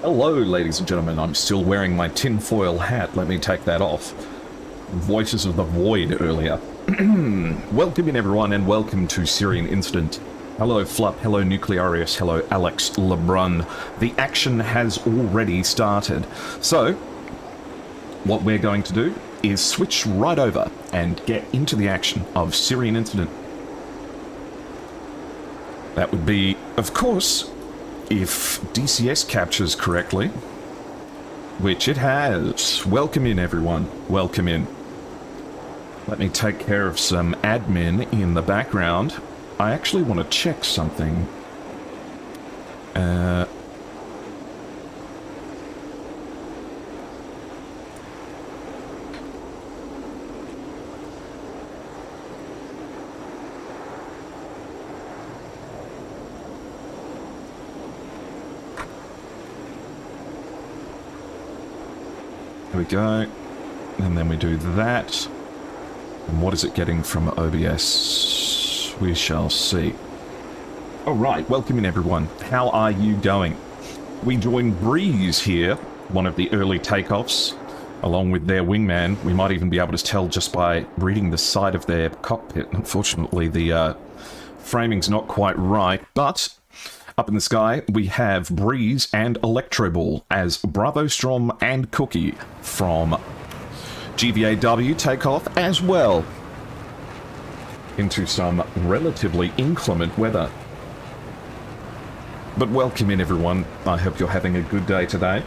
Hello, ladies and gentlemen. I'm still wearing my tinfoil hat. Let me take that off. Voices of the Void earlier. Welcome in, everyone, and welcome to Syrian Incident. Hello, Flup. Hello, Nuclearius. Hello, Alex Lebrun. The action has already started. So, what we're going to do is switch right over and get into the action of Syrian Incident. That would be, of course, if DCS captures correctly, which it has. Welcome in, everyone. Welcome in. Let me take care of some admin in the background. I actually want to check something. There we go. And then we do that. And what is it getting from OBS? We shall see. Alright, welcome in, everyone. How are you going? We join Breeze here, one of the early takeoffs, along with their wingman. We might even be able to tell just by reading the side of their cockpit. Unfortunately, the framing's not quite right, but up in the sky, we have Breeze and Electroball as Bravo Strom and Cookie from GVAW takeoff as well into some relatively inclement weather. But welcome in, everyone. I hope you're having a good day today.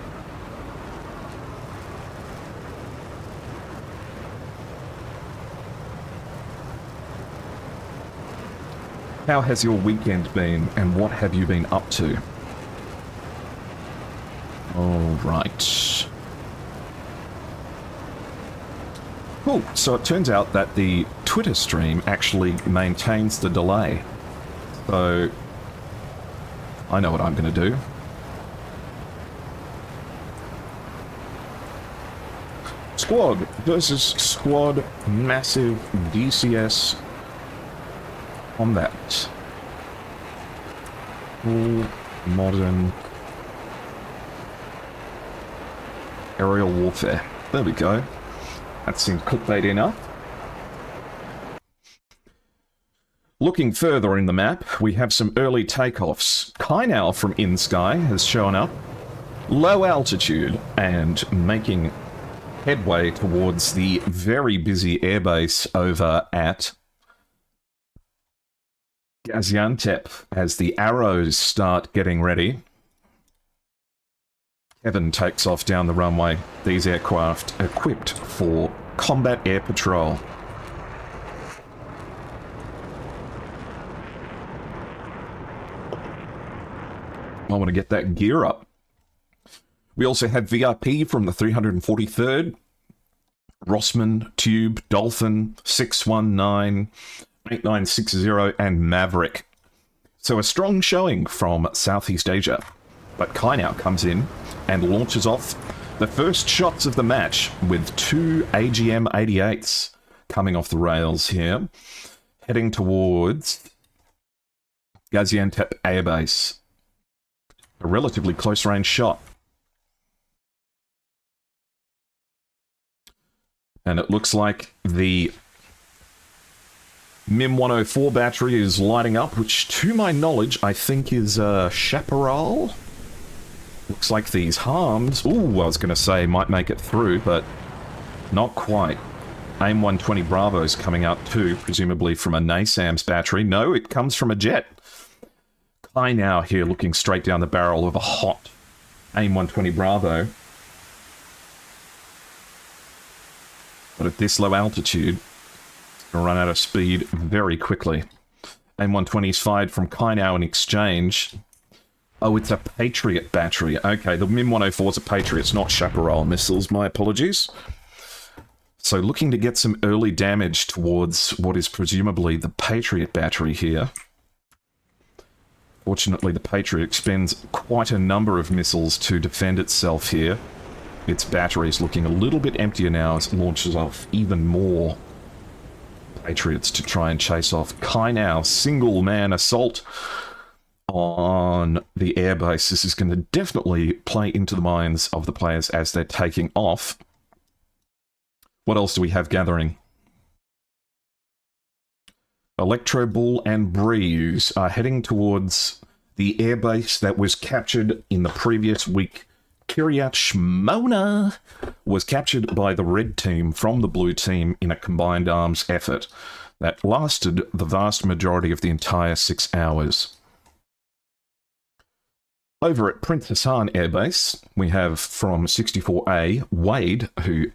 How has your weekend been, and what have you been up to? Alright. Cool, so it turns out that the Twitter stream actually maintains the delay. So, I know what I'm going to do. Squad versus squad, massive DCS combat. Full modern aerial warfare. There we go. That seems clickbait enough. Looking further in the map, we have some early takeoffs. Kainau from InSky has shown up. Low altitude and making headway towards the very busy airbase over at Gaziantep as the arrows start getting ready. Kevin takes off down the runway. These aircraft equipped for combat air patrol. I want to get that gear up. We also have VIP from the 343rd, Rossmann, Tube, Dolphin, 619, 8960 and Maverick. So a strong showing from Southeast Asia. But Kainau comes in and launches off the first shots of the match with two AGM-88s coming off the rails here, heading towards Gaziantep Airbase. A relatively close-range shot. And it looks like the MIM-104 battery is lighting up, which, to my knowledge, I think is Chaparral. Looks like these harms, ooh, I was going to say might make it through, but not quite. AIM-120 Bravo's coming out too, presumably from a NASAM's battery. No, it comes from a jet. Kainau here looking straight down the barrel of a hot AIM-120 Bravo. But at this low altitude, it's going to run out of speed very quickly. AIM-120's fired from Kainau in exchange. Oh, it's a Patriot battery. Okay, the MIM-104 is a Patriot. It's not Chaparral missiles. My apologies. So looking to get some early damage towards what is presumably the Patriot battery here. Fortunately, the Patriot expends quite a number of missiles to defend itself here. Its battery is looking a little bit emptier now as it launches off even more Patriots to try and chase off Kainau. Single-man assault on the airbase. This is going to definitely play into the minds of the players as they're taking off. What else do we have gathering? Electro Bull and Breeze are heading towards the airbase that was captured in the previous week. Kiryat Shmona was captured by the red team from the blue team in a combined arms effort that lasted the vast majority of the entire 6 hours. Over at Prince Hassan Airbase, we have from 64A, Wade, who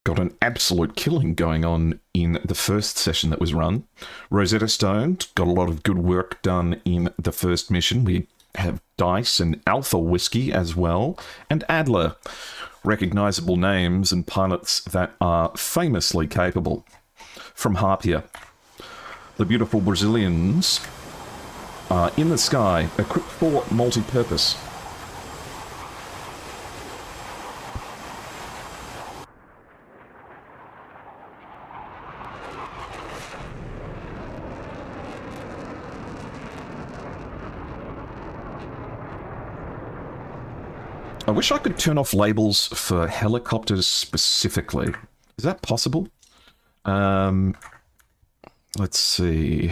got an absolute killing going on in the first session that was run. Rosetta Stone got a lot of good work done in the first mission. We have Dice and Alpha Whiskey as well, and Adler. Recognizable names and pilots that are famously capable. From Harpia, the beautiful Brazilians are in the sky, equipped for multi-purpose. I wish I could turn off labels for helicopters specifically. Is that possible? Let's see.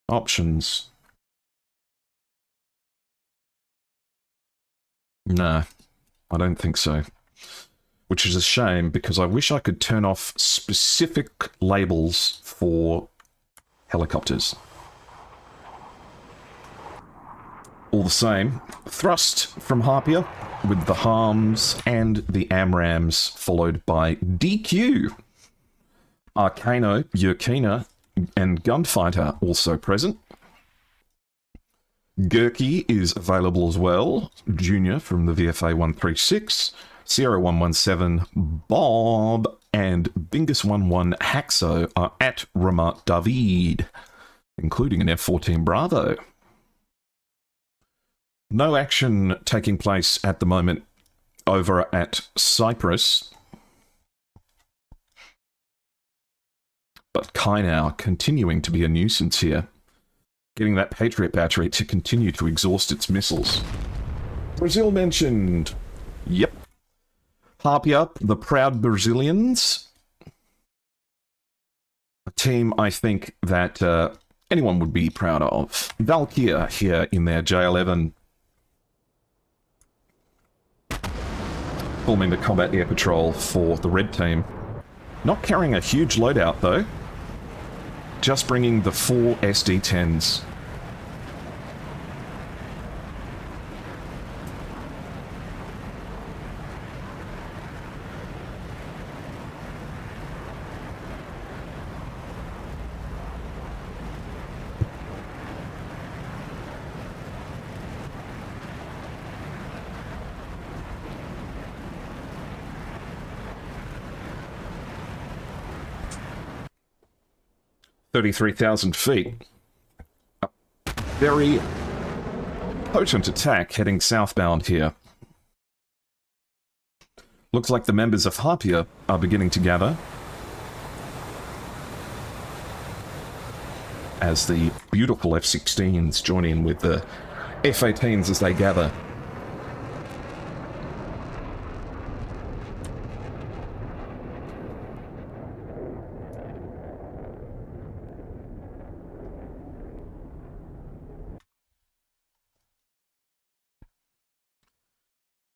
Options. Nah, I don't think so. Which is a shame, because I wish I could turn off specific labels for helicopters. All the same, thrust from Harpia with the Harms and the Amrams, followed by DQ. Arcano, Yurkina, and Gunfighter also present. Gurky is available as well. Junior from the VFA 136, Sierra 117, Bob, and Bingus11 Haxo are at Ramat David, including an F-14 Bravo. No action taking place at the moment over at Cyprus. But Kainau continuing to be a nuisance here. Getting that Patriot battery to continue to exhaust its missiles. Brazil mentioned. Yep. Harpia, the proud Brazilians. A team I think that anyone would be proud of. Valkyr here in their J11. Forming the combat air patrol for the red team. Not carrying a huge loadout though. Just bringing the 4 SD-10s. $33,000 feet. A very potent attack heading southbound here. Looks like the members of Harpia are beginning to gather. As the beautiful F-16s join in with the F-18s as they gather.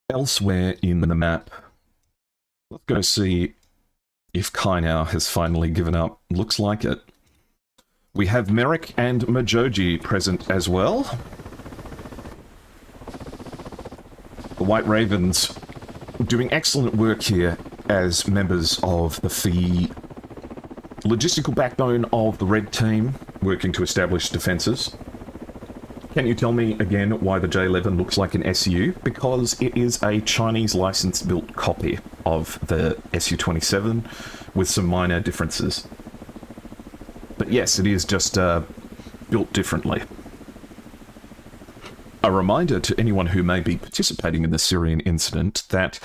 Elsewhere in the map, let's go see if Kainau has finally given up. Looks like it. We have Merrick and Majoji present as well. The White Ravens doing excellent work here as members of the logistical backbone of the red team, working to establish defences. Can you tell me again why the J11 looks like an SU? Because it is a Chinese license-built copy of the Su-27 with some minor differences. But yes, it is just built differently. A reminder to anyone who may be participating in the Syrian incident that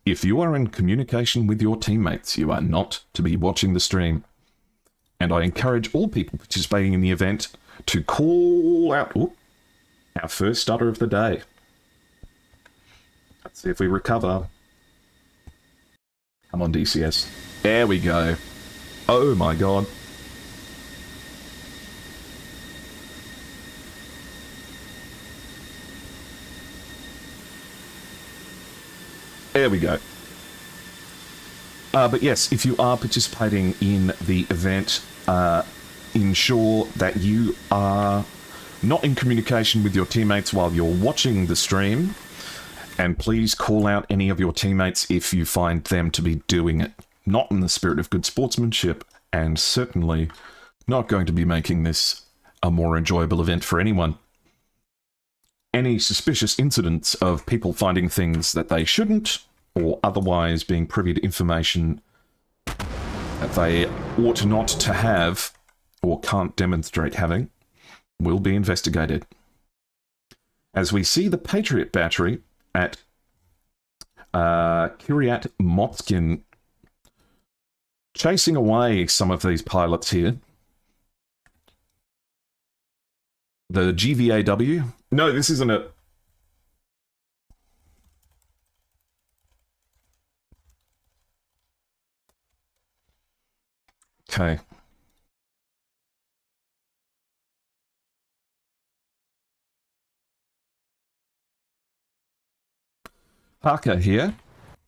if you are in communication with your teammates, you are not to be watching the stream. And I encourage all people participating in the event to call out... Ooh, Our first stutter of the day. Let's see if we recover. Come on, DCS. There we go. Oh my god. There we go. But yes, if you are participating in the event, ensure that you are not in communication with your teammates while you're watching the stream, and please call out any of your teammates if you find them to be doing it. Not in the spirit of good sportsmanship, and certainly not going to be making this a more enjoyable event for anyone. Any suspicious incidents of people finding things that they shouldn't, or otherwise being privy to information that they ought not to have, or can't demonstrate having, will be investigated. As we see the Patriot battery at Kiryat Motskin chasing away some of these pilots here. The GVAW? No, this isn't a... Okay. Parker here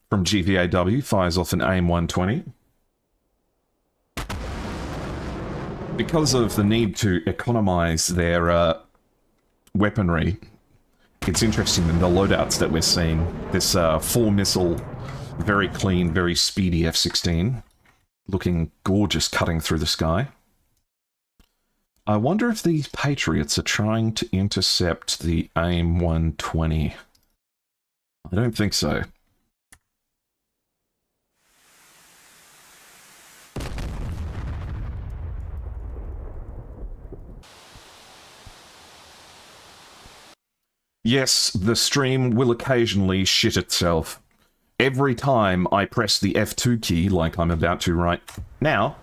from GVAW fires off an AIM-120. Because of the need to economize their weaponry, it's interesting in the loadouts that we're seeing. This 4-missile, very clean, very speedy F-16, looking gorgeous cutting through the sky. I wonder if these Patriots are trying to intercept the AIM-120. I don't think so. Yes, the stream will occasionally shit itself. Every time I press the F2 key, like I'm about to right now,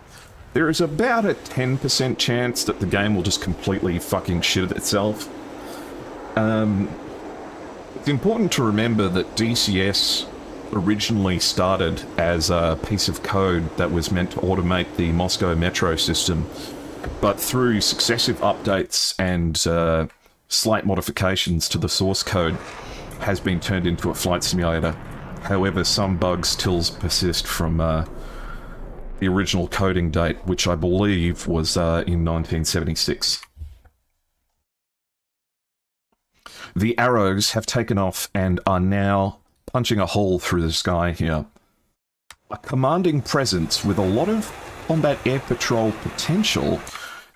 there is about a 10% chance that the game will just completely fucking shit itself. It's important to remember that DCS originally started as a piece of code that was meant to automate the Moscow metro system, but through successive updates and slight modifications to the source code has been turned into a flight simulator. However, some bugs still persist from the original coding date, which I believe was in 1976. The arrows have taken off and are now punching a hole through the sky here. A commanding presence with a lot of combat air patrol potential.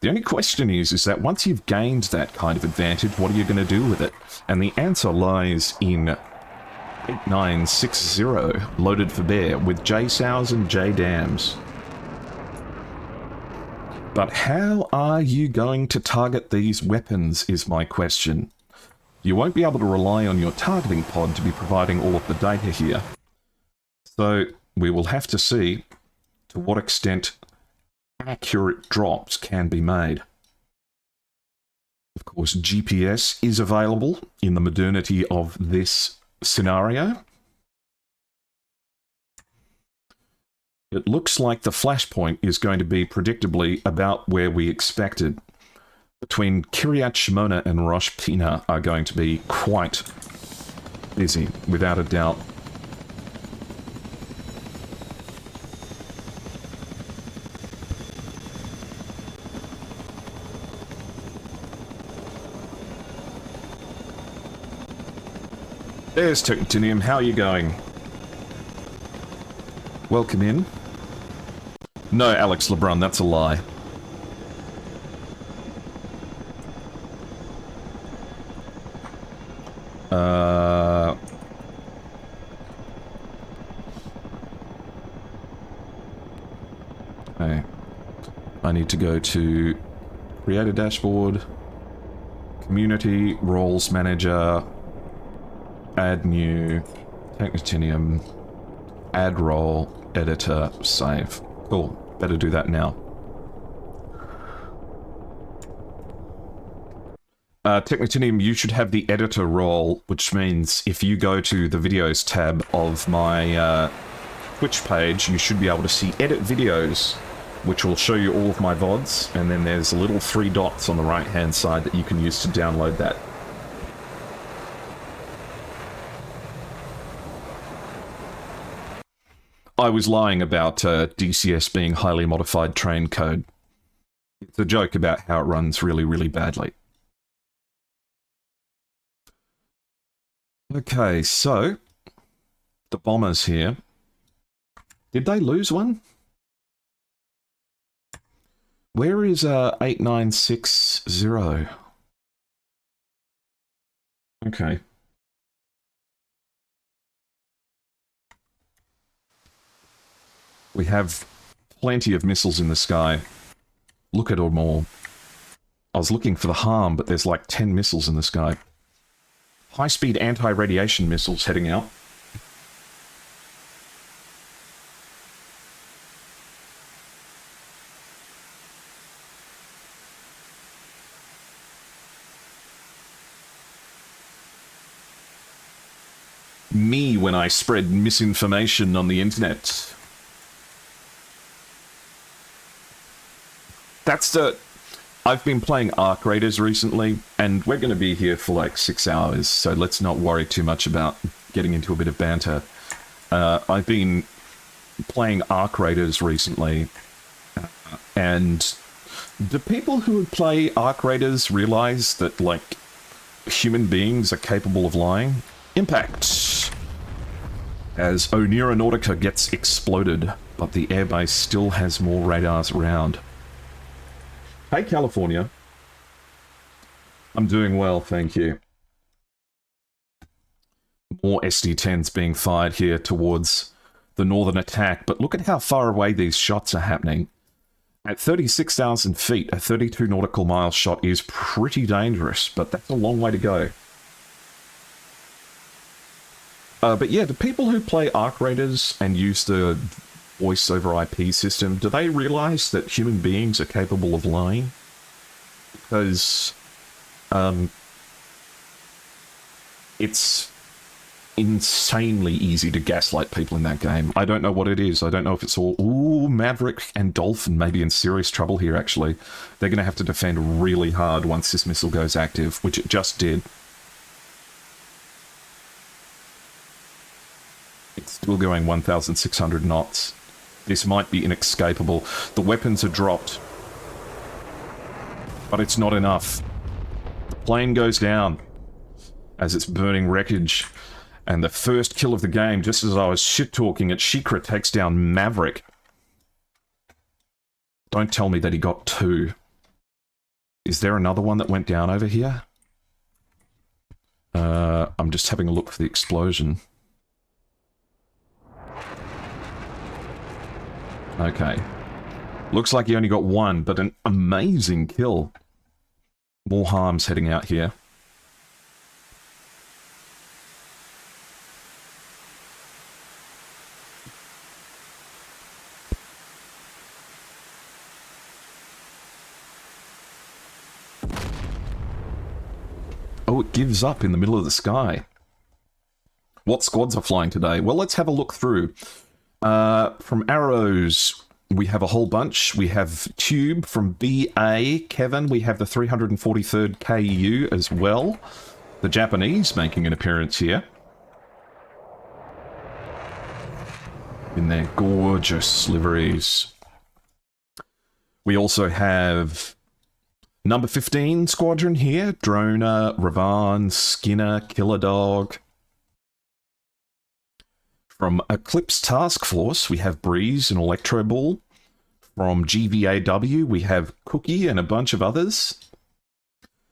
The only question is that once you've gained that kind of advantage, what are you going to do with it? And the answer lies in 8960, loaded for bear, with J-SOWs and J-DAMs. But how are you going to target these weapons, is my question. You won't be able to rely on your targeting pod to be providing all of the data here. So we will have to see to what extent accurate drops can be made. Of course, GPS is available in the modernity of this scenario. It looks like the flashpoint is going to be predictably about where we expected. Between Kiryat Shimona and Rosh Pina are going to be quite busy, without a doubt. There's Titanium, how are you going? Welcome in. No, Alex LeBrun, that's a lie. Okay. I need to go to create a dashboard, community, roles manager, add new, Technitinium, add role, editor, save. Cool, better do that now. Technitinium, you should have the editor role, which means if you go to the videos tab of my Twitch page, you should be able to see edit videos, which will show you all of my VODs, and then there's a little 3 dots on the right-hand side that you can use to download that. I was lying about DCS being highly modified train code. It's a joke about how it runs really, really badly. Okay, so the bombers here. Did they lose one? Where is 8960? Okay. We have plenty of missiles in the sky. Look at them all. I was looking for the harm, but there's like 10 missiles in the sky. High-speed anti-radiation missiles heading out. Me when I spread misinformation on the internet. That's the... I've been playing Arc Raiders recently, and we're going to be here for like 6 hours, so let's not worry too much about getting into a bit of banter. I've been playing Arc Raiders recently, and do people who play Arc Raiders realize that, like, human beings are capable of lying? Impact! As Onira Nautica gets exploded, but the airbase still has more radars around. Hey, California. I'm doing well, thank you. More SD-10s being fired here towards the northern attack, but look at how far away these shots are happening. At 36,000 feet, a 32 nautical mile shot is pretty dangerous, but that's a long way to go. But yeah, the people who play Arc Raiders and use the voice over IP system, do they realize that human beings are capable of lying? Because it's insanely easy to gaslight people in that game. I don't know what it is. I don't know if it's all... Ooh, Maverick and Dolphin may be in serious trouble here, actually. They're going to have to defend really hard once this missile goes active, which it just did. It's still going 1,600 knots. This might be inescapable. The weapons are dropped. But it's not enough. The plane goes down as it's burning wreckage. And the first kill of the game, just as I was shit-talking it, Shikra takes down Maverick. Don't tell me that he got 2. Is there another one that went down over here? I'm just having a look for the explosion. Okay. Looks like he only got 1, but an amazing kill. More harms heading out here. Oh, it gives up in the middle of the sky. What squads are flying today? Well, let's have a look through. From Arrows, we have a whole bunch. We have Tube from BA. Kevin, we have the 343rd KU as well. The Japanese making an appearance here. In their gorgeous liveries. We also have number 15 squadron here. Drona, Ravan, Skinner, Killer Dog. From Eclipse Task Force, we have Breeze and Electro Ball. From GVAW, we have Cookie and a bunch of others.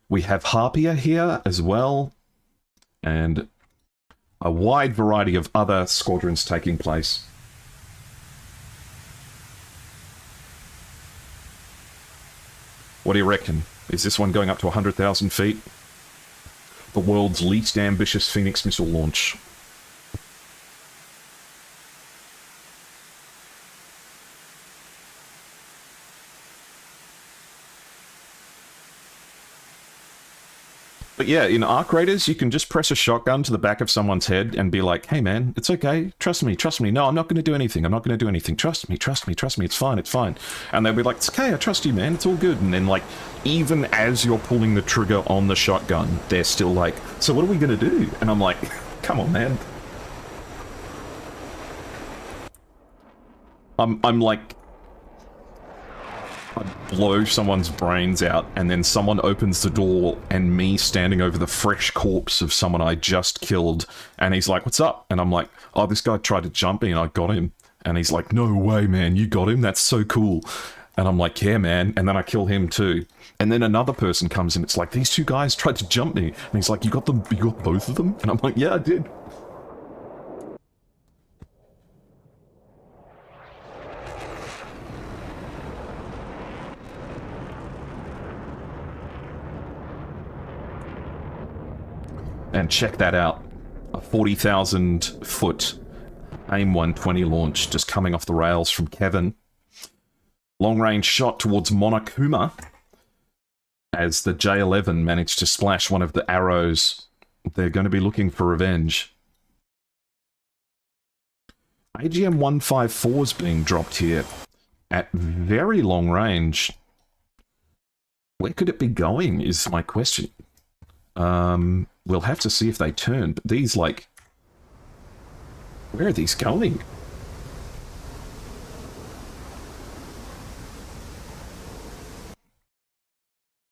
We have Harpier here as well. And a wide variety of other squadrons taking place. What do you reckon? Is this one going up to 100,000 feet? The world's least ambitious Phoenix missile launch. But yeah, in Arc Raiders, you can just press a shotgun to the back of someone's head and be like, hey man, it's okay, trust me, trust me. No, I'm not going to do anything, I'm not going to do anything. Trust me, trust me, trust me, it's fine, it's fine. And they'll be like, it's okay, I trust you, man, it's all good. And then, like, even as you're pulling the trigger on the shotgun, they're still like, so what are we going to do? And I'm like, come on, man. I'm like, I blow someone's brains out, and then someone opens the door, and me standing over the fresh corpse of someone I just killed, and he's like, what's up? And I'm like, oh, this guy tried to jump me and I got him. And he's like, no way, man, you got him? That's so cool. And I'm like, yeah, man. And then I kill him too. And then another person comes in, it's like, these two guys tried to jump me. And he's like, you got them? You got both of them? And I'm like, yeah, I did. And check that out. A 40,000 foot AIM 120 launch just coming off the rails from Kevin. Long range shot towards Monokuma as the J11 managed to splash one of the arrows. They're going to be looking for revenge. AGM 154 is being dropped here at very long range. Where could it be going is my question. We'll have to see if they turn, but these, like... Where are these going?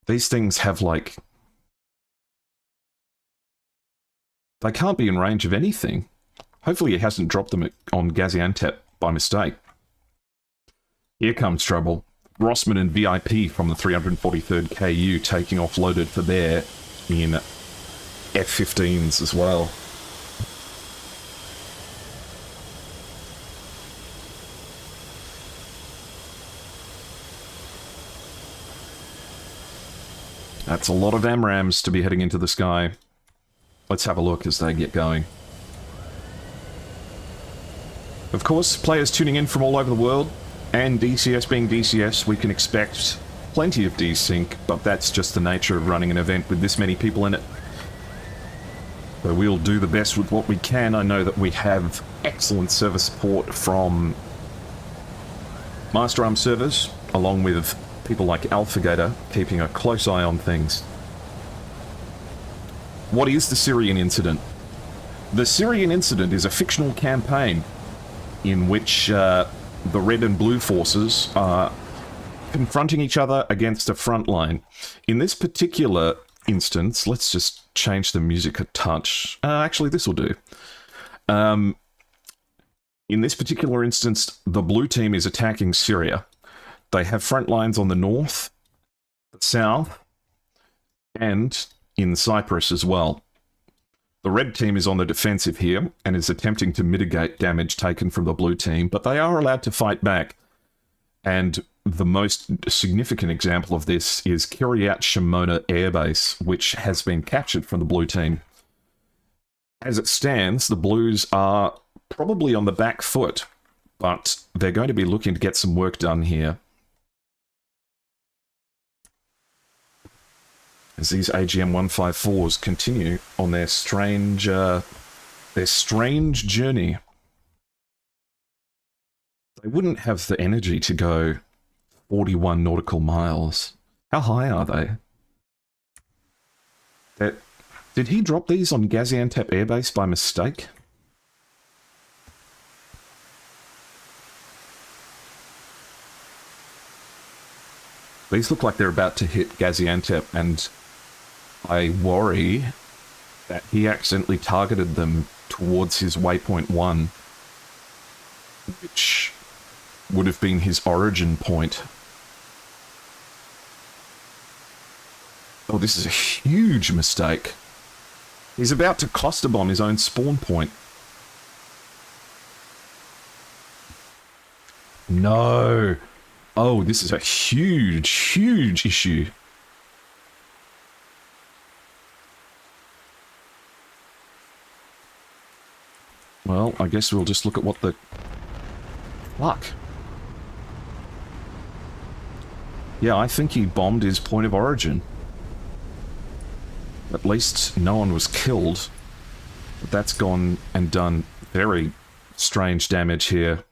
These things have, like... They can't be in range of anything. Hopefully it hasn't dropped them on Gaziantep by mistake. Here comes trouble. Rossman and VIP from the 343rd KU taking off loaded for their in F-15s as well. That's a lot of AMRAAMs to be heading into the sky. Let's have a look as they get going. Of course, players tuning in from all over the world, and DCS being DCS, we can expect plenty of desync, but that's just the nature of running an event with this many people in it. So we'll do the best with what we can. I know that we have excellent server support from Master Arm servers, along with people like AlphaGator, keeping a close eye on things. What is the Syrian incident? The Syrian incident is a fictional campaign in which the red and blue forces are confronting each other against a front line. In this particular instance, let's just change the music a touch. Actually, this will do. In this particular instance, the blue team is attacking Syria. They have front lines on the north, the south, and in Cyprus as well. The red team is on the defensive here and is attempting to mitigate damage taken from the blue team, but they are allowed to fight back. And the most significant example of this is Kiryat Shimona Air Base, which has been captured from the blue team. As it stands, the blues are probably on the back foot, but they're going to be looking to get some work done here. As these AGM 154s continue on their strange journey. They wouldn't have the energy to go 41 nautical miles. How high are they? Did he drop these on Gaziantep Air Base by mistake? These look like they're about to hit Gaziantep, and I worry that he accidentally targeted them towards his waypoint 1, which would have been his origin point. Oh, this is a huge mistake. He's about to cluster bomb his own spawn point. No. Oh, this is a huge, huge issue. Well, I guess we'll just look at what the... Fuck. Yeah, I think he bombed his point of origin. At least no one was killed. But that's gone and done very strange damage here.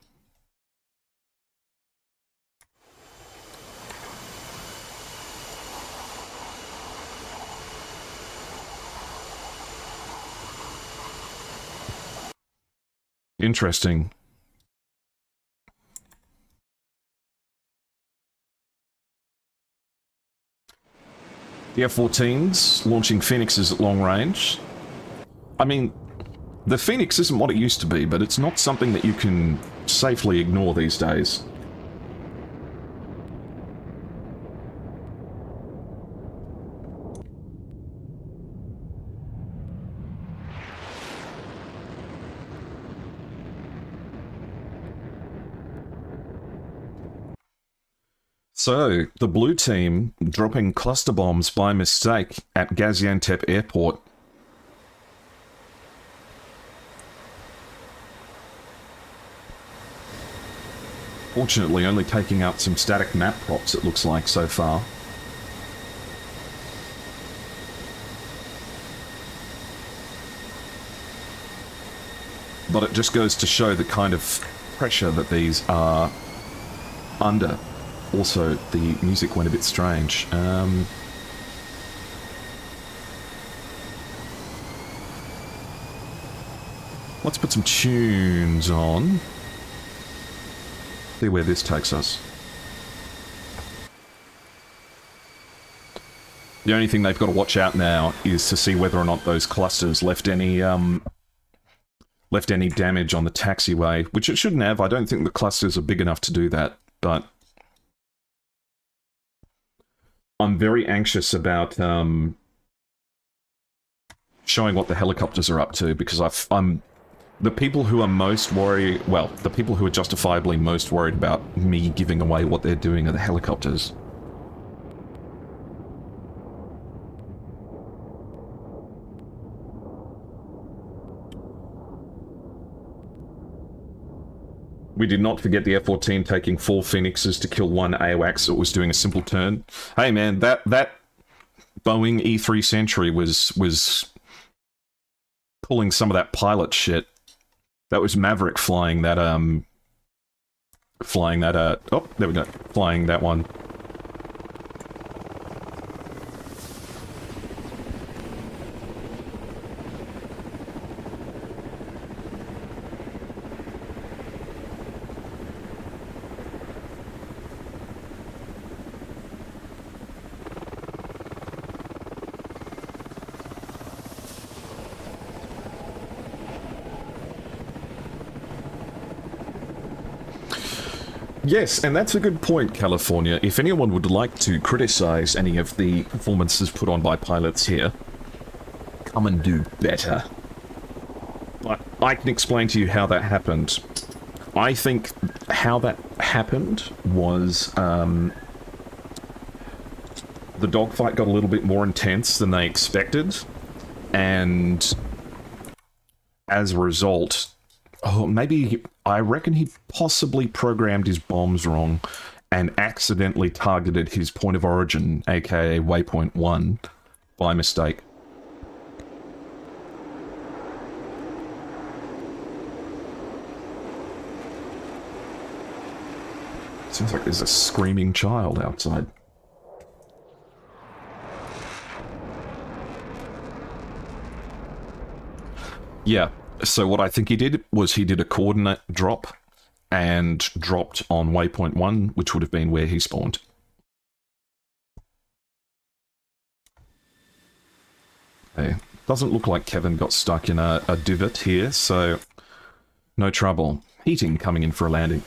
Interesting. The F-14s launching Phoenixes at long range. I mean, the Phoenix isn't what it used to be, but it's not something that you can safely ignore these days. So, the blue team dropping cluster bombs by mistake at Gaziantep Airport. Fortunately, only taking out some static map props, it looks like, so far. But it just goes to show the kind of pressure that these are under. Also, the music went a bit strange. Let's put some tunes on. See where this takes us. The only thing they've got to watch out now is to see whether or not those clusters left any damage on the taxiway, which it shouldn't have. I don't think the clusters are big enough to do that, but I'm very anxious about showing what the helicopters are up to, because I'm the people who are most worried, well, the people who are justifiably most worried about me giving away what they're doing are the helicopters. We did not forget the F-14 taking 4 Phoenixes to kill 1 AWACS that was doing a simple turn. Hey man, that Boeing E-3 Century was pulling some of that pilot shit. That was Maverick flying that oh, there we go. Flying that one. Yes, and that's a good point, California. If anyone would like to criticize any of the performances put on by pilots here, come and do better. But I can explain to you how that happened. I think how that happened was, the dogfight got a little bit more intense than they expected, and as a result, maybe, I reckon he possibly programmed his bombs wrong and accidentally targeted his point of origin, aka waypoint 1, by mistake. Seems like there's a screaming child outside. Yeah. So what I think he did was he did a coordinate drop and dropped on waypoint 1, which would have been where he spawned. Okay. Doesn't look like Kevin got stuck in a divot here, so no trouble. Heating coming in for a landing.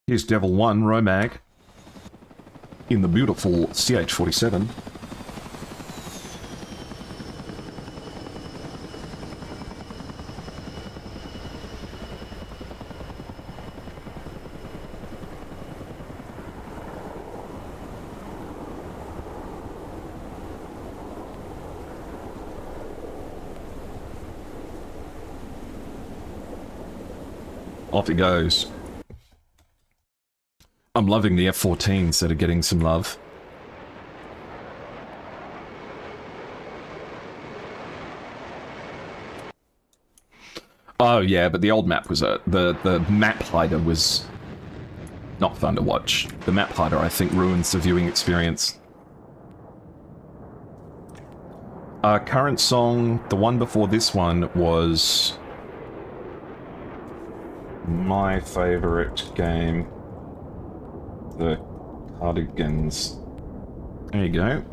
Here's Devil 1, Romag, in the beautiful CH-47. Off he goes. I'm loving the F-14s that are getting some love. Oh yeah, but the old map was the map hider was not fun to watch. The map hider, I think, ruins the viewing experience. Current song, the one before this one was my favorite game, the Cardigans. There you go.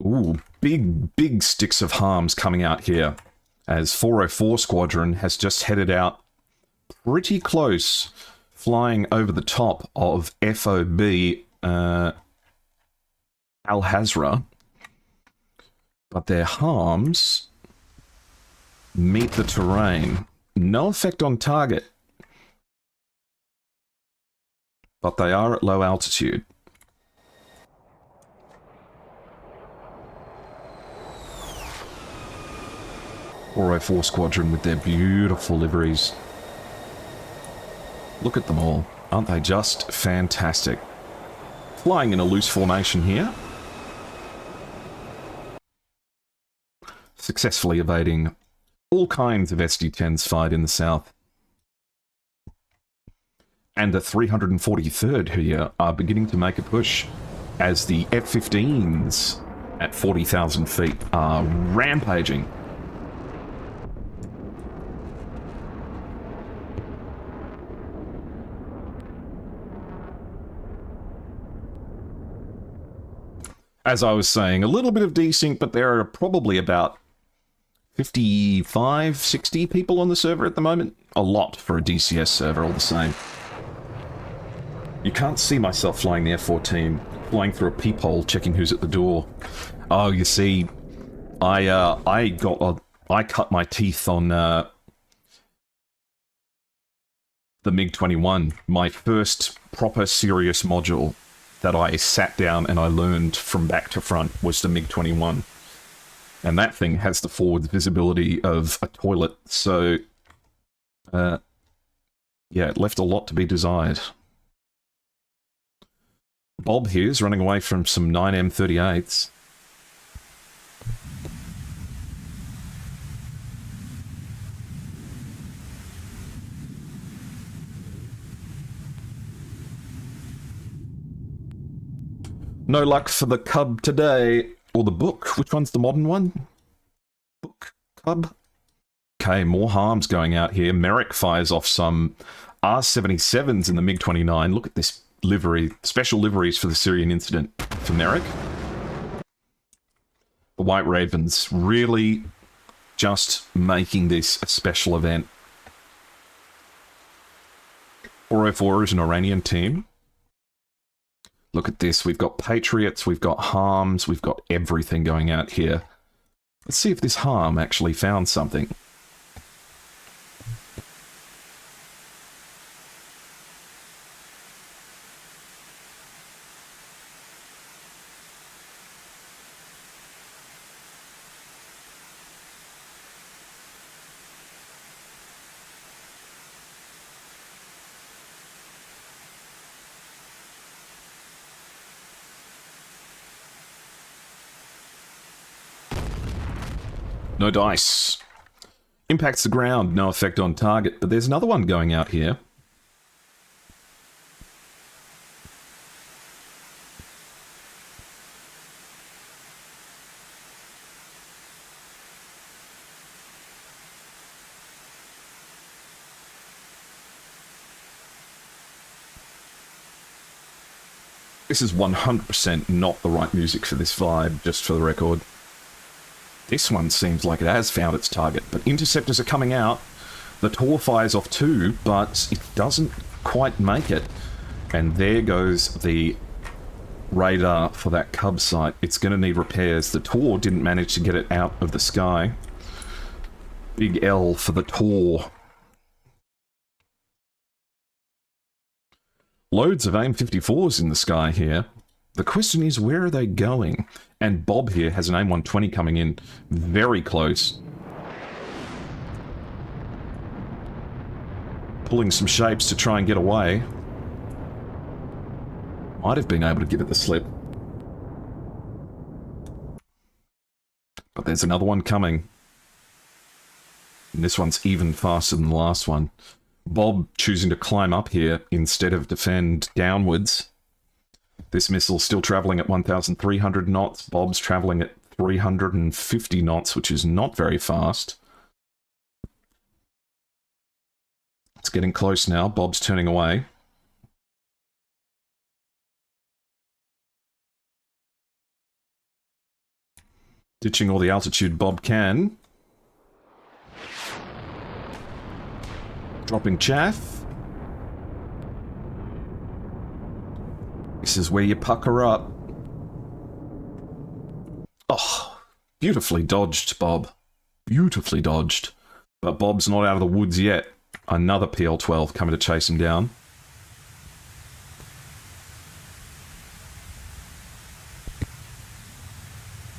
Ooh, big sticks of harms coming out here, as 404 Squadron has just headed out pretty close, flying over the top of FOB Al-Hazra. But their harms meet the terrain. No effect on target. But they are at low altitude. .404 Squadron with their beautiful liveries. Look at them all. Aren't they just fantastic? Flying in a loose formation here. Successfully evading all kinds of SD-10s fired in the south. And the 343rd here are beginning to make a push as the F-15s at 40,000 feet are rampaging. As I was saying, a little bit of desync, but there are probably about 55, 60 people on the server at the moment. A lot for a DCS server, all the same. You can't see myself flying the F-14, flying through a peephole, checking who's at the door. Oh, you see, I cut my teeth on the MiG-21, my first proper serious module that I sat down and I learned from back to front was the MiG-21. And that thing has the forward visibility of a toilet, so yeah, it left a lot to be desired. Bob here is running away from some 9M38s. No luck for the Cub today. Or the Book. Which one's the modern one? Book? Cub? Okay, more harms going out here. Merrick fires off some R-77s in the MiG-29. Look at this livery. Special liveries for the Syrian incident for Merrick. The White Ravens really just making this a special event. 404 is an Iranian team. Look at this. We've got Patriots, we've got harms, we've got everything going out here. Let's see if this harm actually found something. No dice. Impacts the ground, no effect on target, but there's another one going out here. This is 100% not the right music for this vibe, just for the record. This one seems like it has found its target, but interceptors are coming out. The Tor fires off too, but it doesn't quite make it. And there goes the radar for that Cub site. It's going to need repairs. The Tor didn't manage to get it out of the sky. Big L for the Tor. Loads of AIM-54s in the sky here. The question is, where are they going? And Bob here has an AIM-120 coming in very close. Pulling some shapes to try and get away. Might have been able to give it the slip. But there's another one coming. And this one's even faster than the last one. Bob choosing to climb up here instead of defend downwards. This missile's still travelling at 1,300 knots. Bob's travelling at 350 knots, which is not very fast. It's getting close now. Bob's turning away. Ditching all the altitude Bob can. Dropping chaff. This is where you pucker up. Oh, beautifully dodged, Bob. Beautifully dodged. But Bob's not out of the woods yet. Another PL-12 coming to chase him down.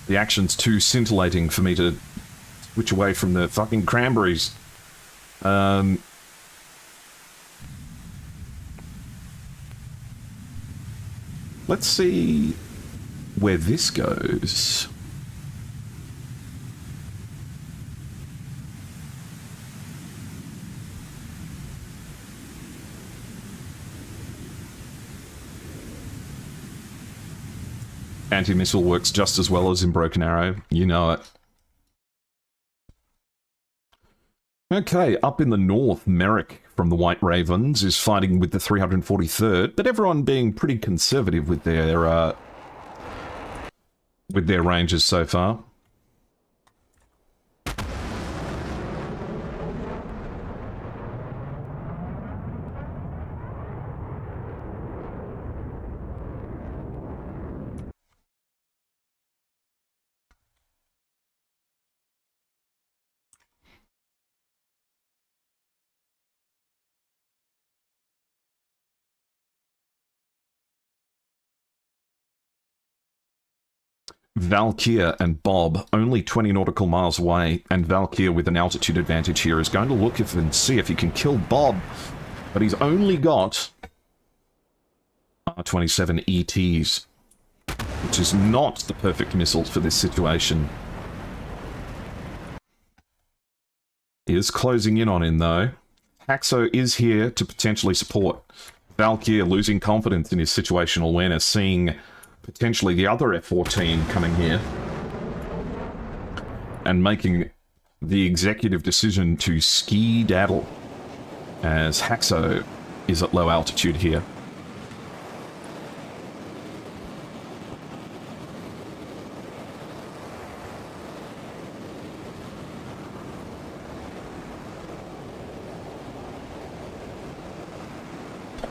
The action's too scintillating for me to switch away from the fucking cranberries. Let's see where this goes. Anti-missile works just as well as in Broken Arrow. You know it. Okay, up in the north, Merrick from the White Ravens is fighting with the 343rd, but everyone being pretty conservative with their ranges so far. Valkyr and Bob, only 20 nautical miles away, and Valkyr with an altitude advantage here is going to look and see if he can kill Bob, but he's only got R-27 ETs, which is not the perfect missile for this situation. He is closing in on him, though. Haxo is here to potentially support. Valkyr losing confidence in his situational awareness, seeing potentially the other F-14 coming here and making the executive decision to ski-daddle as Haxo is at low altitude here.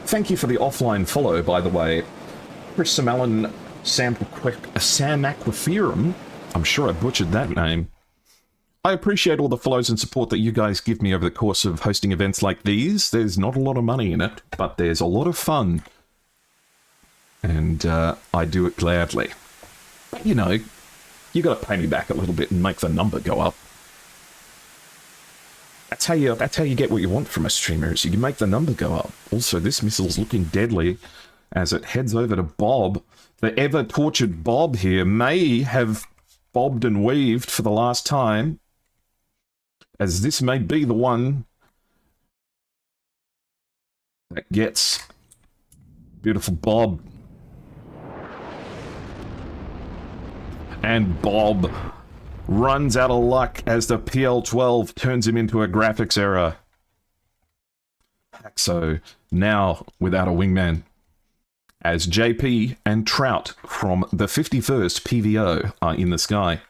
Thank you for the offline follow, by the way. Chris Samallan Sam Aquiferum. I'm sure I butchered that name. I appreciate all the follows and support that you guys give me over the course of hosting events like these. There's not a lot of money in it, but there's a lot of fun. And I do it gladly. But, you know, you got to pay me back a little bit and make the number go up. That's how you get what you want from a streamer, is you can make the number go up. Also, this missile's looking deadly as it heads over to Bob. The ever-tortured Bob here may have bobbed and weaved for the last time, as this may be the one that gets beautiful Bob. And Bob runs out of luck as the PL-12 turns him into a graphics error. Haxo now without a wingman, as JP and Trout from the 51st PVO are in the sky.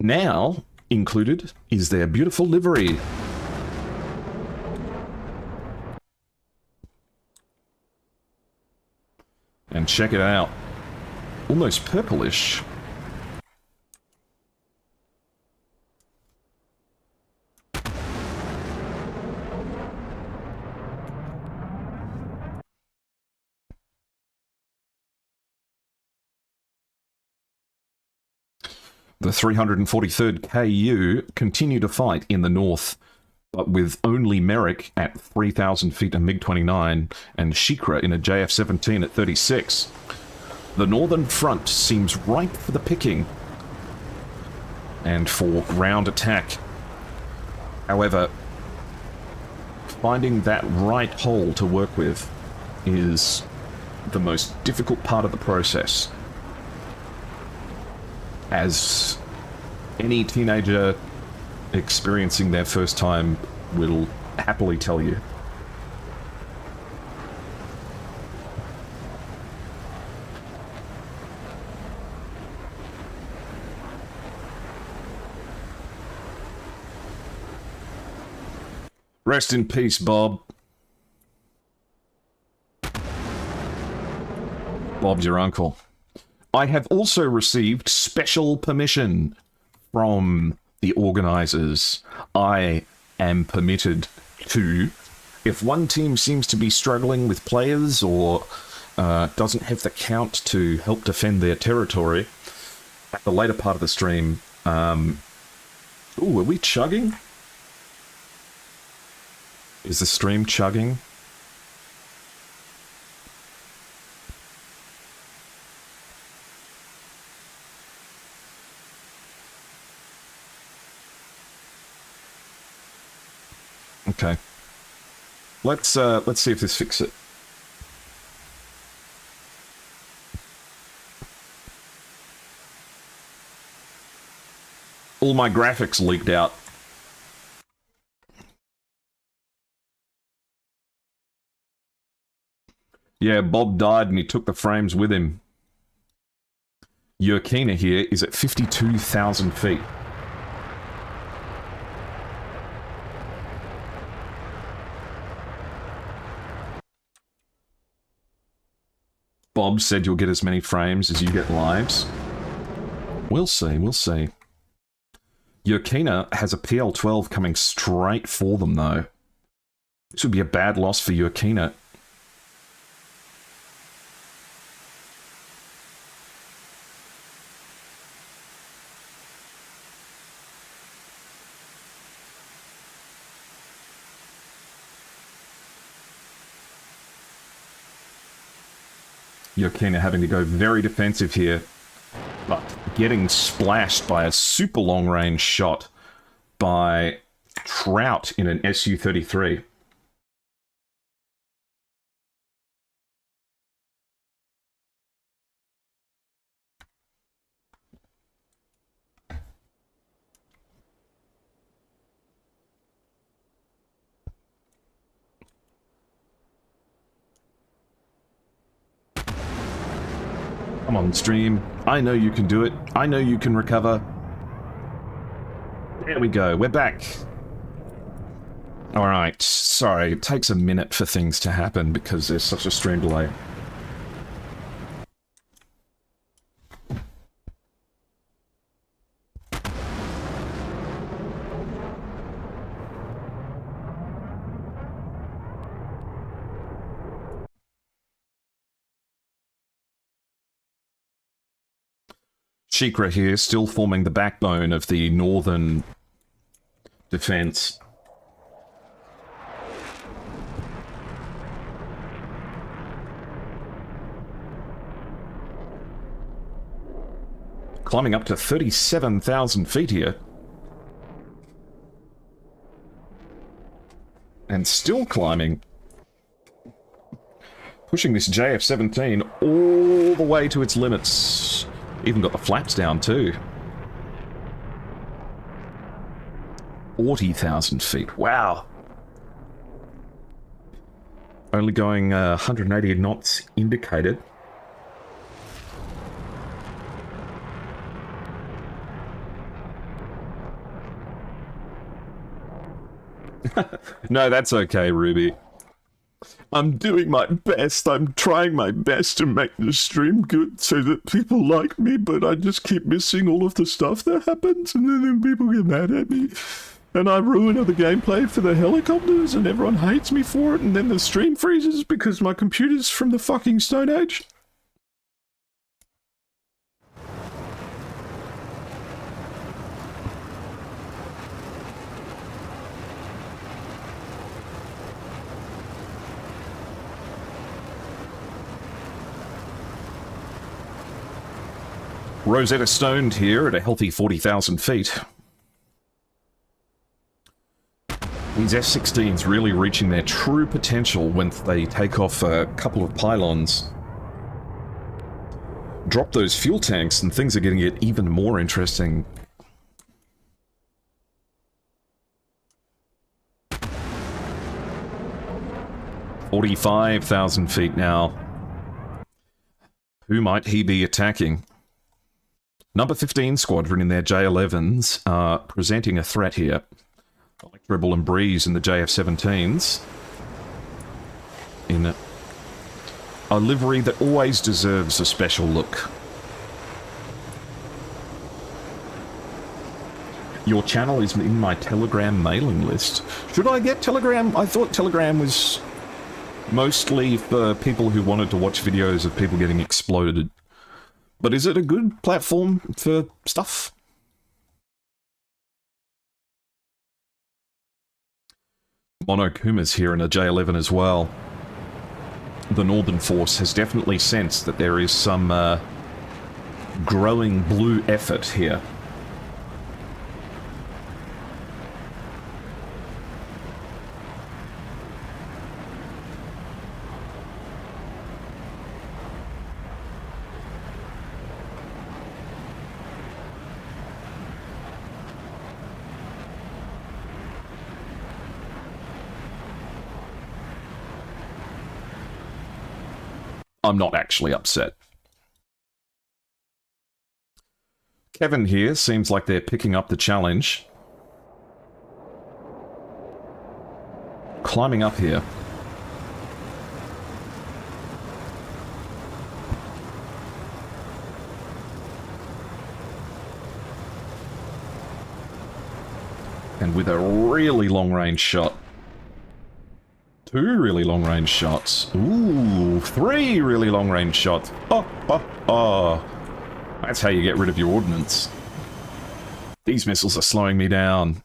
Now, included is their beautiful livery. And check it out. Almost purplish. The 343rd KU continue to fight in the north, but with only Merrick at 3,000 feet and MiG-29 and Shikra in a JF-17 at 36. The northern front seems ripe for the picking and for ground attack. However, finding that right hole to work with is the most difficult part of the process. As any teenager experiencing their first time will happily tell you. Rest in peace, Bob. Bob's your uncle. I have also received special permission from the organisers. I am permitted to, if one team seems to be struggling with players or doesn't have the count to help defend their territory, at the later part of the stream, ooh, are we chugging? Is the stream chugging? Okay. Let's see if this fixes it. All my graphics leaked out. Yeah, Bob died and he took the frames with him. Yurkina here is at 52,000 feet. Bob said you'll get as many frames as you get lives. We'll see, we'll see. Yurkina has a PL-12 coming straight for them, though. This would be a bad loss for Yurkina. Yurkina having to go very defensive here, but getting splashed by a super long-range shot by Trout in an Su-33. Come on, stream. I know you can do it. I know you can recover. There we go. We're back. Alright. Sorry, it takes a minute for things to happen because there's such a stream delay. Shikra here, still forming the backbone of the northern defense. Climbing up to 37,000 feet here. And still climbing. Pushing this JF-17 all the way to its limits. Even got the flaps down too. 40,000 feet. Wow. Only going 180 knots indicated. No, that's okay, Ruby. I'm doing my best. I'm trying my best to make the stream good so that people like me, but I just keep missing all of the stuff that happens, and then people get mad at me. And I ruin the gameplay for the helicopters, and everyone hates me for it, and then the stream freezes because my computer's from the fucking Stone Age. Rosetta Stoned here at a healthy 40,000 feet. These F-16s really reaching their true potential when they take off a couple of pylons. Drop those fuel tanks and things are going to get even more interesting. "45,000 feet now. Who might he be attacking? Number 15 Squadron in their J-11s are presenting a threat here. Electrable and Breeze in the JF-17s. In a livery that always deserves a special look. Your channel is in my Telegram mailing list. Should I get Telegram? I thought Telegram was mostly for people who wanted to watch videos of people getting exploded. But is it a good platform for stuff? Monokuma's here in a J11 as well. The Northern Force has definitely sensed that there is some growing blue effort here. I'm not actually upset. Kevin here seems like they're picking up the challenge. Climbing up here. And with a really long-range shot. 2 really long-range shots. Ooh, 3 really long-range shots. Oh, oh, oh. That's how you get rid of your ordnance. These missiles are slowing me down.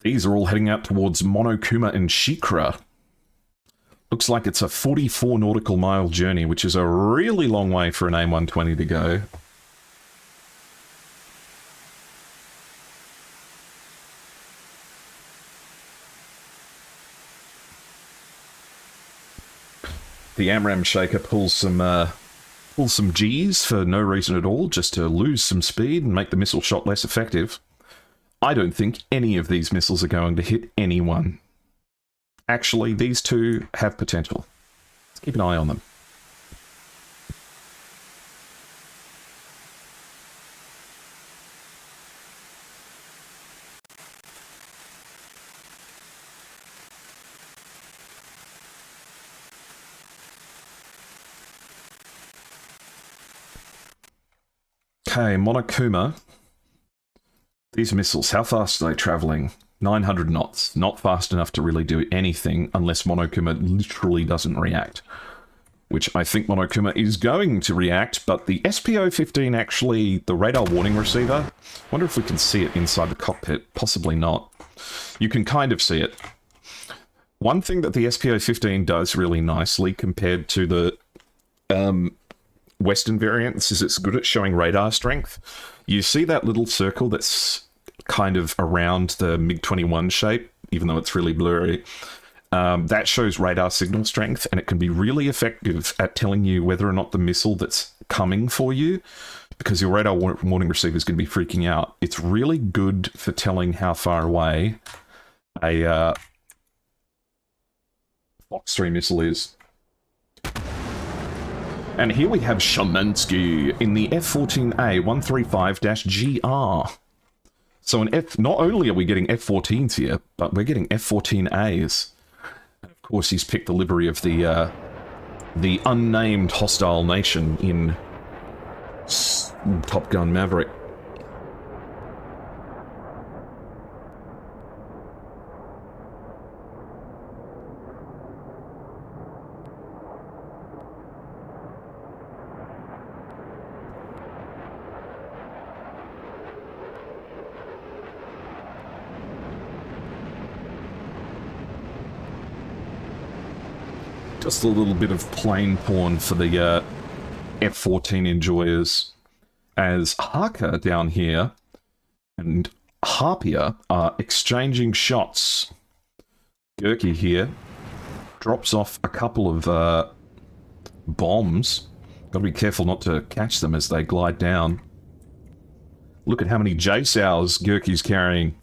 These are all heading out towards Monokuma and Shikra. Looks like it's a 44 nautical mile journey, which is a really long way for an AIM-120 to go. The AMRAAM Shaker pulls some G's for no reason at all, just to lose some speed and make the missile shot less effective. I don't think any of these missiles are going to hit anyone. Actually, these two have potential. Let's keep an eye on them. Okay, Monokuma. These missiles, how fast are they traveling? 900 knots. Not fast enough to really do anything unless Monokuma literally doesn't react. Which I think Monokuma is going to react, but the SPO-15 actually, the radar warning receiver, I wonder if we can see it inside the cockpit. Possibly not. You can kind of see it. One thing that the SPO-15 does really nicely compared to the Western variants is it's good at showing radar strength. You see that little circle that's kind of around the MiG-21 shape, even though it's really blurry. That shows radar signal strength, and it can be really effective at telling you whether or not the missile that's coming for you, because your radar warning receiver is going to be freaking out. It's really good for telling how far away a Fox 3 missile is. And here we have Shamansky in the F-14A 135-GR. So not only are we getting F-14s here, but we're getting F-14As. And of course, he's picked the livery of the unnamed hostile nation in Top Gun Maverick. Just a little bit of plane porn for the F-14 enjoyers, as Haka down here and Harpier are exchanging shots. Gurky here drops off a couple of bombs. Gotta be careful not to catch them as they glide down. Look at how many J-Sows Gurky's carrying.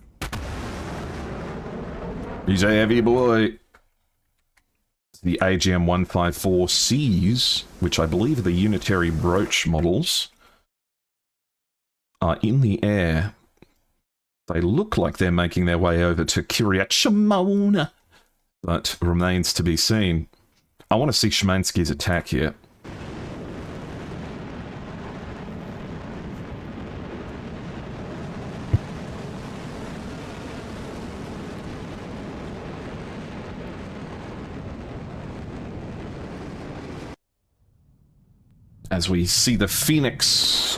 He's a heavy boy. The AGM-154Cs, which I believe are the unitary brooch models, are in the air. They look like they're making their way over to Kiryat Shimon, but remains to be seen. I want to see Szymanski's attack here. As we see the Phoenix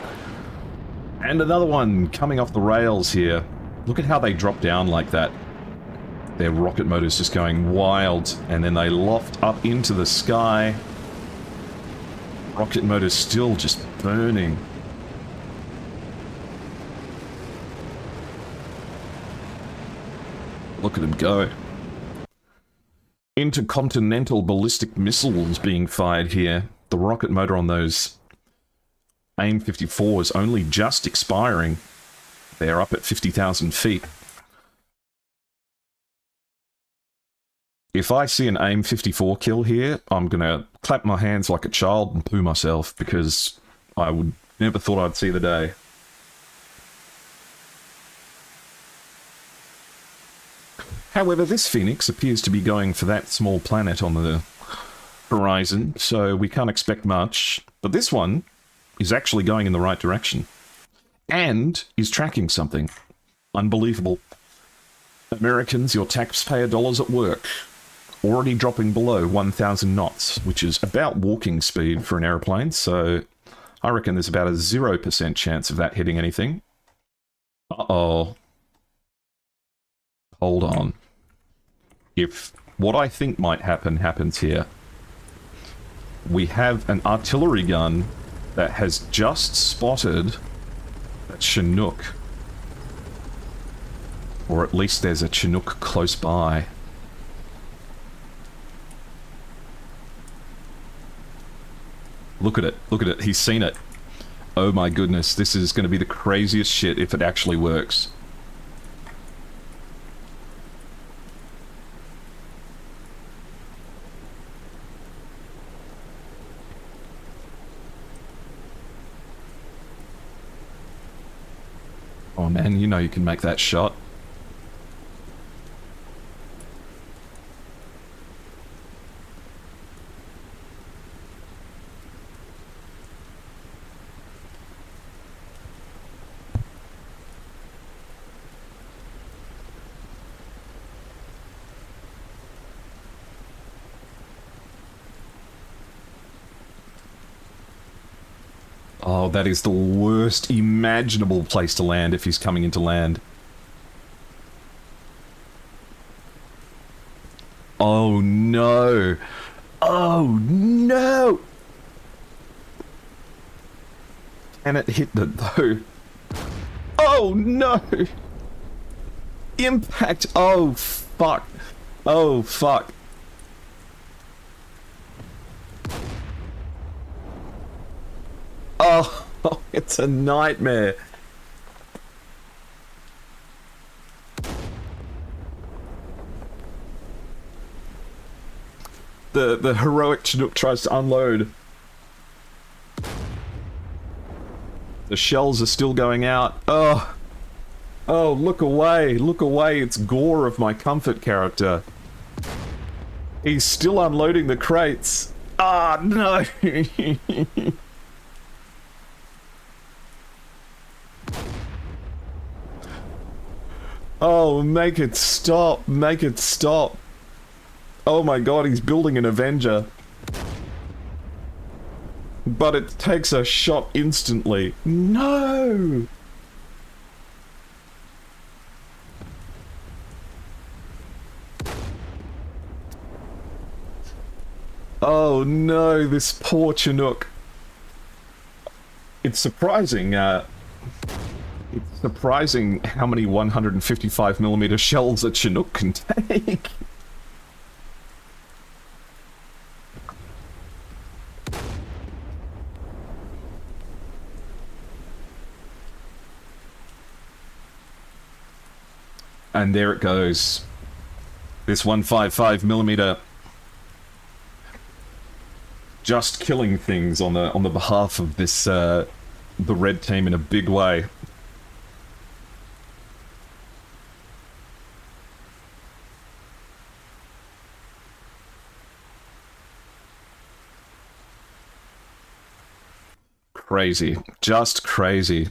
and another one coming off the rails here. Look at how they drop down like that. Their rocket motors just going wild, and then they loft up into the sky. Rocket motors still just burning. Look at them go. Intercontinental ballistic missiles being fired here. The rocket motor on those AIM-54 is only just expiring. They're up at 50,000 feet. If I see an AIM-54 kill here, I'm gonna clap my hands like a child and poo myself, because I would never thought I'd see the day. However, this Phoenix appears to be going for that small planet on the horizon, so we can't expect much. But this one is actually going in the right direction. And is tracking something. Unbelievable. Americans, your taxpayer dollars at work. Already dropping below 1,000 knots, which is about walking speed for an airplane, so I reckon there's about a 0% chance of that hitting anything. Uh-oh. Hold on. If what I think might happen happens here, we have an artillery gun that has just spotted that Chinook. Or at least there's a Chinook close by. Look at it, look at it, he's seen it. Oh my goodness, this is going to be the craziest shit if it actually works. Oh man, you know you can make that shot. Oh, that is the worst imaginable place to land if he's coming into land. Oh no! Oh no! Can it hit it though? Oh no! Impact! Oh fuck! Oh fuck! Oh, it's a nightmare. The heroic Chinook tries to unload. The shells are still going out. Oh. Oh, look away, it's Gore of my comfort character. He's still unloading the crates. Ah, no! Oh, make it stop, make it stop. Oh my god, he's building an Avenger. But it takes a shot instantly. No! Oh no, this poor Chinook. It's surprising, how many 155mm shells a Chinook can take. And there it goes. This 155mm just killing things on the behalf of this the red team in a big way. Crazy. Just crazy.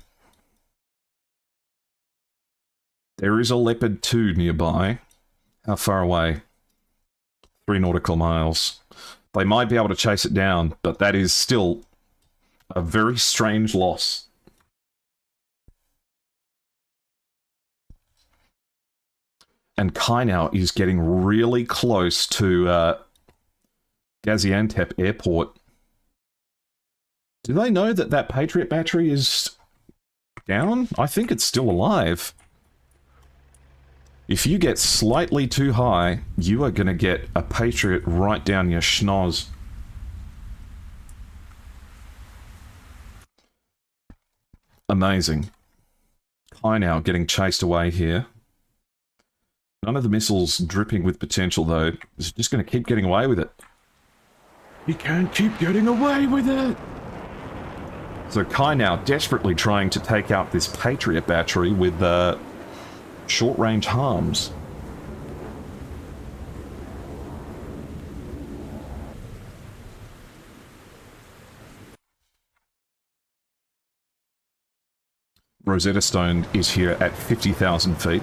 There is a Leopard 2 nearby. How far away? 3 nautical miles. They might be able to chase it down, but that is still a very strange loss. And Kainau is getting really close to Gaziantep Airport. Do they know that that Patriot battery is down? I think it's still alive. If you get slightly too high, you are going to get a Patriot right down your schnoz. Amazing. Kainau getting chased away here. None of the missiles dripping with potential, though. It's just going to keep getting away with it. You can't keep getting away with it! So Kainau desperately trying to take out this Patriot battery with short-range harms. Rosetta Stone is here at 50,000 feet.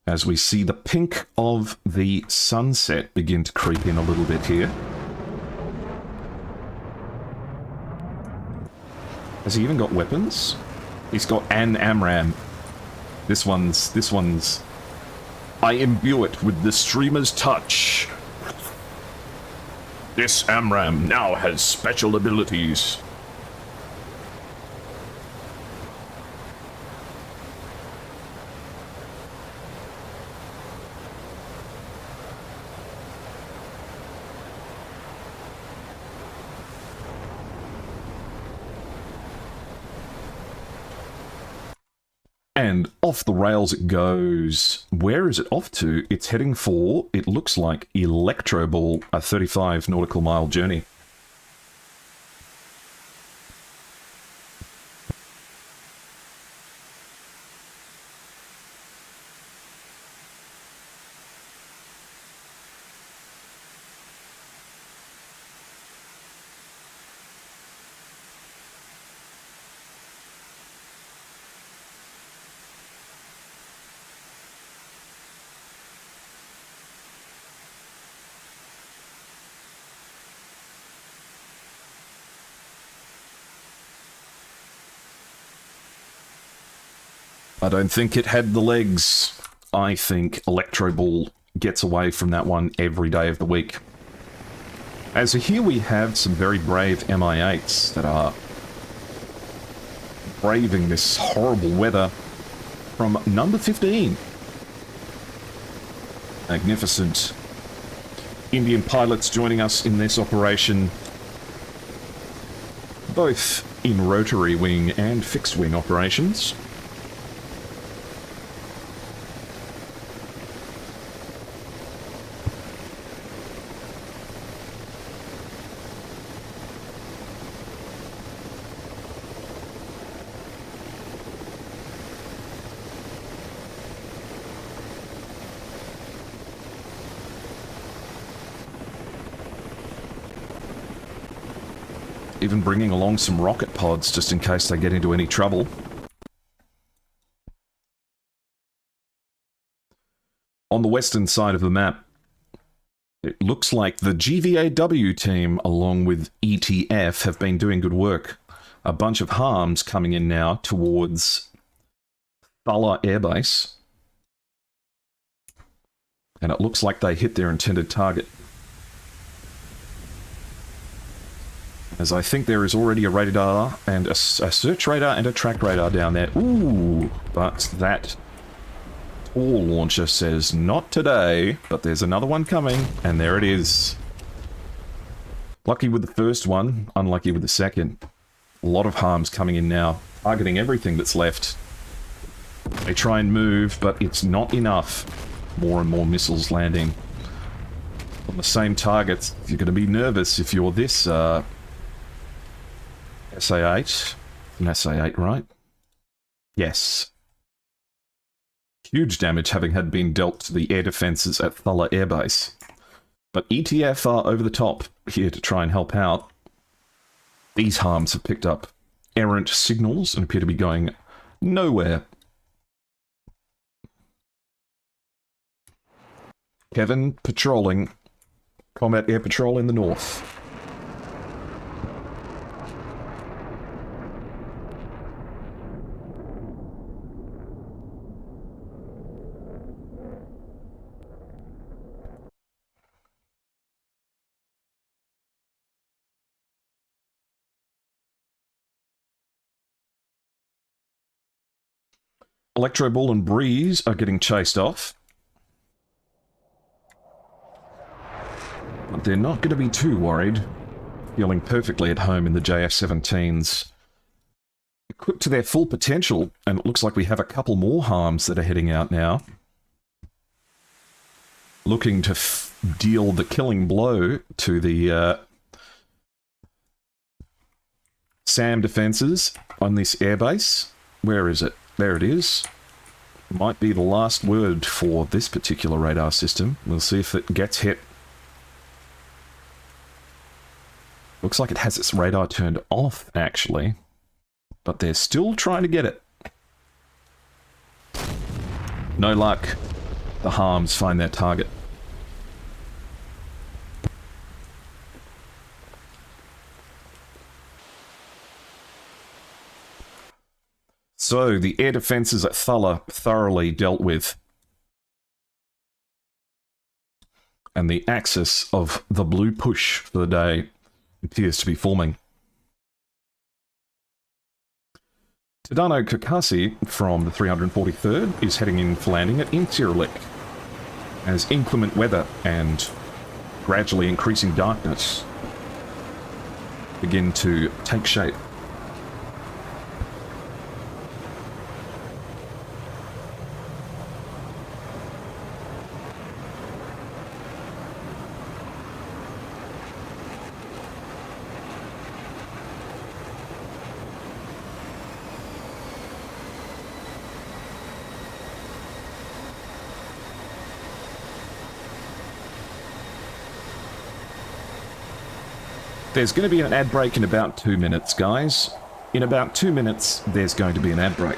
As we see the pink of the sunset begin to creep in a little bit here. Has he even got weapons? He's got an AMRAAM. This one's... I imbue it with the streamer's touch. This AMRAAM now has special abilities. And off the rails it goes. Where is it off to? It's heading for, it looks like, Electro Ball, a 35 nautical mile journey. I don't think it had the legs. I think Electro Ball gets away from that one every day of the week. As here we have some very brave Mi-8s that are braving this horrible weather from number 15. Magnificent. Indian pilots joining us in this operation, both in rotary wing and fixed wing operations. Even bringing along some rocket pods just in case they get into any trouble. On the western side of the map, it looks like the GVAW team, along with ETF, have been doing good work. A bunch of harms coming in now towards Thulla Airbase. And it looks like they hit their intended target. As I think there is already a radar and a search radar and a track radar down there. Ooh, but that tall launcher says not today, but there's another one coming, and there it is. Lucky with the first one, unlucky with the second. A lot of harms coming in now, targeting everything that's left. They try and move, but it's not enough. More and more missiles landing on the same targets. You're going to be nervous if you're this SA-8. An SA-8, right? Yes. Huge damage having had been dealt to the air defences at Thulla Air Base. But ETF are over the top here to try and help out. These harms have picked up errant signals and appear to be going nowhere. Kevin patrolling Combat Air Patrol in the north. Electro Ball and Breeze are getting chased off. But they're not going to be too worried. Feeling perfectly at home in the JF-17s. Equipped to their full potential, and it looks like we have a couple more harms that are heading out now. Looking to deal the killing blow to the SAM defenses on this airbase. Where is it? There it is. Might be the last word for this particular radar system. We'll see if it gets hit. Looks like it has its radar turned off, actually. But they're still trying to get it. No luck. The harms find their target. So, the air defences at Thulla thoroughly dealt with. And the axis of the blue push for the day appears to be forming. Tadano Kakasi from the 343rd is heading in for landing at Incirlik as inclement weather and gradually increasing darkness begin to take shape. There's going to be an ad break in about 2 minutes, guys. In about 2 minutes, there's going to be an ad break.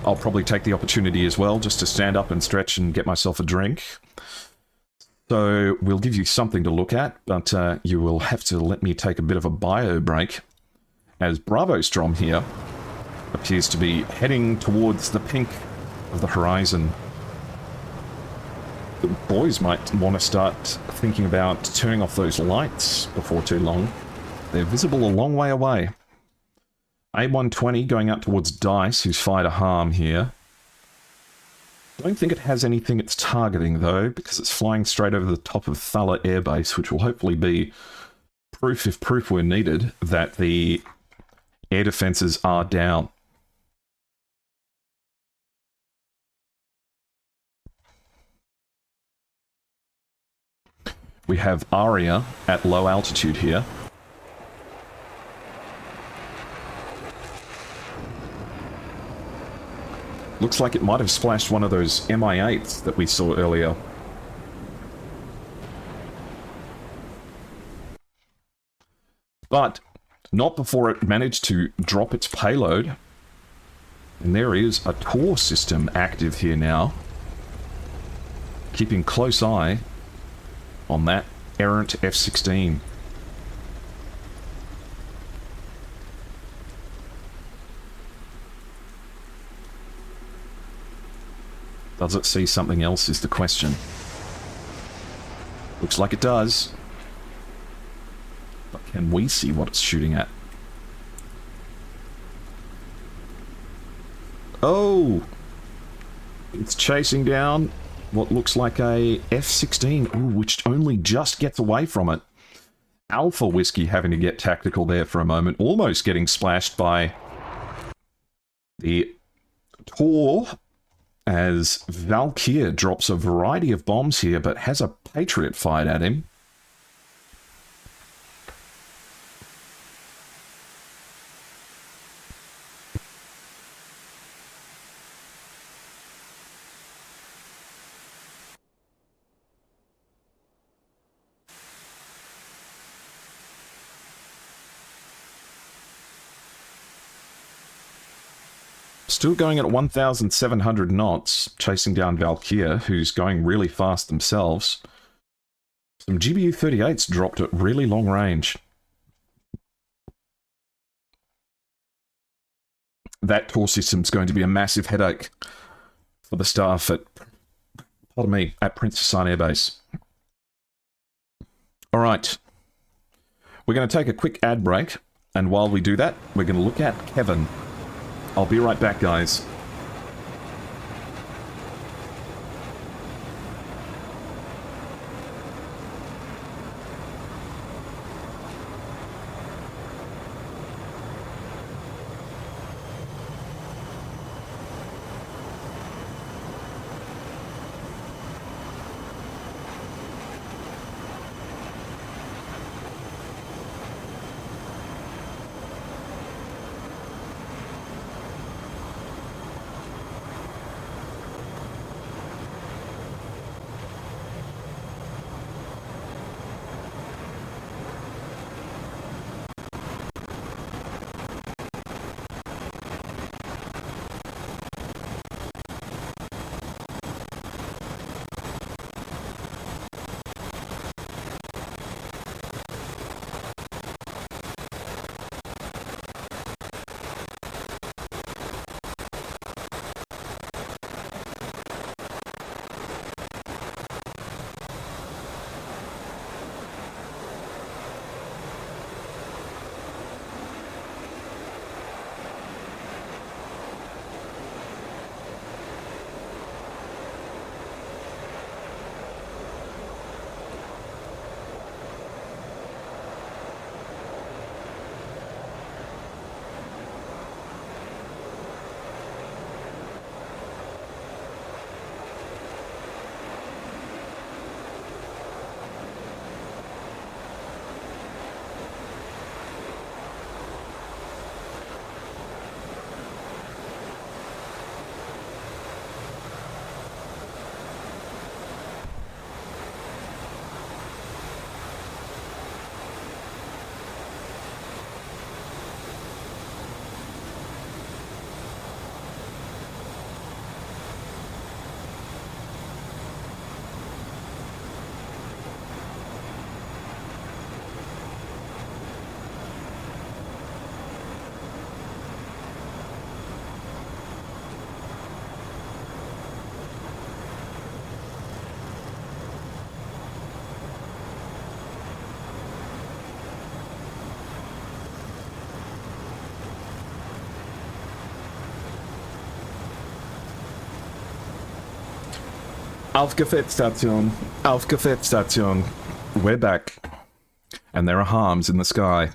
I'll probably take the opportunity as well, just to stand up and stretch and get myself a drink. So, we'll give you something to look at, but you will have to let me take a bit of a bio break, as Bravo Strom here appears to be heading towards the pink of the horizon. The boys might want to start thinking about turning off those lights before too long. They're visible a long way away. A120 going out towards Dice, who's fired a harm here. Don't think it has anything it's targeting, though, because it's flying straight over the top of Thulla Air Base, which will hopefully be proof, if proof were needed, that the air defences are down. We have Aria at low altitude here. Looks like it might have splashed one of those Mi-8s that we saw earlier. But not before it managed to drop its payload. And there is a Tor system active here now. Keeping close eye on that errant F-16. Does it see something else is the question. Looks like it does. But can we see what it's shooting at? Oh! It's chasing down what looks like a F-16, which only just gets away from it. Alpha Whiskey having to get tactical there for a moment, almost getting splashed by the Tor, as Valkyr drops a variety of bombs here, but has a Patriot fired at him. Still going at 1,700 knots, chasing down Valkyr, who's going really fast themselves. Some GBU-38s dropped at really long range. That Tor system's going to be a massive headache for the staff at, pardon me, at Princess Anne Air Base. All right. We're going to take a quick ad break, and while we do that, we're going to look at Kevin. I'll be right back, guys. Aufgefehtstation. Aufgefehtstation. We're back. And there are harms in the sky.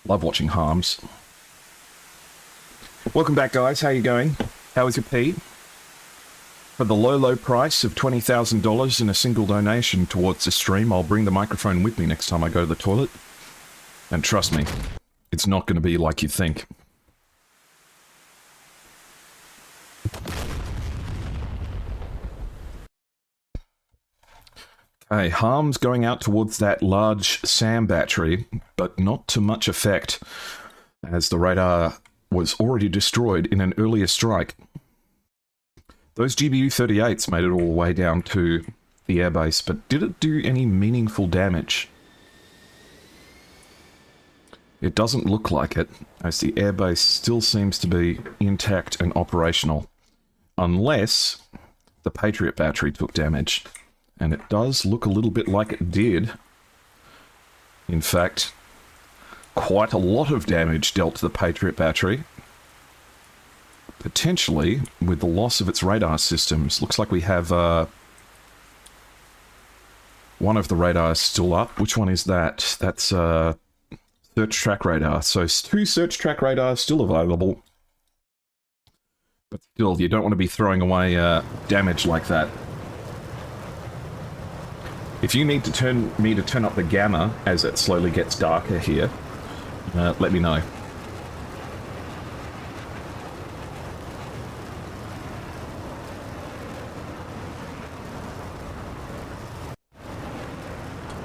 Love watching harms. Welcome back, guys. How you going? How was your pee? For the low, low price of $20,000 in a single donation towards this stream, I'll bring the microphone with me next time I go to the toilet. And trust me, it's not going to be like you think. Okay, harm's going out towards that large SAM battery, but not to much effect, as the radar was already destroyed in an earlier strike. Those GBU-38s made it all the way down to the airbase, but did it do any meaningful damage? It doesn't look like it, as the airbase still seems to be intact and operational. Unless the Patriot battery took damage. And it does look a little bit like it did. In fact, quite a lot of damage dealt to the Patriot battery. Potentially, with the loss of its radar systems. Looks like we have one of the radars still up. Which one is that? That's search track radar. So 2 search track radars still available. But still, you don't want to be throwing away damage like that. If you need me to turn up the gamma as it slowly gets darker here, let me know.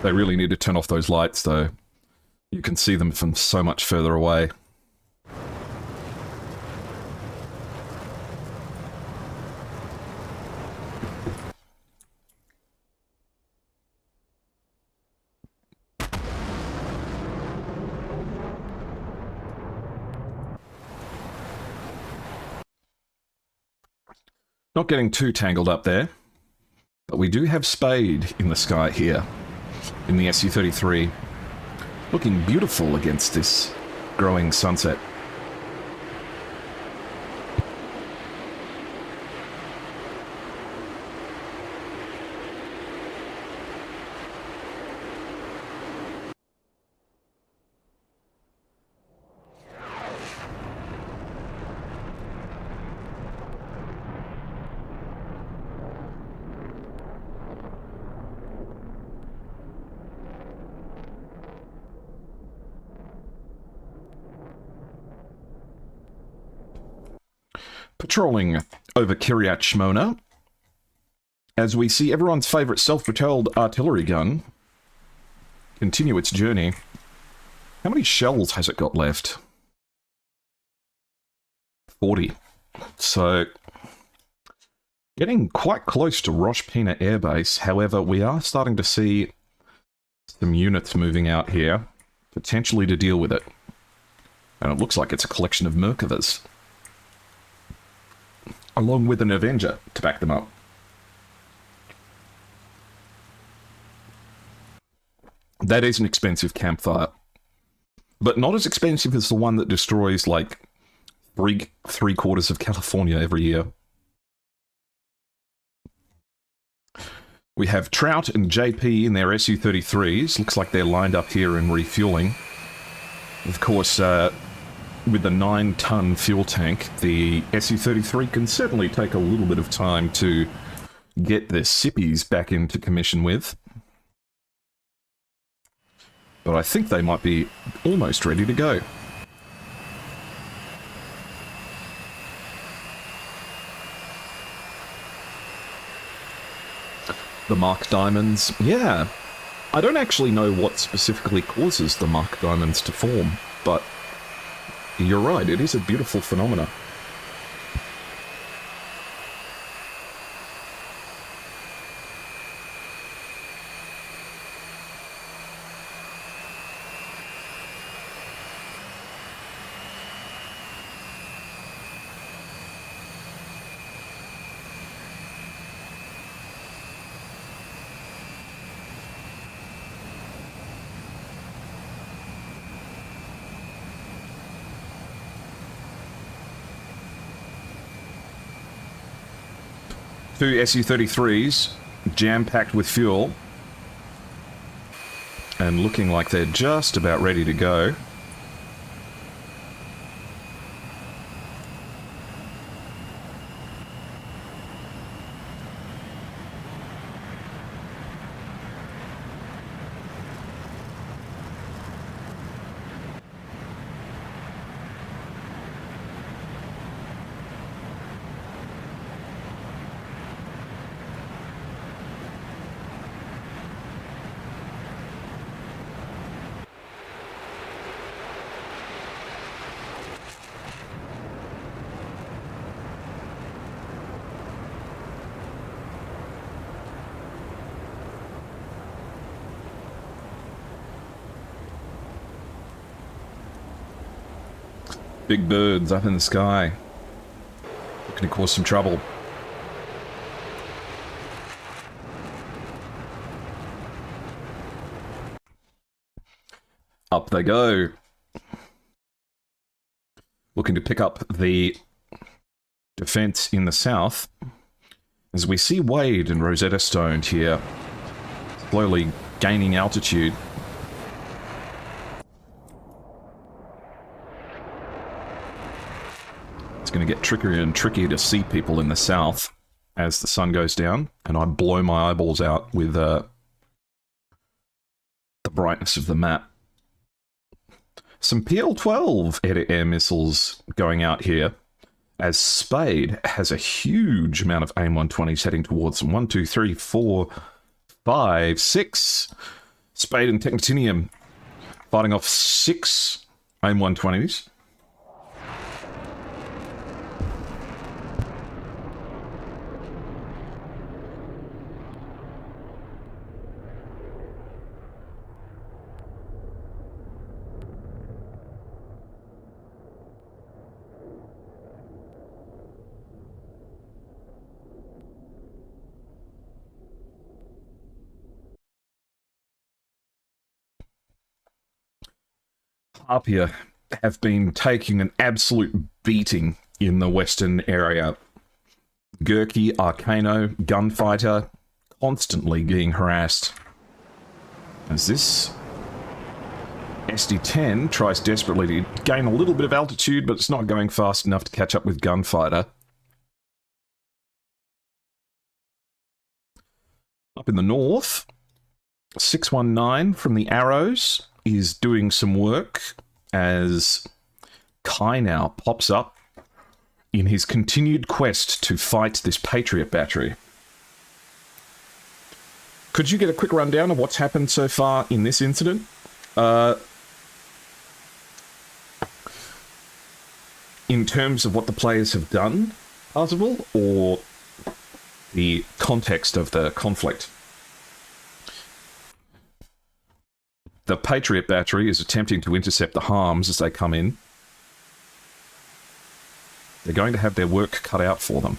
They really need to turn off those lights, though. You can see them from so much further away. Not getting too tangled up there, but we do have Spade in the sky here, in the SU-33, looking beautiful against this growing sunset. Patrolling over Kiryat Shmona, as we see everyone's favourite self-propelled artillery gun continue its journey. How many shells has it got left? 40. So, getting quite close to Rosh Pina Air Base. However, we are starting to see some units moving out here, potentially to deal with it. And it looks like it's a collection of Merkavas, along with an Avenger to back them up. That is an expensive campfire, but not as expensive as the one that destroys, like, three-quarters of California every year. We have Trout and JP in their SU-33s. Looks like they're lined up here and refueling. Of course, with the 9-ton fuel tank, the SU-33 can certainly take a little bit of time to get the Sippies back into commission with. But I think they might be almost ready to go. The Mark Diamonds, yeah. I don't actually know what specifically causes the Mark Diamonds to form, but you're right, it is a beautiful phenomenon. Two SU-33s, jam-packed with fuel, and looking like they're just about ready to go. Big birds up in the sky. Looking to cause some trouble. Up they go. Looking to pick up the defense in the south. As we see Wade and Rosetta Stone here, slowly gaining altitude. It's going to get trickier and trickier to see people in the south as the sun goes down, and I blow my eyeballs out with the brightness of the map. Some PL-12 air-to-air missiles going out here, as Spade has a huge amount of AIM-120s heading towards them. 1, 2, 3, 4, 5, 6. Spade and Technotinium fighting off 6 AIM-120s. Harpia have been taking an absolute beating in the western area. Gurkey, Arcano, Gunfighter, constantly being harassed. As this SD-10 tries desperately to gain a little bit of altitude, but it's not going fast enough to catch up with Gunfighter. Up in the north, 619 from the Arrows is doing some work as Kai now pops up in his continued quest to fight this Patriot battery. Could you get a quick rundown of what's happened so far in this incident? In terms of what the players have done, Arzabal, or the context of the conflict? The Patriot battery is attempting to intercept the harms as they come in. They're going to have their work cut out for them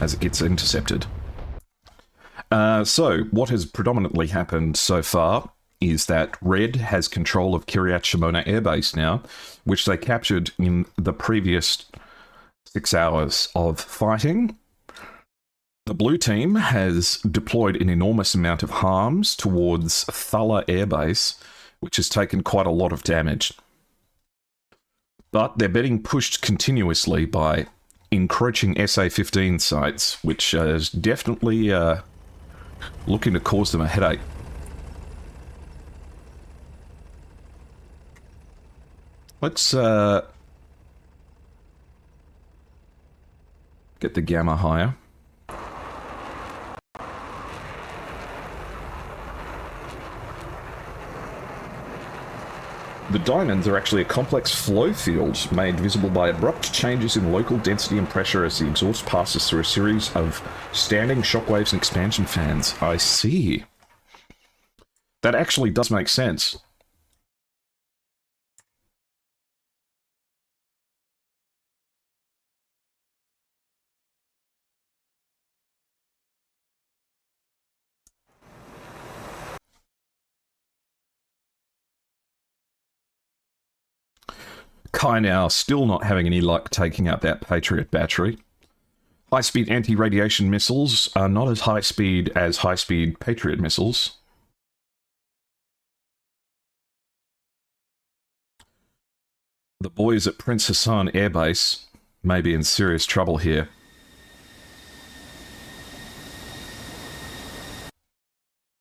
as it gets intercepted. So, what has predominantly happened so far is that Red has control of Kiryat Shimona Air Base now, which they captured in the previous 6 hours of fighting. The blue team has deployed an enormous amount of harms towards Thulla Air Base, which has taken quite a lot of damage. But they're being pushed continuously by encroaching SA-15 sites, which is definitely looking to cause them a headache. Let's get the gamma higher. The diamonds are actually a complex flow field made visible by abrupt changes in local density and pressure as the exhaust passes through a series of standing shockwaves and expansion fans. I see. That actually does make sense. Kai now still not having any luck taking out that Patriot battery. High-speed anti-radiation missiles are not as high-speed as high-speed Patriot missiles. The boys at Prince Hassan Air Base may be in serious trouble here.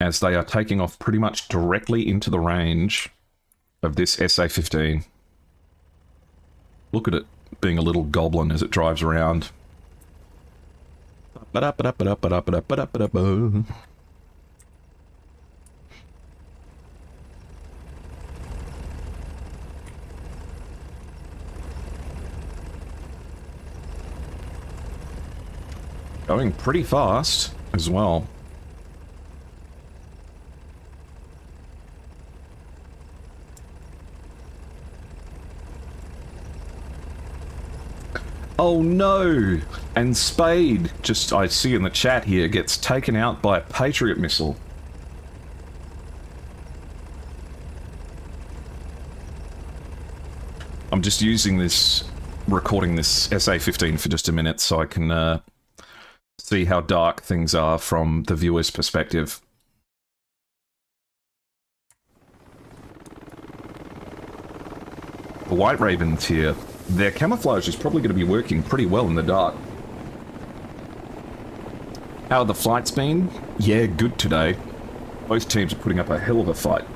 As they are taking off pretty much directly into the range of this SA-15. Look at it being a little goblin as it drives around. Going pretty fast as well. Oh no! And Spade, just I see in the chat here, gets taken out by a Patriot missile. I'm just using this, recording this SA-15 for just a minute so I can see how dark things are from the viewer's perspective. The White Ravens here, their camouflage is probably going to be working pretty well in the dark. How are the flights been? Yeah, good today. Both teams are putting up a hell of a fight.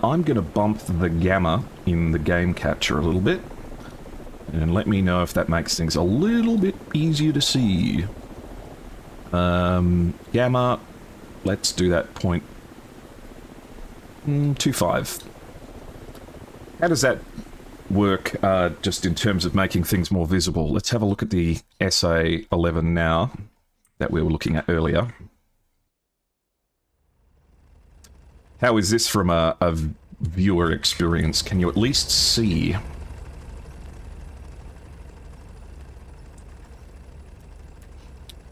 I'm going to bump the gamma in the game capture a little bit. And let me know if that makes things a little bit easier to see. Gamma, let's do that 0.25. How does that work just in terms of making things more visible? Let's have a look at the SA-11 now that we were looking at earlier. How is this from a viewer experience? Can you at least see?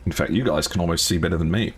In fact, you guys can almost see better than me.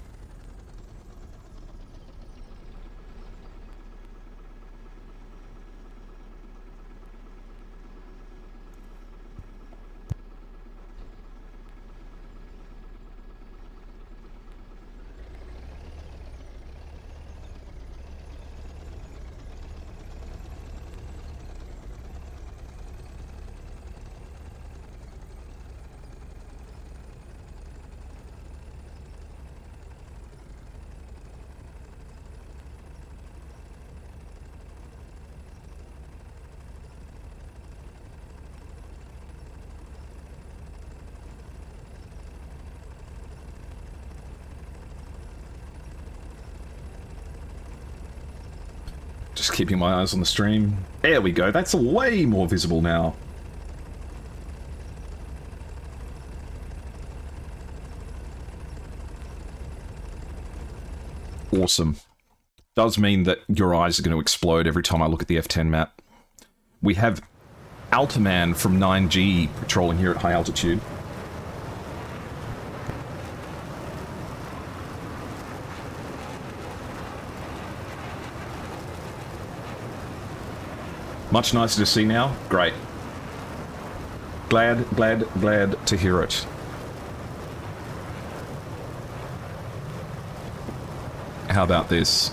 Just keeping my eyes on the stream. There we go. That's way more visible now. Awesome. Does mean that your eyes are going to explode every time I look at the F10 map. We have Altaman from 9G patrolling here at high altitude. Much nicer to see now. Great. Glad to hear it. How about this?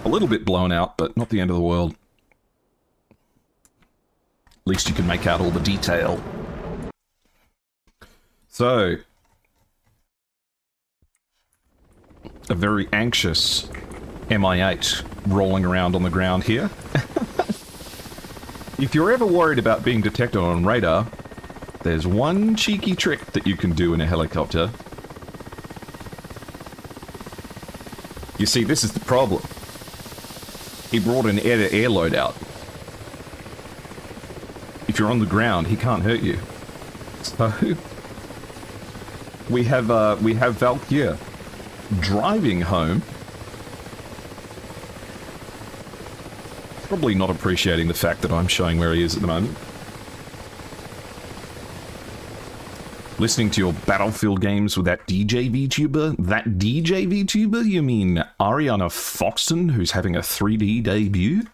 A little bit blown out, but not the end of the world. At least you can make out all the detail. So, a very anxious MI8 rolling around on the ground here. If you're ever worried about being detected on radar, there's one cheeky trick that you can do in a helicopter. You see, this is the problem. He brought an air-to-air loadout. If you're on the ground, he can't hurt you. So we have Valkyr driving home. Probably not appreciating the fact that I'm showing where he is at the moment. Listening to your Battlefield games with that DJ VTuber? That DJ VTuber? You mean Ariana Foxton, who's having a 3D debut?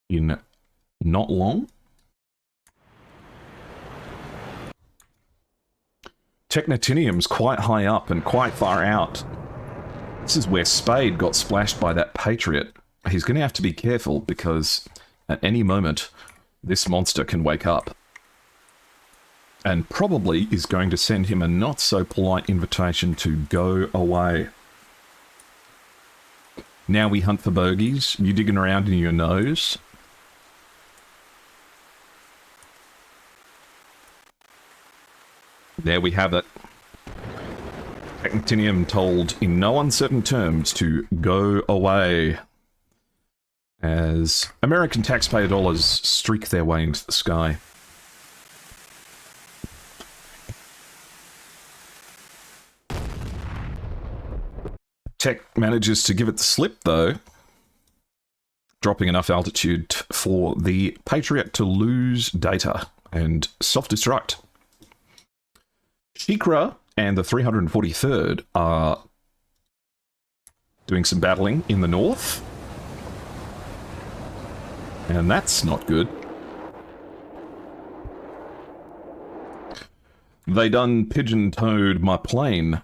In not long? Technotinium's quite high up and quite far out. This is where Spade got splashed by that Patriot. He's going to have to be careful because at any moment this monster can wake up. And probably is going to send him a not so polite invitation to go away. Now we hunt for bogeys. You digging around in your nose? There we have it. Technotinium told in no uncertain terms to go away. As American taxpayer dollars streak their way into the sky. Tech manages to give it the slip, though. dropping enough altitude for the Patriot to lose data and self-destruct. Shikra and the 343rd are doing some battling in the north. And that's not good. They done pigeon-toed my plane.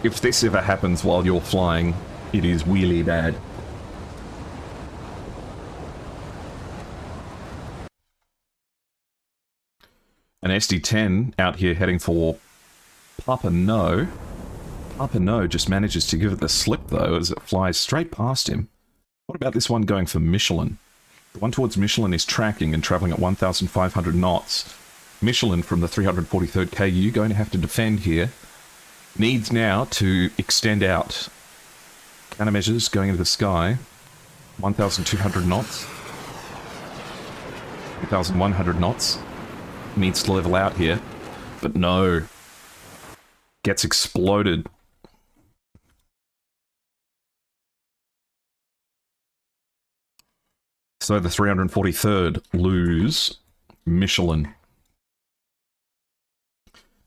If this ever happens while you're flying, it is really bad. An SD-10 out here heading for Papa No. Papa No just manages to give it the slip, though, as it flies straight past him. What about this one going for Michelin? The one towards Michelin is tracking and travelling at 1,500 knots. Michelin from the 343rd KU going to have to defend here. Needs now to extend out. Countermeasures going into the sky. 1,200 knots. 1,100 knots. Needs to level out here. But no. Gets exploded. So the 343rd lose Michelin.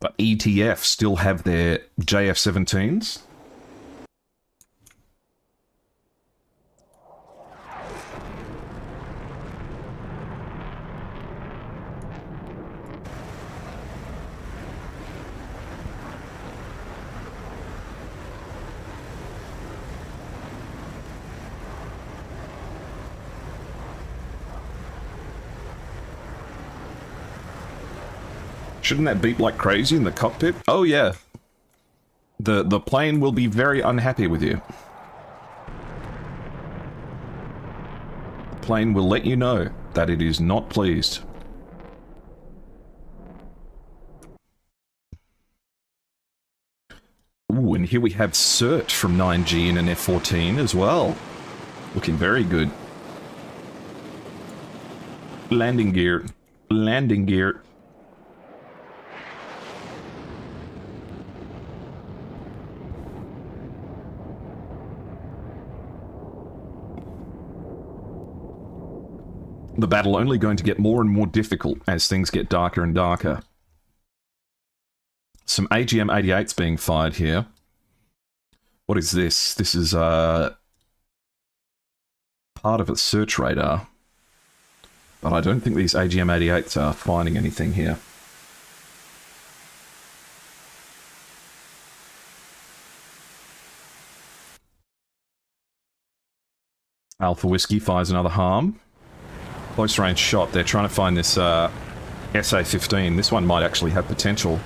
But ETF still have their JF-17s. Shouldn't that beep like crazy in the cockpit? Oh yeah. The plane will be very unhappy with you. The plane will let you know that it is not pleased. Ooh, and here we have Cert from 9G in an F-14 as well. Looking very good. Landing gear. Landing gear. The battle only going to get more and more difficult as things get darker and darker. Some AGM-88s being fired here. What is this? This is part of a search radar. But I don't think these AGM-88s are finding anything here. Alpha Whiskey fires another harm. Close range shot. They're trying to find this SA-15. This one might actually have potential.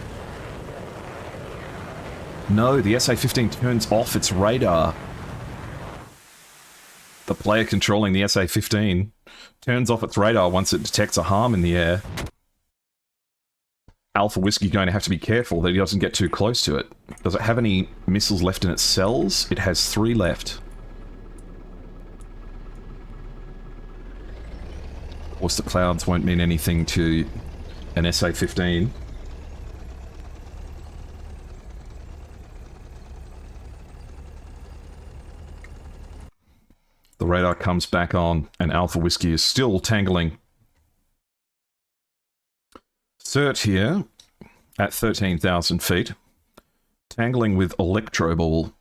No, the SA-15 turns off its radar. The player controlling the SA-15 turns off its radar once it detects a harm in the air. Alpha Whiskey going to have to be careful that he doesn't get too close to it. Does it have any missiles left in its cells? It has 3 left. Of course, the clouds won't mean anything to an SA-15. The radar comes back on, and Alpha Whiskey is still tangling. Cert here, at 13,000 feet, tangling with Electro Ball.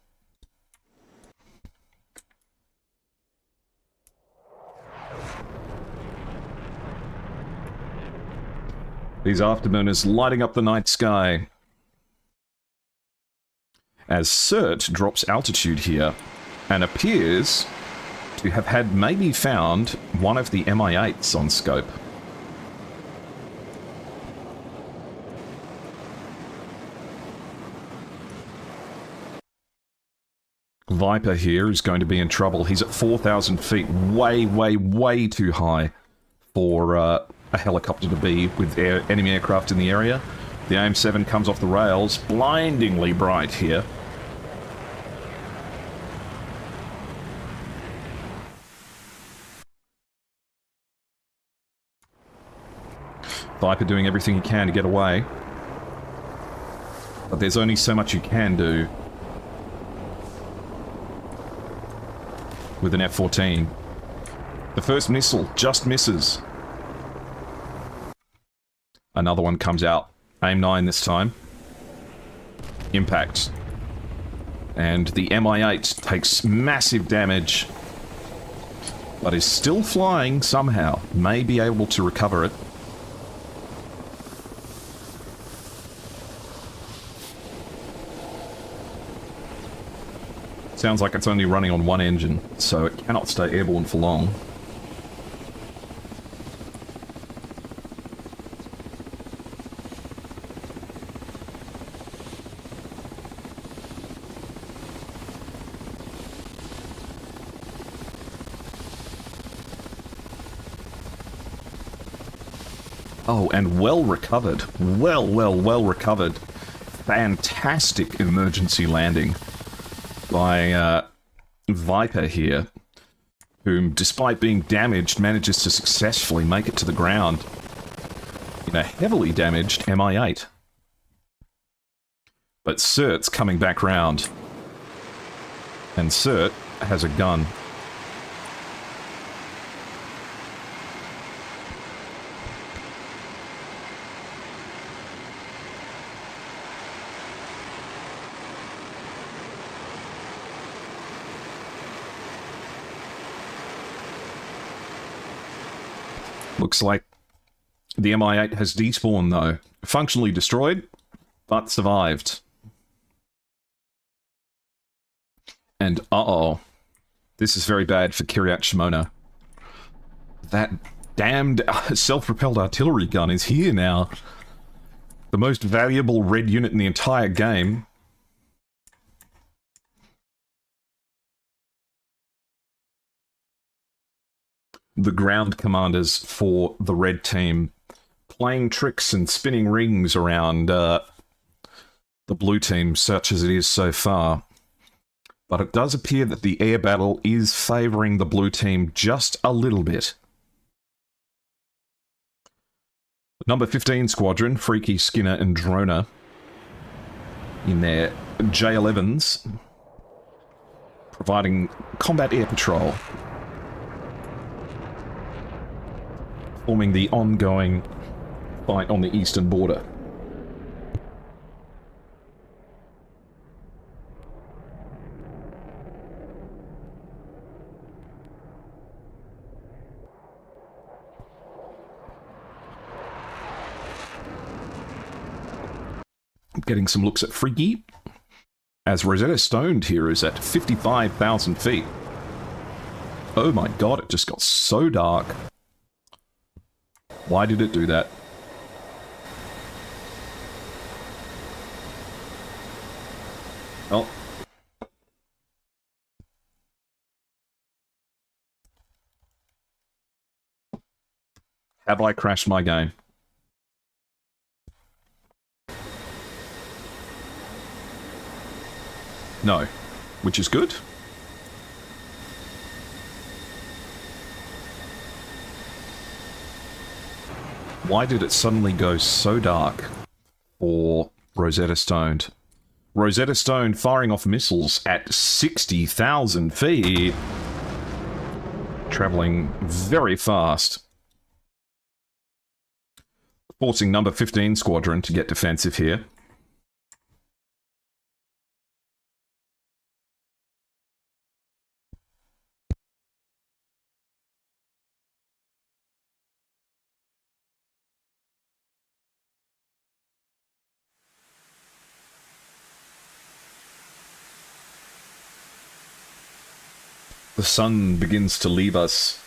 These afterburners lighting up the night sky. As Cert drops altitude here and appears to have had maybe found one of the Mi-8s on scope. Viper here is going to be in trouble. He's at 4,000 feet, way too high for a helicopter to be with enemy aircraft in the area. The AIM-7 comes off the rails, blindingly bright here. Viper doing everything he can to get away. But there's only so much you can do with an F-14. The first missile just misses. Another one comes out. Aim 9 this time. Impact. And the Mi-8 takes massive damage, but is still flying somehow. May be able to recover it. Sounds like it's only running on one engine, so it cannot stay airborne for long. Oh, and well recovered. Well recovered. Fantastic emergency landing by Viper here, whom, despite being damaged, manages to successfully make it to the ground in a heavily damaged Mi-8. But Cert's coming back round, and Cert has a gun. Looks like the Mi-8 has despawned, though. Functionally destroyed, but survived. And uh-oh. This is very bad for Kiryat Shimona. That damned self-propelled artillery gun is here now. The most valuable red unit in the entire game. The ground commanders for the red team playing tricks and spinning rings around the blue team, such as it is so far. But it does appear that the air battle is favouring the blue team just a little bit. Number 15 Squadron, Freaky, Skinner and Droner in their J11s, providing combat air patrol, forming the ongoing fight on the eastern border. Getting some looks at Freaky, as Rosetta Stoned here is at 55,000 feet. Oh my god, it just got so dark. Why did it do that? Oh. Have I crashed my game? No. Which is good. Why did it suddenly go so dark for Rosetta Stoned? Rosetta Stone firing off missiles at 60,000 feet. Travelling very fast. Forcing number 15 Squadron to get defensive here. The sun begins to leave us.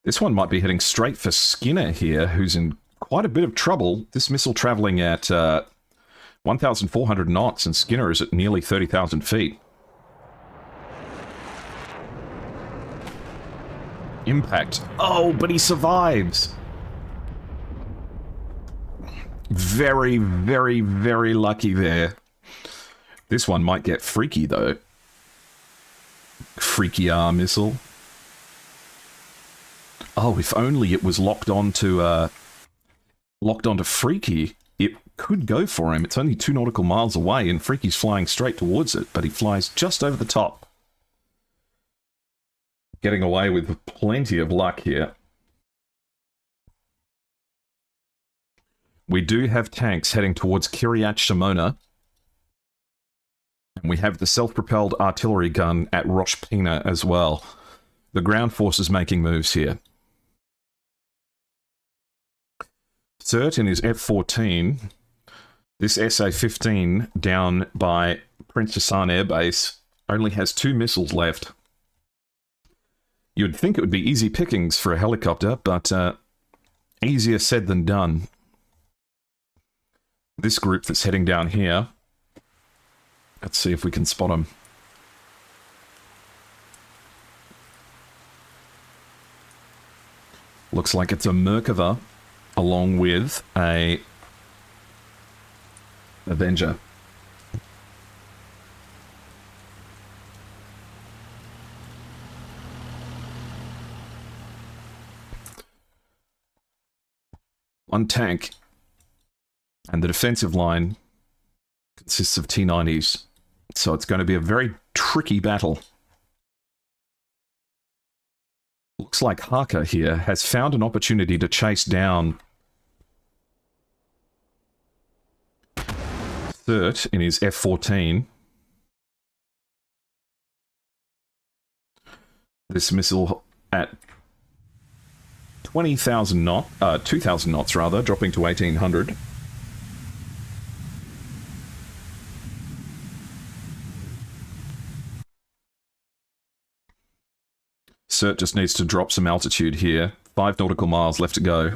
This one might be heading straight for Skinner here, who's in quite a bit of trouble. This missile traveling at 1,400 knots, and Skinner is at nearly 30,000 feet. Impact. Oh, but he survives. Very, very, very lucky there. This one might get freaky, though. Freaky missile. Oh, if only it was locked onto Freaky, it could go for him. It's only 2 nautical miles away, and Freaky's flying straight towards it, but he flies just over the top. Getting away with plenty of luck here. We do have tanks heading towards Kiryat Shimona. And we have the self-propelled artillery gun at Rosh Pina as well. The ground force is making moves here. Cert in his F-14. This SA-15 down by Prince Hassan Air Base only has 2 missiles left. You'd think it would be easy pickings for a helicopter, but easier said than done. This group that's heading down here, let's see if we can spot them. Looks like it's a Merkava along with a Avenger. One tank, and the defensive line consists of T-90s, so it's going to be a very tricky battle. Looks like Haka here has found an opportunity to chase down Third in his F-14. This missile at 20,000 knots, 2,000 knots rather, dropping to 1,800. Cert just needs to drop some altitude here. 5 nautical miles left to go.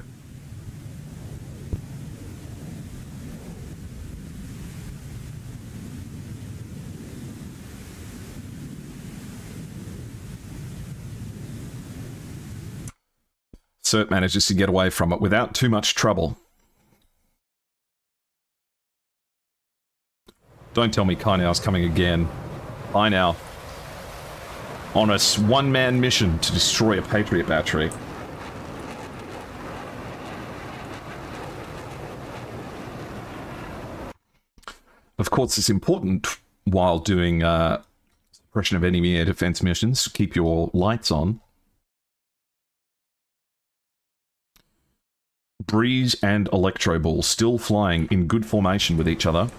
Cert manages to get away from it without too much trouble. Don't tell me Kainau's coming again. Kainau. On a one-man mission to destroy a Patriot battery. Of course, it's important while doing suppression of enemy air defense missions to keep your lights on. Breeze and Electro Ball still flying in good formation with each other.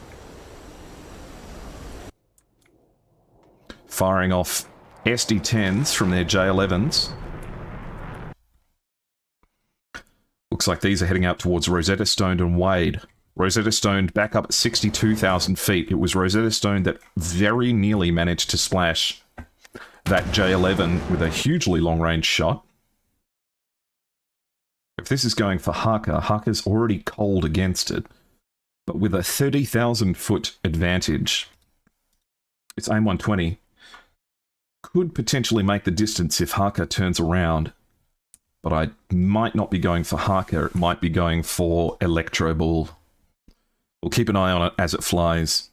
Firing off SD-10s from their J-11s. Looks like these are heading out towards Rosetta Stone and Wade. Rosetta Stone back up at 62,000 feet. It was Rosetta Stone that very nearly managed to splash that J-11 with a hugely long-range shot. If this is going for Haka, Haka's already cold against it. But with a 30,000 foot advantage, its AIM-120 could potentially make the distance if Haka turns around. But I might not be going for Haka, it might be going for Electro Ball. We'll keep an eye on it as it flies.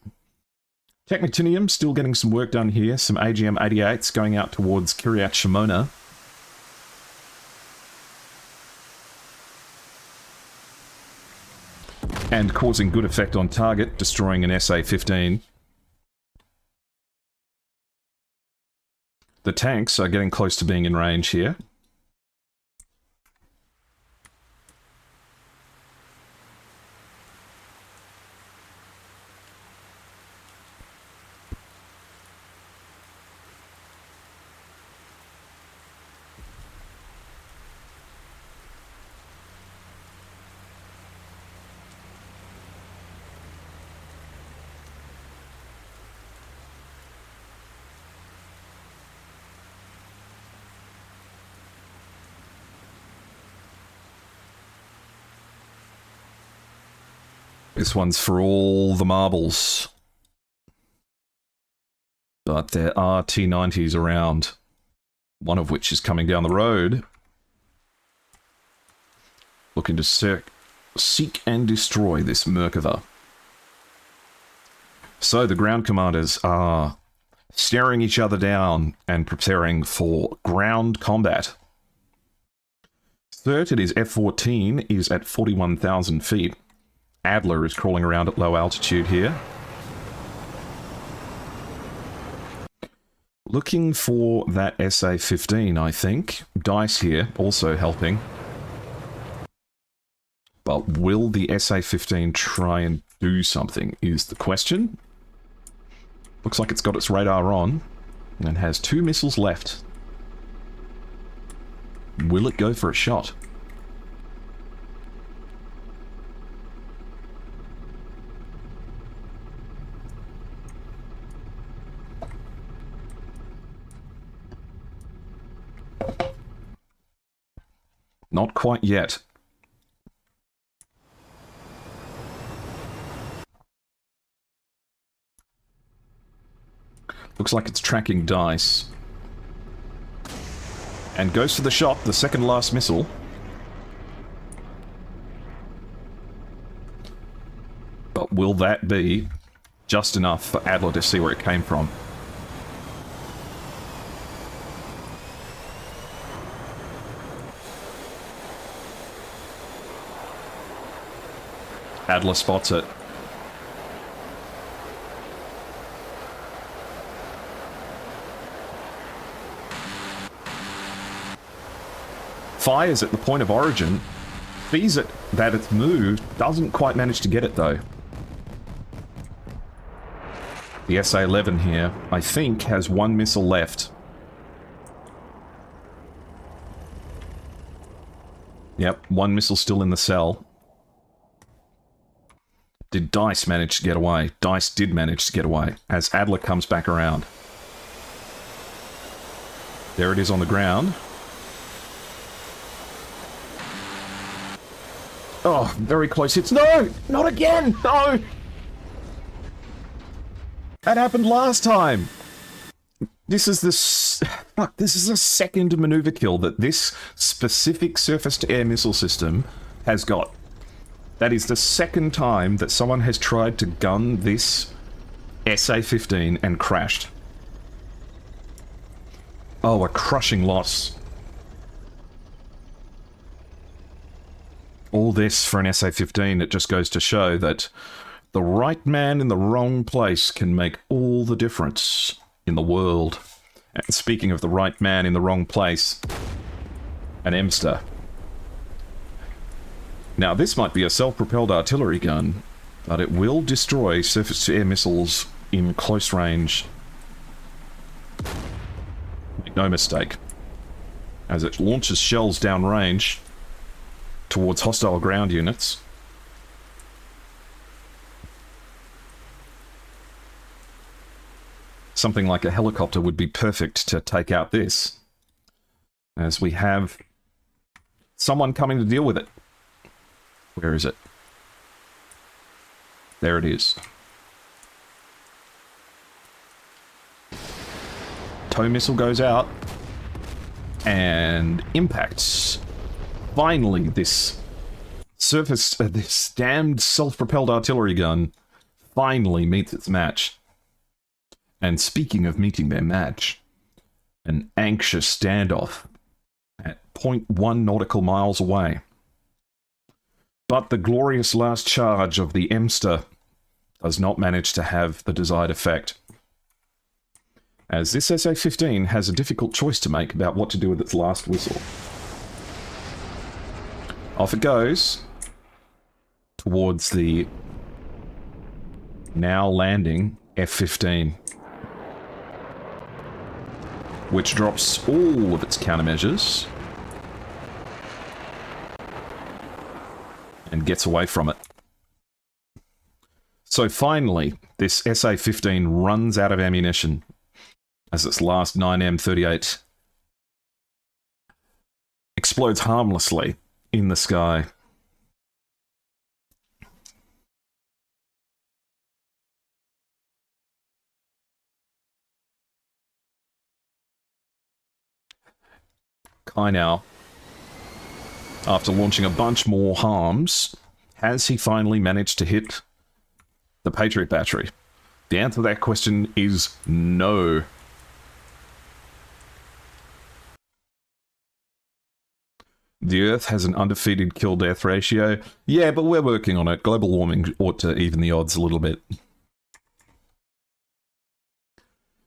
Technitinium still getting some work done here. Some AGM-88s going out towards Kiryat Shimona. And causing good effect on target, destroying an SA-15. The tanks are getting close to being in range here. This one's for all the marbles. But there are T-90s around. One of which is coming down the road. Looking to seek and destroy this Merkava. So the ground commanders are staring each other down and preparing for ground combat. Third, it is F-14 is at 41,000 feet. Adler is crawling around at low altitude here. Looking for that SA-15, I think. Dice here, also helping. But will the SA-15 try and do something, is the question. Looks like it's got its radar on, and has 2 missiles left. Will it go for a shot? Not quite yet. Looks like it's tracking Dice. And goes for the shot, the second last missile. But will that be just enough for Adler to see where it came from? Adler spots it. Fires at the point of origin, sees it that it's moved, doesn't quite manage to get it though. The SA-11 here, I think, has 1 missile left. Yep, 1 missile still in the cell. Did Dice manage to get away? Dice did manage to get away, as Adler comes back around. There it is on the ground. Oh, very close hits. No! Not again! No! That happened last time! This is the second maneuver kill that this specific surface-to-air missile system has got. That is the second time that someone has tried to gun this SA-15 and crashed. Oh, a crushing loss. All this for an SA-15, it just goes to show that the right man in the wrong place can make all the difference in the world. And speaking of the right man in the wrong place, an Emster. Now, this might be a self-propelled artillery gun, but it will destroy surface-to-air missiles in close range. Make no mistake. As it launches shells downrange towards hostile ground units. Something like a helicopter would be perfect to take out this, as we have someone coming to deal with it. Where is it? There it is. Tow missile goes out and impacts. Finally, this this damned self-propelled artillery gun finally meets its match. And speaking of meeting their match, an anxious standoff at 0.1 nautical miles away. But the glorious last charge of the Emster does not manage to have the desired effect, as this SA-15 has a difficult choice to make about what to do with its last whistle. Off it goes towards the now landing F-15, which drops all of its countermeasures and gets away from it. So finally, this SA-15 runs out of ammunition as its last 9M38 explodes harmlessly in the sky. Kai now, after launching a bunch more harms, Has he finally managed to hit the Patriot battery? The answer to that question is no. The Earth has an undefeated kill-death ratio. Yeah, but we're working on it. Global warming ought to even the odds a little bit.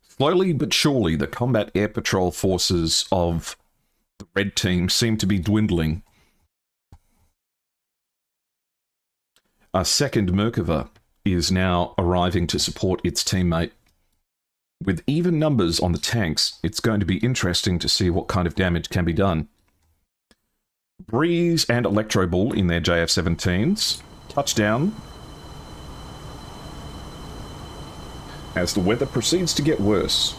Slowly but surely, the combat air patrol forces of the Red Team seem to be dwindling. A second Merkava is now arriving to support its teammate. With even numbers on the tanks, it's going to be interesting to see what kind of damage can be done. Breeze and Electro Bull in their JF-17s. Touchdown. As the weather proceeds to get worse.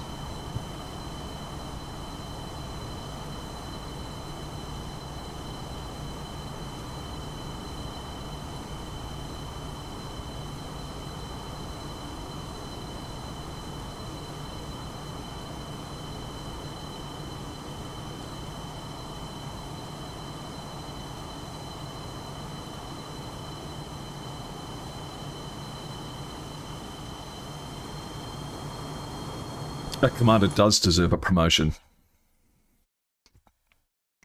That commander does deserve a promotion.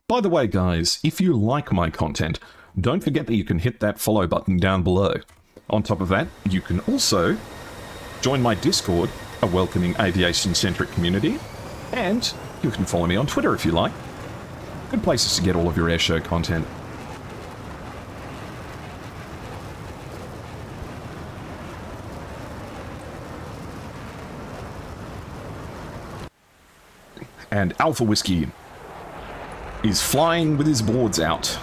By the way, guys, if you like my content, don't forget that you can hit that follow button down below. On top of that, you can also join my Discord, a welcoming aviation-centric community, and you can follow me on Twitter if you like. Good places to get all of your airshow content. And Alpha Whiskey is flying with his boards out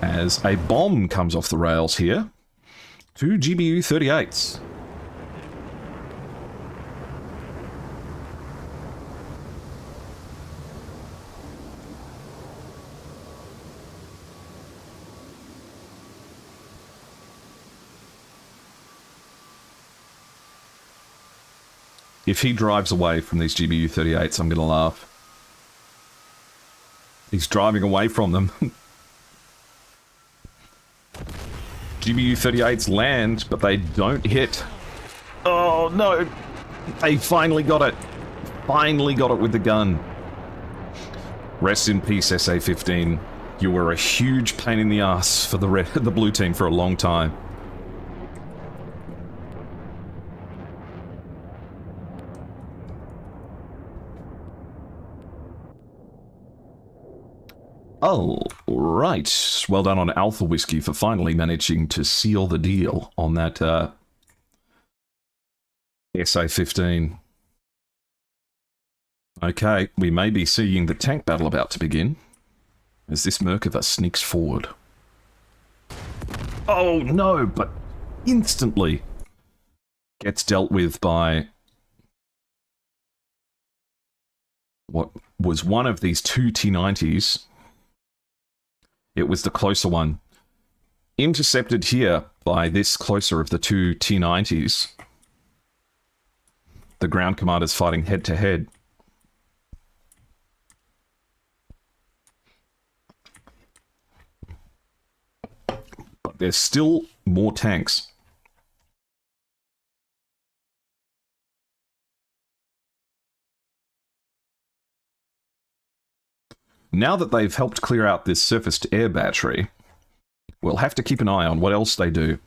as a bomb comes off the rails here. 2 GBU-38s. If he drives away from these GBU-38s, I'm going to laugh. He's driving away from them. GBU-38s land, but they don't hit. Oh, no. They finally got it. Finally got it with the gun. Rest in peace, SA-15. You were a huge pain in the ass for the blue team for a long time. Oh, right. Well done on Alpha Whiskey for finally managing to seal the deal on that SA-15. Okay, we may be seeing the tank battle about to begin as this Merkava sneaks forward. Oh, no, but instantly gets dealt with by what was one of these 2 T-90s. It was the closer one. Intercepted here by this closer of the 2 T-90s. The ground commanders fighting head-to-head. But there's still more tanks. Now that they've helped clear out this surface-to-air battery, we'll have to keep an eye on what else they do.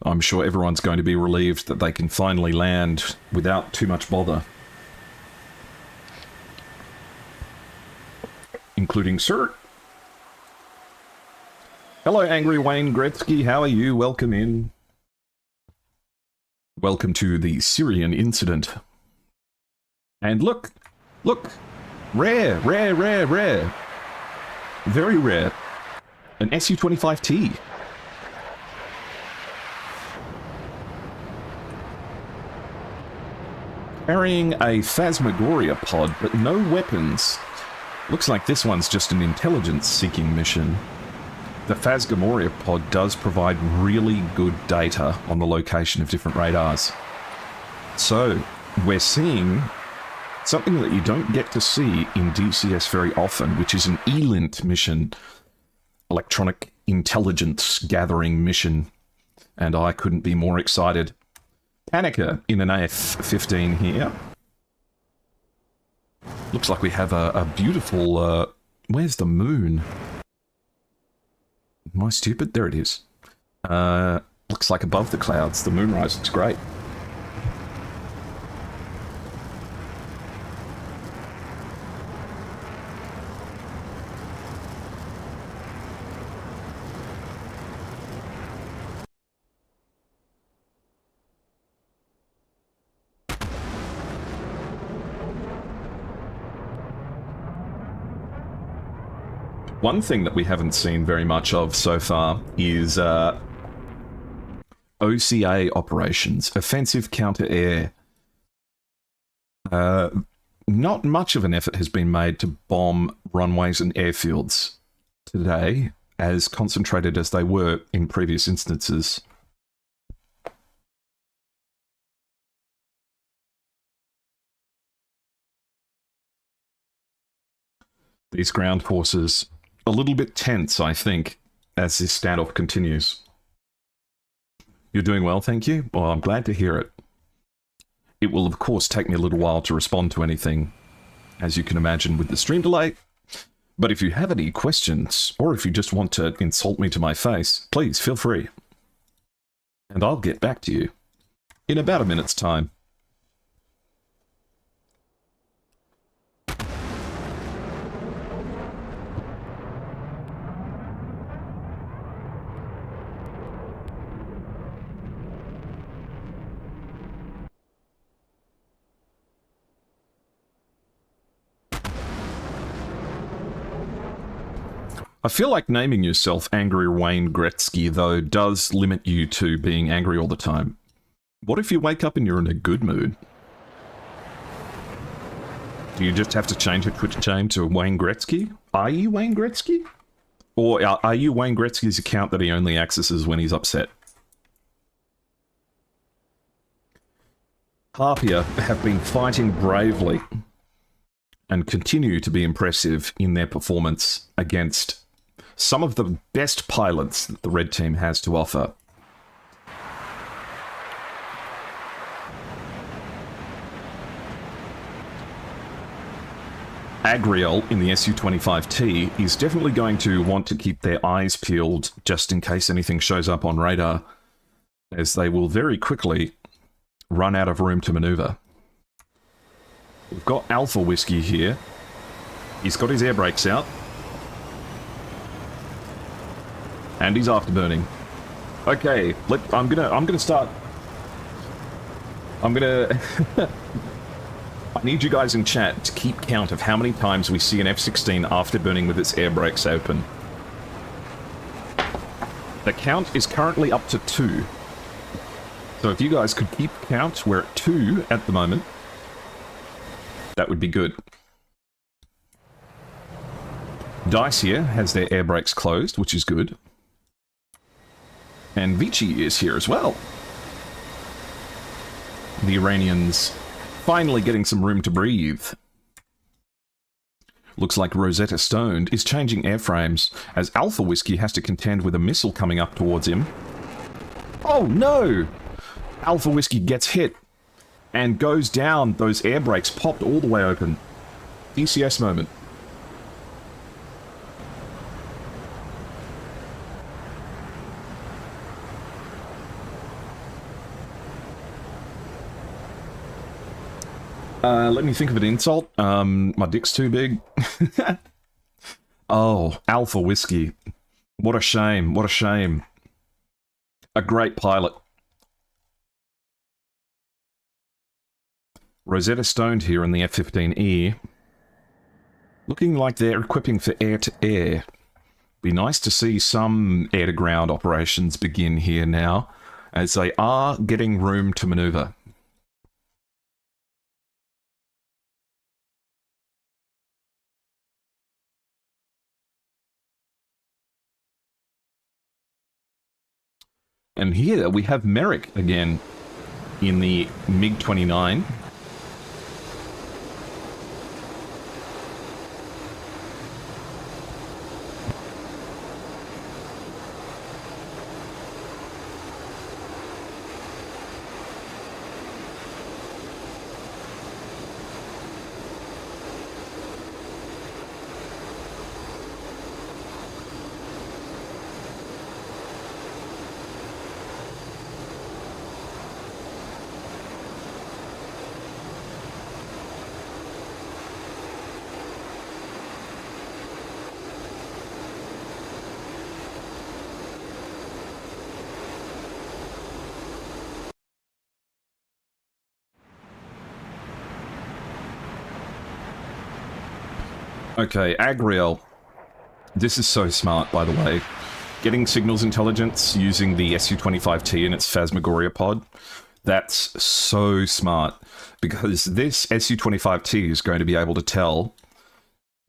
I'm sure everyone's going to be relieved that they can finally land without too much bother. Including Sir. Hello, Angry Wayne Gretzky. How are you? Welcome in. Welcome to the Syrian incident. And look. Rare. Very rare. An Su-25T. Carrying a Phasmagoria pod, but no weapons. Looks like this one's just an intelligence-seeking mission. the Phasgomoria pod does provide really good data on the location of different radars. So, we're seeing something that you don't get to see in DCS very often, which is an ELINT mission, electronic intelligence gathering mission, and I couldn't be more excited. Panica in an AF-15 here. Looks like we have a beautiful... where's the moon? Am I stupid? There it is. Looks like above the clouds. The moonrise looks great. One thing that we haven't seen very much of so far is OCA operations, offensive counter-air. Not much of an effort has been made to bomb runways and airfields today, as concentrated as they were in previous instances. These ground forces a little bit tense, I think, as this standoff continues. You're doing well, thank you. Well, I'm glad to hear it. It will, of course, take me a little while to respond to anything, as you can imagine with the stream delay. But if you have any questions, or if you just want to insult me to my face, please feel free. And I'll get back to you in about a minute's time. I feel like naming yourself Angry Wayne Gretzky, though, does limit you to being angry all the time. What if you wake up and you're in a good mood? Do you just have to change your Twitch name to Wayne Gretzky? Are you Wayne Gretzky? Or are you Wayne Gretzky's account that he only accesses when he's upset? Harpia have been fighting bravely and continue to be impressive in their performance against some of the best pilots that the Red Team has to offer. Agriel in the Su-25T is definitely going to want to keep their eyes peeled just in case anything shows up on radar, as they will very quickly run out of room to maneuver. We've got Alpha Whiskey here. He's got his air brakes out. And he's afterburning. Okay, I'm gonna start. I need you guys in chat to keep count of how many times we see an F-16 afterburning with its air brakes open. The count is currently up to 2. So if you guys could keep count, we're at 2 at the moment. That would be good. Dacia has their air brakes closed, which is good. And Vichy is here as well. The Iranians finally getting some room to breathe. Looks like Rosetta Stone is changing airframes as Alpha Whiskey has to contend with a missile coming up towards him. Oh no! Alpha Whiskey gets hit and goes down. Those air brakes popped all the way open. DCS moment. Let me think of an insult. My dick's too big. Oh, Alpha Whiskey. What a shame. What a shame. A great pilot. Rosetta Stone here in the F-15E. Looking like they're equipping for air-to-air. Be nice to see some air-to-ground operations begin here now, as they are getting room to maneuver. And here we have Merrick again in the MiG-29. Okay, Agriel. This is so smart, by the way. Getting signals intelligence using the Su-25T and its Phasmagoria pod, that's so smart. Because this Su-25T is going to be able to tell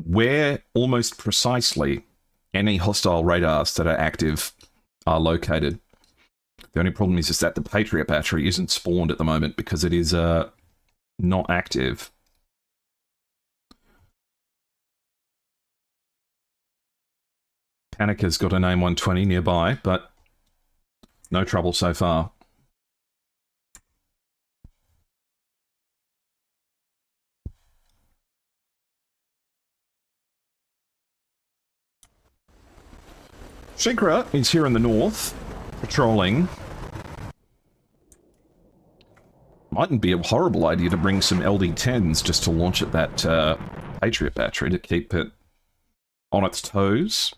where almost precisely any hostile radars that are active are located. The only problem is that the Patriot battery isn't spawned at the moment because it is not active. Panica's got an AIM-120 nearby, but no trouble so far. Shikra is here in the north, patrolling. Mightn't be a horrible idea to bring some LD-10s just to launch at that Patriot battery to keep it on its toes.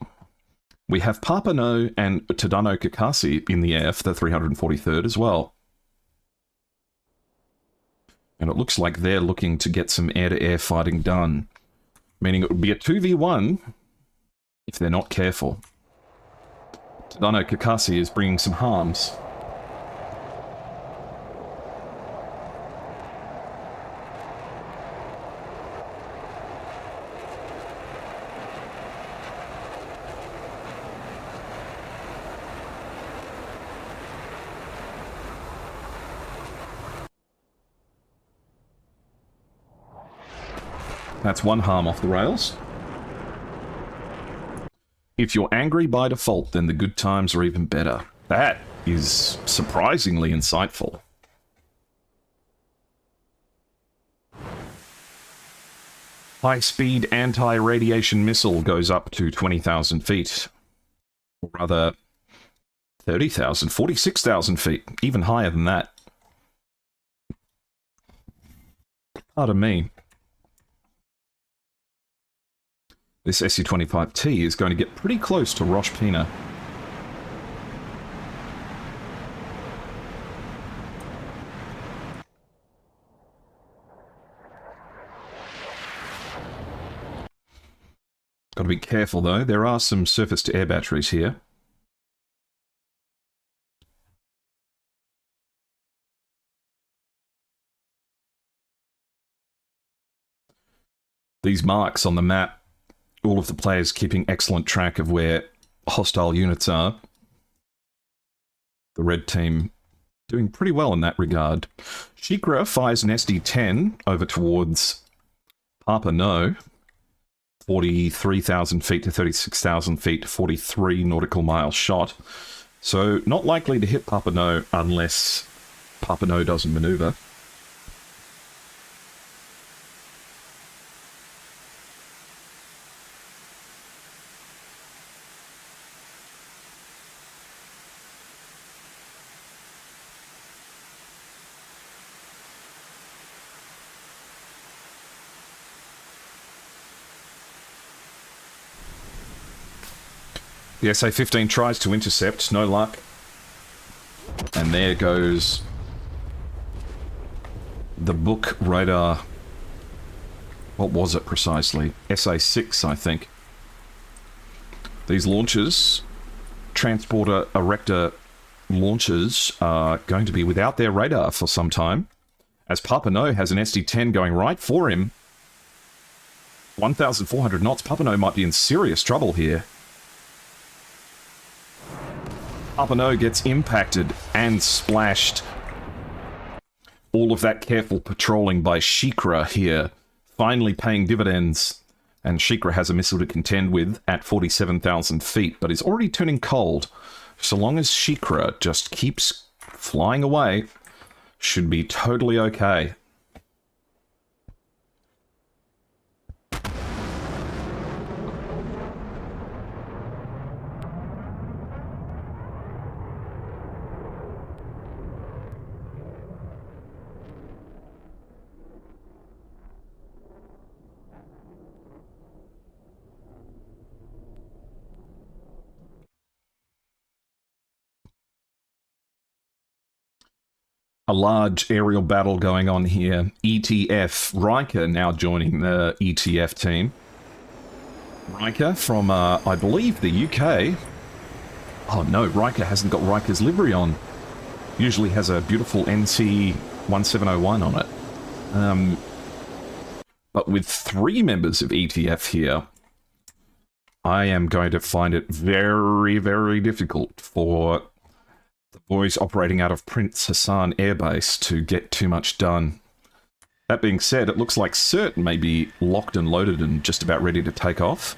We have Papano and Tadano Kakasi in the air for the 343rd as well. And it looks like they're looking to get some air-to-air fighting done. Meaning it would be a 2v1 if they're not careful. Tadano Kakasi is bringing some harms. That's one harm off the rails. If you're angry by default, then the good times are even better. That is surprisingly insightful. High-speed anti-radiation missile goes up to 20,000 feet. Or rather, 30,000, 46,000 feet. Even higher than that. Pardon me. This Su-25T is going to get pretty close to Rosh Pina. Got to be careful though, there are some surface-to-air batteries here. These marks on the map, all of the players keeping excellent track of where hostile units are. The red team doing pretty well in that regard. Shikra fires an SD-10 over towards Papa No. 43,000 feet to 36,000 feet, 43 nautical miles shot. So not likely to hit Papa No unless Papa No doesn't maneuver. The SA-15 tries to intercept, no luck. And there goes the book radar. What was it precisely? SA-6, I think. These launches, Transporter Erector launches, are going to be without their radar for some time. As Papano has an SD-10 going right for him. 1,400 knots. Papano might be in serious trouble here. Upper gets impacted and splashed. All of that careful patrolling by Shikra here, finally paying dividends. And Shikra has a missile to contend with at 47,000 feet, but is already turning cold. So long as Shikra just keeps flying away, should be totally okay. A large aerial battle going on here. ETF. Riker now joining the ETF team. Riker from, I believe, the UK. Oh no, Riker hasn't got Riker's livery on. Usually has a beautiful NC1701 on it. But with 3 members of ETF here, I am going to find it very, very difficult for the boys operating out of Prince Hassan Air Base to get too much done. That being said, it looks like CERT may be locked and loaded and just about ready to take off.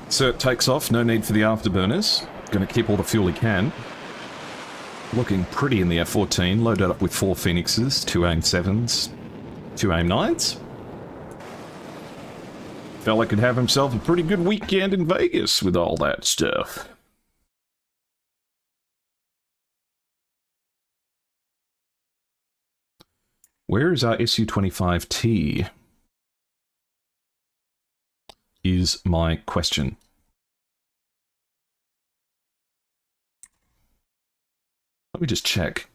CERT takes off, no need for the afterburners. Going to keep all the fuel he can. Looking pretty in the F-14, loaded up with 4 Phoenixes, 2 AIM-7s, 2 AIM-9s. Fella could have himself a pretty good weekend in Vegas with all that stuff. Where is our Su-25T? Is my question. Let me just check.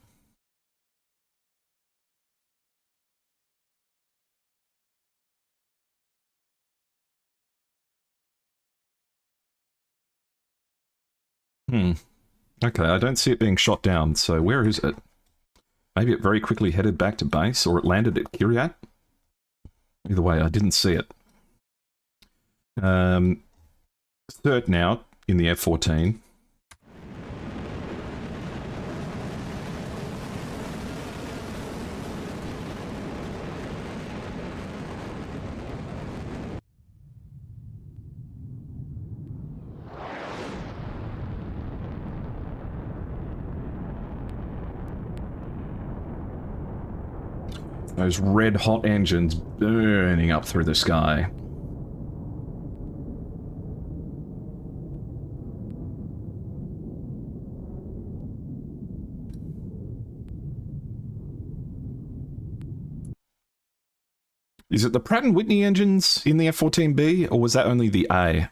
Okay, I don't see it being shot down, so where is it? Maybe it very quickly headed back to base, or it landed at Kiryat? Either way, I didn't see it. Third now in the F-14. Those red-hot engines burning up through the sky. Is it the Pratt & Whitney engines in the F-14B, or was that only the A?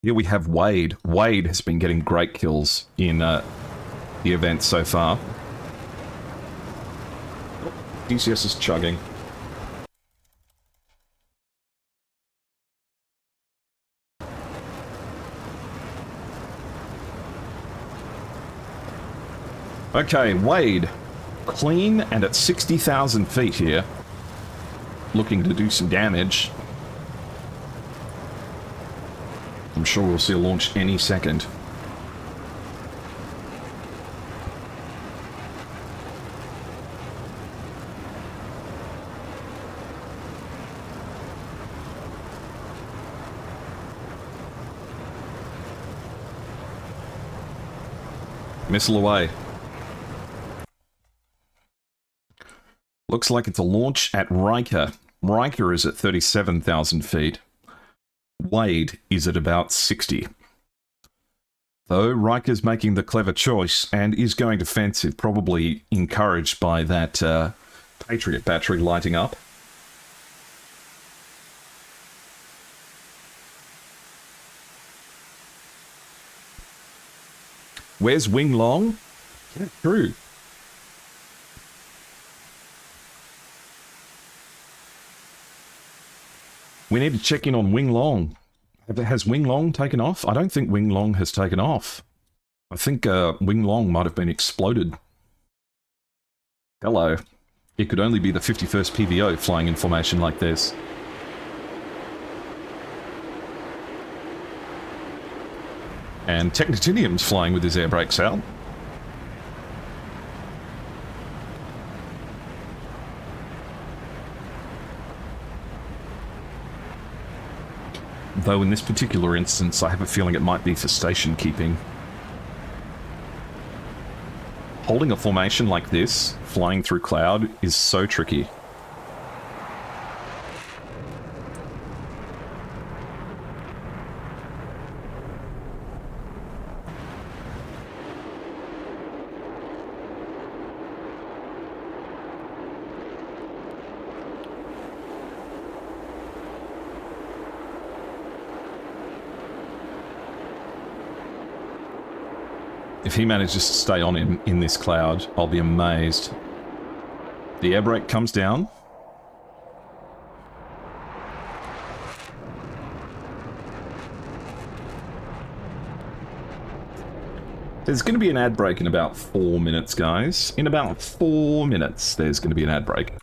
Here we have Wade. Wade has been getting great kills in the event so far. Oh, DCS is chugging. Okay, Wade. Clean and at 60,000 feet here. Looking to do some damage. I'm sure we'll see a launch any second. Missile away. Looks like it's a launch at Riker. Riker is at 37,000 feet. Wade is at about 60. Though Riker's making the clever choice and is going defensive, probably encouraged by that Patriot battery lighting up. Where's Wing Long? Yeah, true. We need to check in on Wing Long. Has Wing Long taken off? I don't think Wing Long has taken off. I think Wing Long might have been exploded. Hello. It could only be the 51st PVO flying in formation like this. And Technitinium's flying with his air brakes out. Though in this particular instance, I have a feeling it might be for station keeping. Holding a formation like this, flying through cloud, is so tricky. If he manages to stay on in this cloud, I'll be amazed. The air brake comes down. There's going to be an ad break in about 4 minutes, guys. In about 4 minutes, there's going to be an ad break.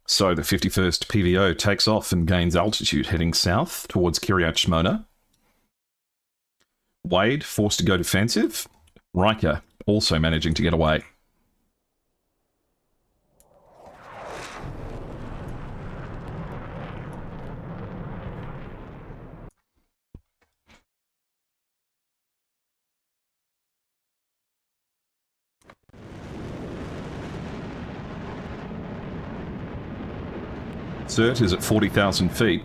So the 51st PVO takes off and gains altitude heading south towards Kiryat Shmona. Wade forced to go defensive. Riker also managing to get away. Cert is at 40,000 feet.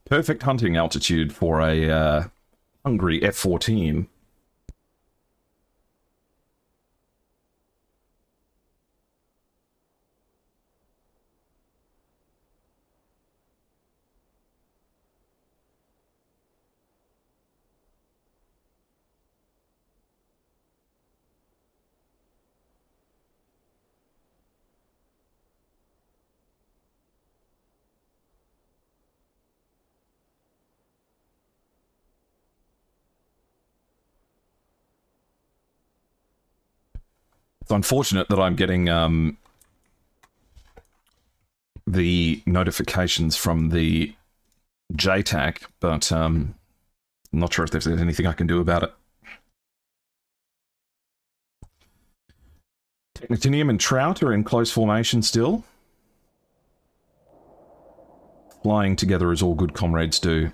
Perfect hunting altitude for a hungry F-14. It's unfortunate that I'm getting the notifications from the SATAC, but I'm not sure if there's anything I can do about it. Technitinium and Trout are in close formation still. Flying together as all good comrades do.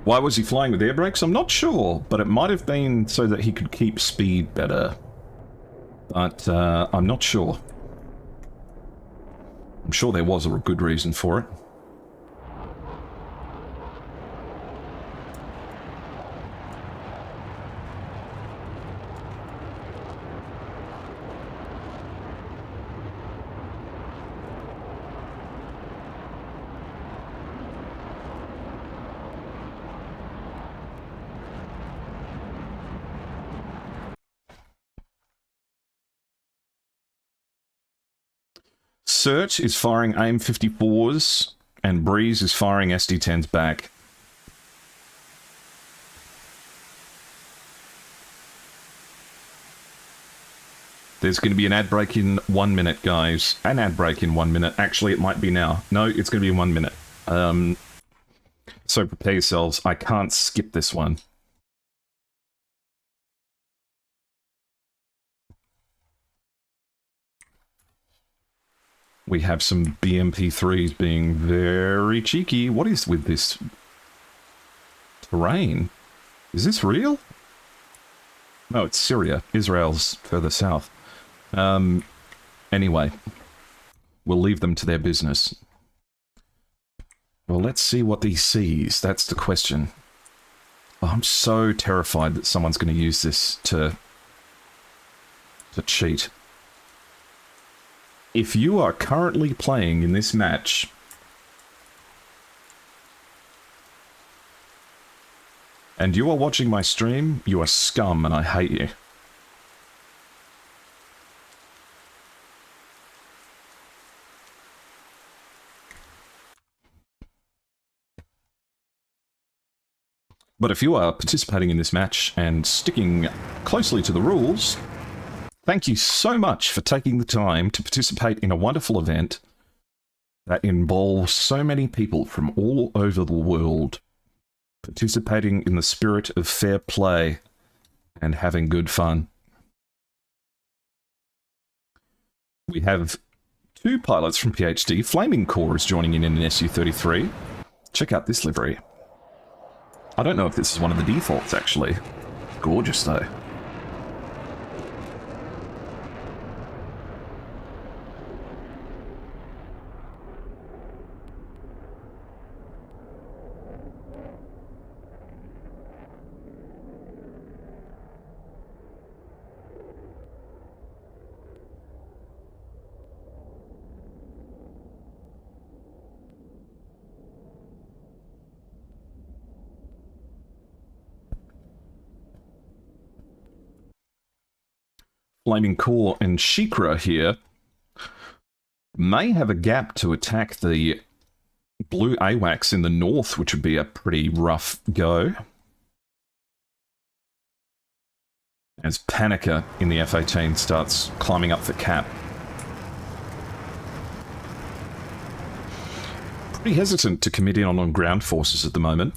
Why was he flying with air brakes? I'm not sure, but it might have been so that he could keep speed better. But I'm not sure. I'm sure there was a good reason for it. Cert is firing AIM-54s, and Breeze is firing SD-10s back. There's going to be an ad break in 1 minute, guys. An ad break in 1 minute. Actually, it might be now. No, it's going to be in 1 minute. So prepare yourselves. I can't skip this one. We have some BMP-3s being very cheeky. What is with this terrain? Is this real? No, it's Syria. Israel's further south. Anyway, we'll leave them to their business. Well, let's see what he sees. That's the question. Oh, I'm so terrified that someone's going to use this to cheat. If you are currently playing in this match, and you are watching my stream, you are scum and I hate you. But if you are participating in this match and sticking closely to the rules, thank you so much for taking the time to participate in a wonderful event that involves so many people from all over the world participating in the spirit of fair play and having good fun. We have 2 pilots from PhD. Flaming Core is joining in an SU-33. Check out this livery. I don't know if this is one of the defaults, actually. Gorgeous, though. Flaming Core and Shikra here may have a gap to attack the blue AWACS in the north, which would be a pretty rough go. As Panica in the F-18 starts climbing up the cap. Pretty hesitant to commit in on ground forces at the moment.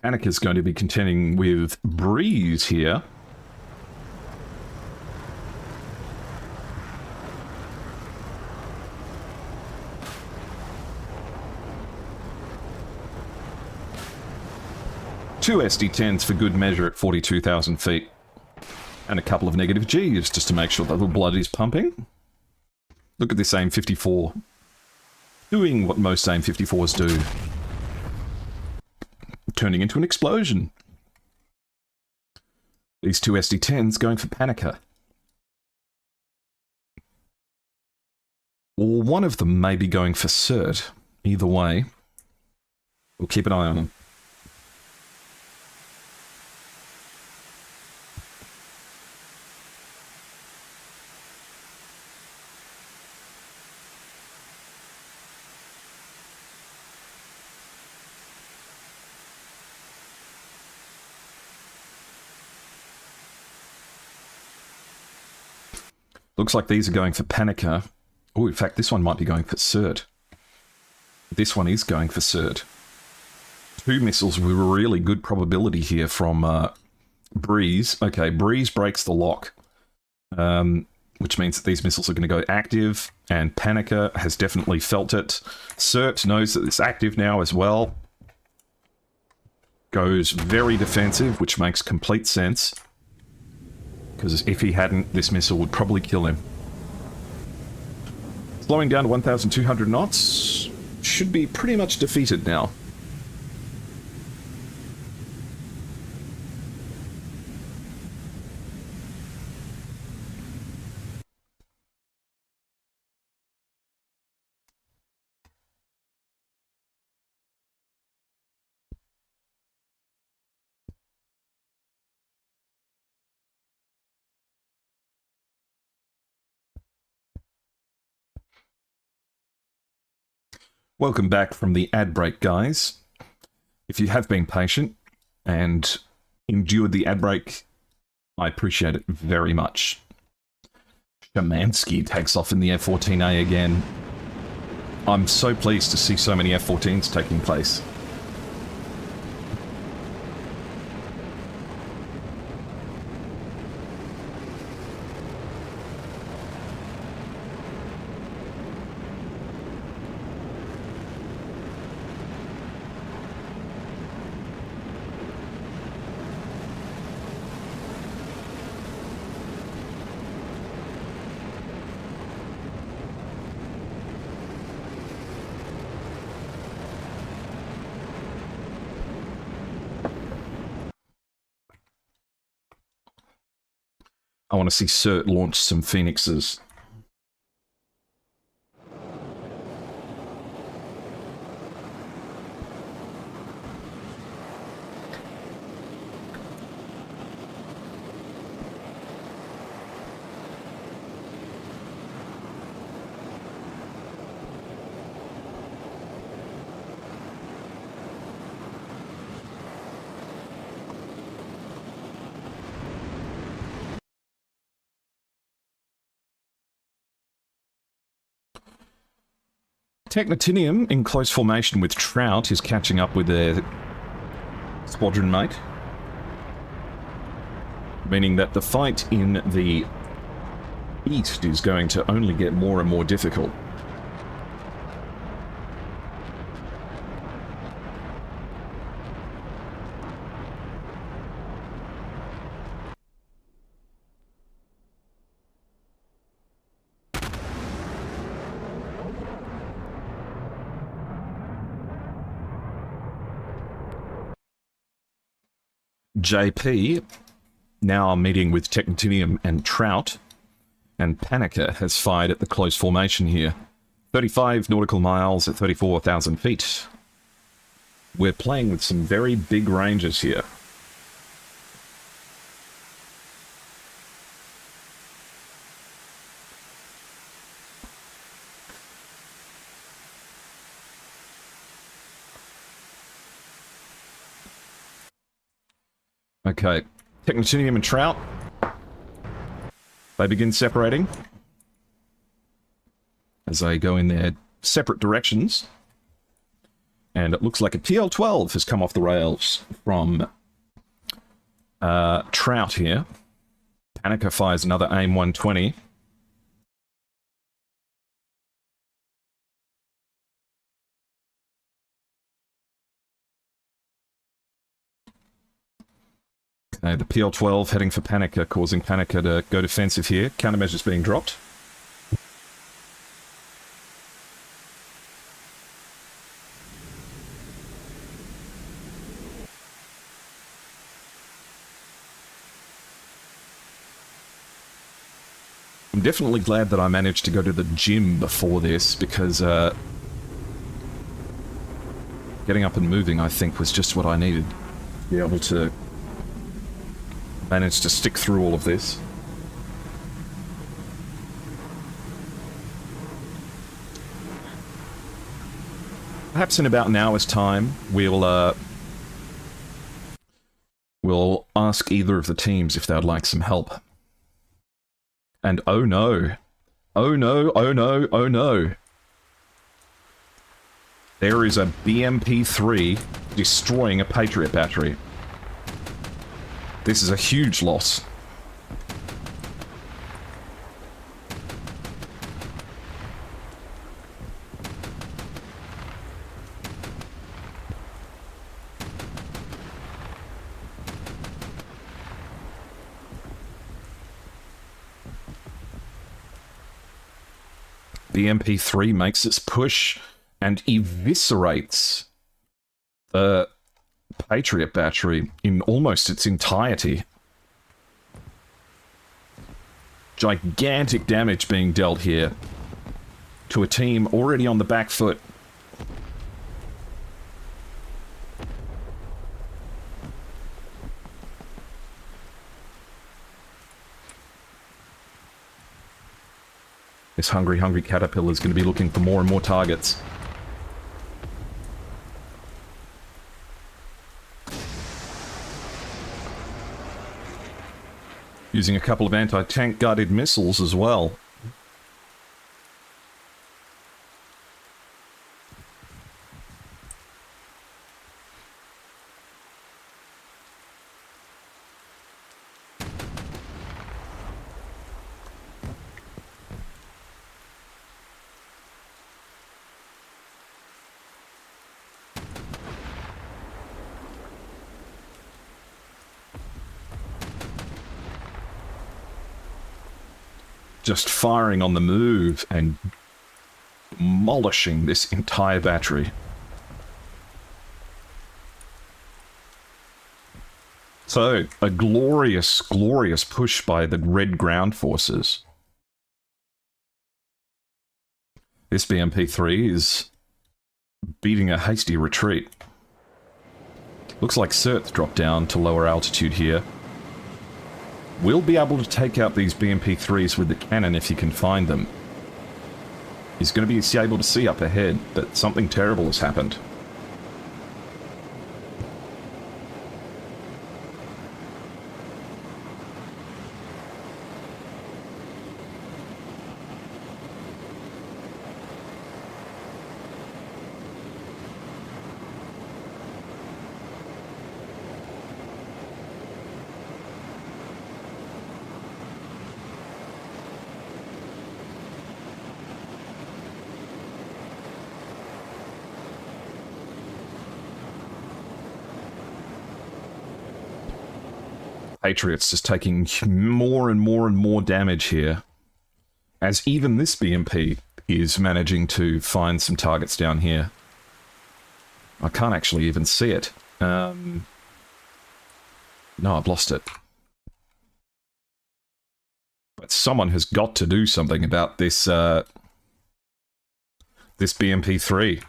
Panica is going to be contending with Breeze here. Two SD-10s for good measure at 42,000 feet. And a couple of negative Gs just to make sure that the blood is pumping. Look at this AIM-54. Doing what most AIM-54s do. Turning into an explosion. These two SD-10s going for Panica. Or one of them may be going for Cert. Either way, we'll keep an eye on them. Looks like these are going for Panica. Oh, in fact, this one might be going for Cert. This one is going for Cert. Two missiles with a really good probability here from Breeze. Okay, Breeze breaks the lock, which means that these missiles are going to go active, and Panica has definitely felt it. Cert knows that it's active now as well. Goes very defensive, which makes complete sense. Because if he hadn't, this missile would probably kill him. Slowing down to 1,200 knots. Should be pretty much defeated now. Welcome back from the ad break, guys. If you have been patient and endured the ad break, I appreciate it very much. Shemansky takes off in the F-14A again. I'm so pleased to see so many F-14s taking place. I want to see Cert launch some Phoenixes. Technotinium, in close formation with Trout, is catching up with their squadron mate. Meaning that the fight in the east is going to only get more and more difficult. JP, now meeting with Technotinium and Trout, and Panica has fired at the close formation here. 35 nautical miles at 34,000 feet. We're playing with some very big ranges here. Okay, Technotinium and Trout. They begin separating as they go in their separate directions. And it looks like a TL-12 has come off the rails from Trout here. Panica fires another AIM-120. The PL-12 heading for Panica, causing Panica to go defensive here. Countermeasures being dropped. I'm definitely glad that I managed to go to the gym before this, because getting up and moving, I think, was just what I needed. To be able to manage to stick through all of this. Perhaps in about an hour's time, we'll ask either of the teams if they'd like some help. And oh no. Oh no, oh no, oh no. There is a BMP-3 destroying a Patriot battery. This is a huge loss. The MP3 makes its push and eviscerates the Patriot battery in almost its entirety. Gigantic damage being dealt here to a team already on the back foot. This hungry caterpillar is going to be looking for more and more targets. Using a couple of anti-tank guided missiles as well. Just firing on the move and demolishing this entire battery. So, a glorious, glorious push by the Red ground forces. This BMP-3 is beating a hasty retreat. Looks like Cert's dropped down to lower altitude here. We'll be able to take out these BMP-3s with the cannon if he can find them. He's going to be able to see up ahead, but something terrible has happened. Patriots just taking more and more and more damage here, as even this BMP is managing to find some targets down here. I can't actually even see it. No, I've lost it. But someone has got to do something about this, this BMP-3.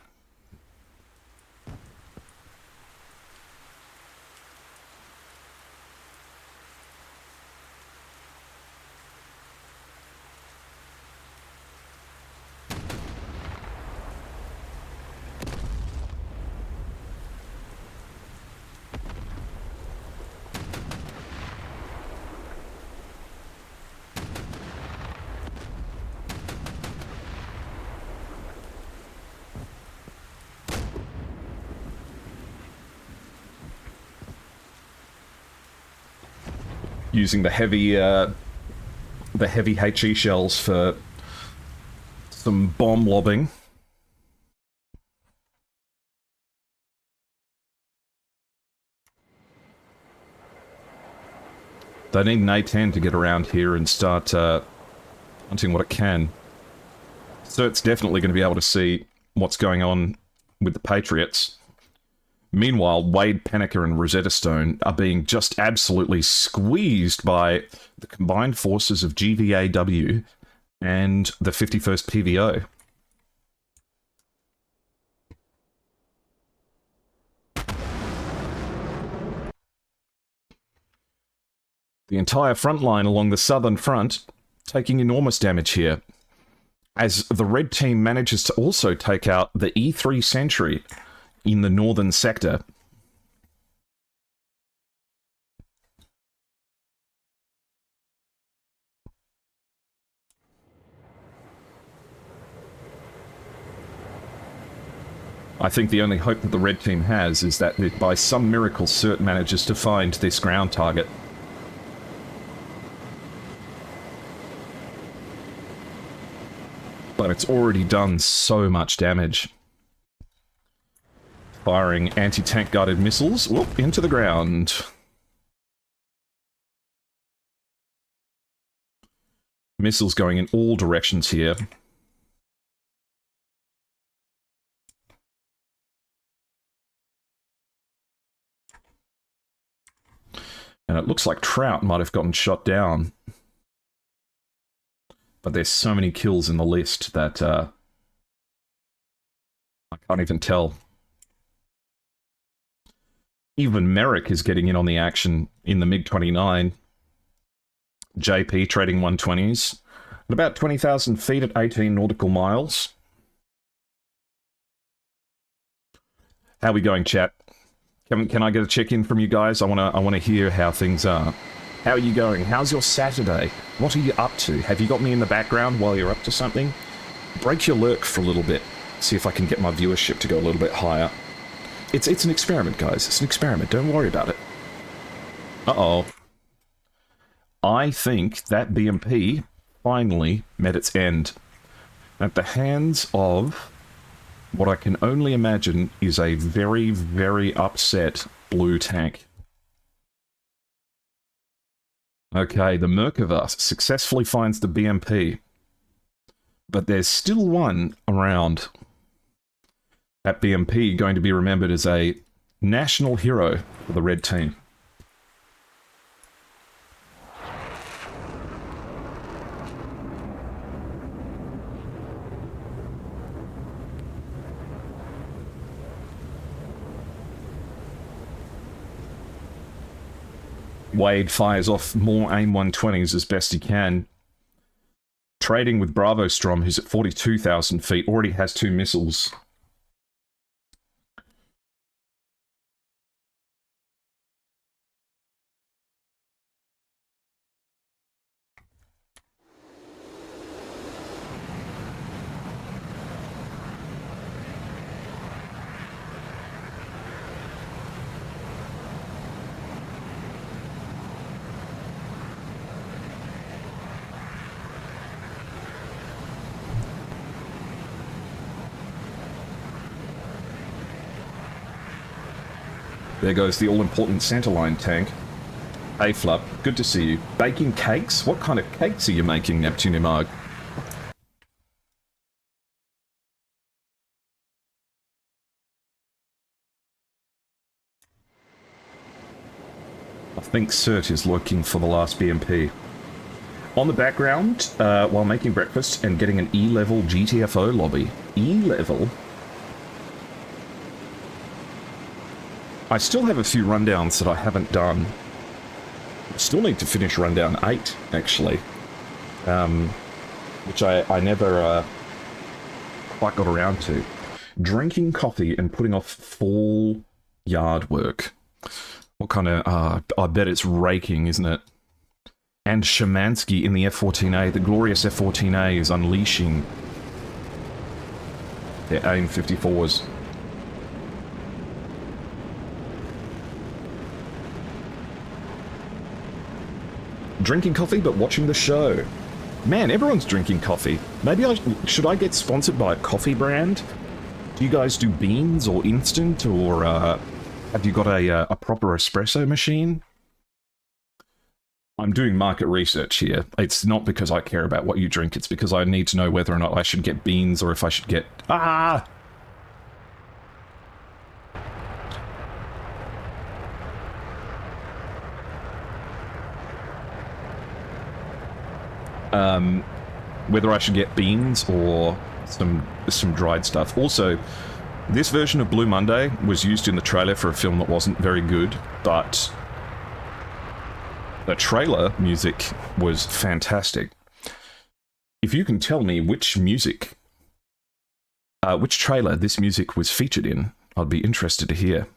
Using the heavy HE shells for some bomb lobbing. They need an A-10 to get around here and start hunting what it can. So it's definitely going to be able to see what's going on with the Patriots. Meanwhile, Wade, Panica, and Rosetta Stone are being just absolutely squeezed by the combined forces of GVAW and the 51st PVO. The entire front line along the southern front taking enormous damage here, as the red team manages to also take out the E3 Sentry in the northern sector. I think the only hope that the red team has is that by some miracle Cert manages to find this ground target. But it's already done so much damage. Firing anti-tank guided missiles, whoop, into the ground. Missiles going in all directions here. And it looks like Trout might have gotten shot down. But there's so many kills in the list that I can't even tell. Even Merrick is getting in on the action in the MiG-29. JP trading 120s. At about 20,000 feet at 18 nautical miles. How are we going, chat? Can I get a check-in from you guys? I wanna hear how things are. How are you going? How's your Saturday? What are you up to? Have you got me in the background while you're up to something? Break your lurk for a little bit. See if I can get my viewership to go a little bit higher. It's an experiment, guys. It's an experiment. Don't worry about it. Uh-oh. I think that BMP finally met its end. At the hands of what I can only imagine is a very, very upset blue tank. Okay, the Merkava successfully finds the BMP. But there's still one around. That BMP going to be remembered as a national hero for the red team. Wade fires off more AIM 120s as best he can. Trading with Bravo Strom, who's at 42,000 feet, already has 2 missiles. There goes the all-important centerline tank. Hey, Flup, good to see you. Baking cakes? What kind of cakes are you making, Neptunimarg? I think Cert is looking for the last BMP. On the background, while making breakfast and getting an E-level GTFO lobby. E-level? I still have a few rundowns that I haven't done. Still need to finish rundown 8, actually. Which I never quite got around to. Drinking coffee and putting off full yard work. What kind of... I bet it's raking, isn't it? And Shemansky in the F-14A, the glorious F-14A, is unleashing their AIM-54s. Drinking coffee, but watching the show. Man, everyone's drinking coffee. Maybe should I get sponsored by a coffee brand? Do you guys do beans or instant, or have you got a proper espresso machine? I'm doing market research here. It's not because I care about what you drink, it's because I need to know whether or not I should get beans or if I should get... whether I should get beans or some dried stuff. Also, this version of Blue Monday was used in the trailer for a film that wasn't very good, but the trailer music was fantastic. If you can tell me which trailer this music was featured in, I'd be interested to hear.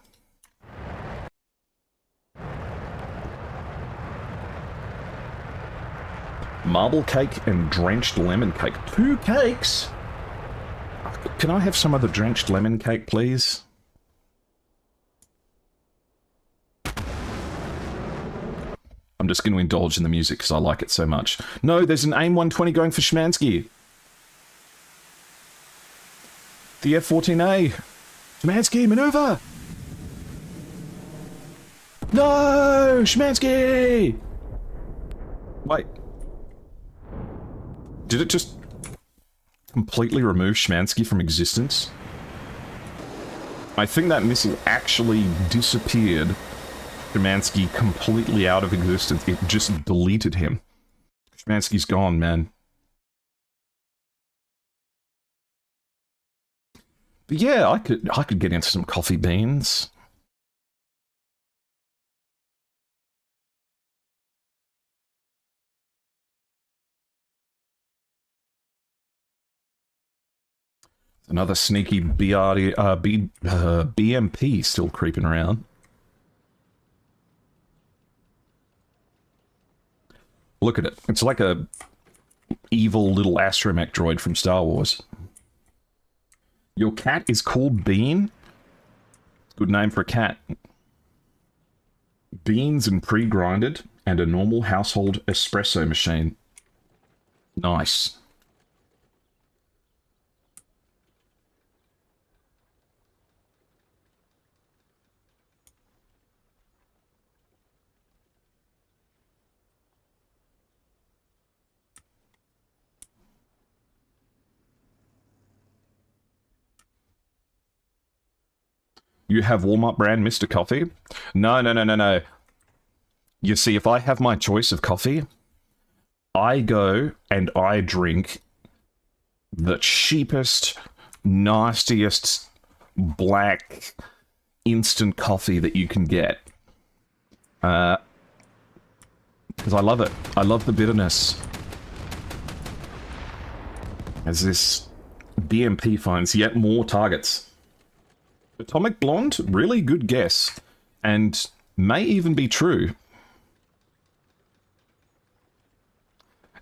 Marble cake and drenched lemon cake. 2 cakes? Can I have some of the drenched lemon cake, please? I'm just going to indulge in the music because I like it so much. No, there's an AIM 120 going for Shemansky. The F-14A. Shemansky, maneuver! No! Shemansky! Wait. Did it just completely remove Shemansky from existence? I think that missile actually disappeared Shemansky completely out of existence. It just deleted him. Shemansky's gone, man. But yeah, I could get into some coffee beans. Another sneaky BMP still creeping around. Look at it. It's like a evil little astromech droid from Star Wars. Your cat is called Bean? Good name for a cat. Beans and pre-grinded, and a normal household espresso machine. Nice. You have Walmart brand Mr. Coffee? No. You see, if I have my choice of coffee, I go and I drink the cheapest, nastiest, black, instant coffee that you can get. because I love it. I love the bitterness. As this BMP finds yet more targets. Atomic Blonde, really good guess. And may even be true.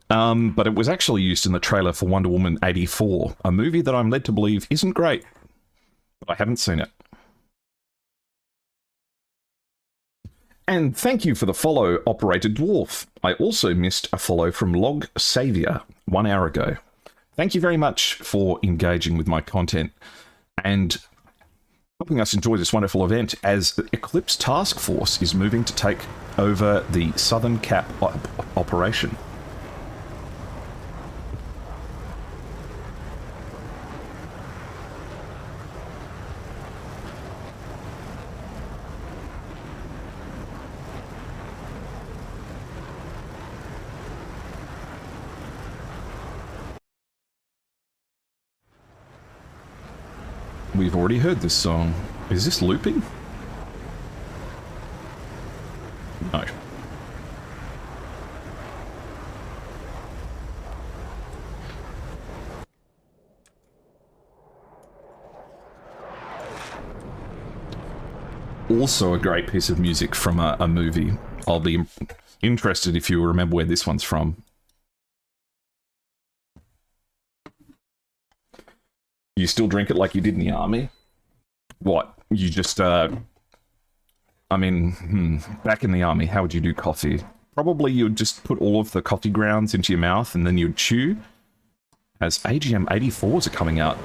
But it was actually used in the trailer for Wonder Woman 84, a movie that I'm led to believe isn't great. But I haven't seen it. And thank you for the follow, Operator Dwarf. I also missed a follow from Log Savior 1 hour ago. Thank you very much for engaging with my content and helping us enjoy this wonderful event as the Eclipse Task Force is moving to take over the Southern Cap operation. We've already heard this song. Is this looping? No. Also a great piece of music from a movie. I'll be interested if you remember where this one's from. You still drink it like you did in the army? What? You just, I mean, back in the army, how would you do coffee? Probably you'd just put all of the coffee grounds into your mouth and then you'd chew. As AGM 84s are coming out.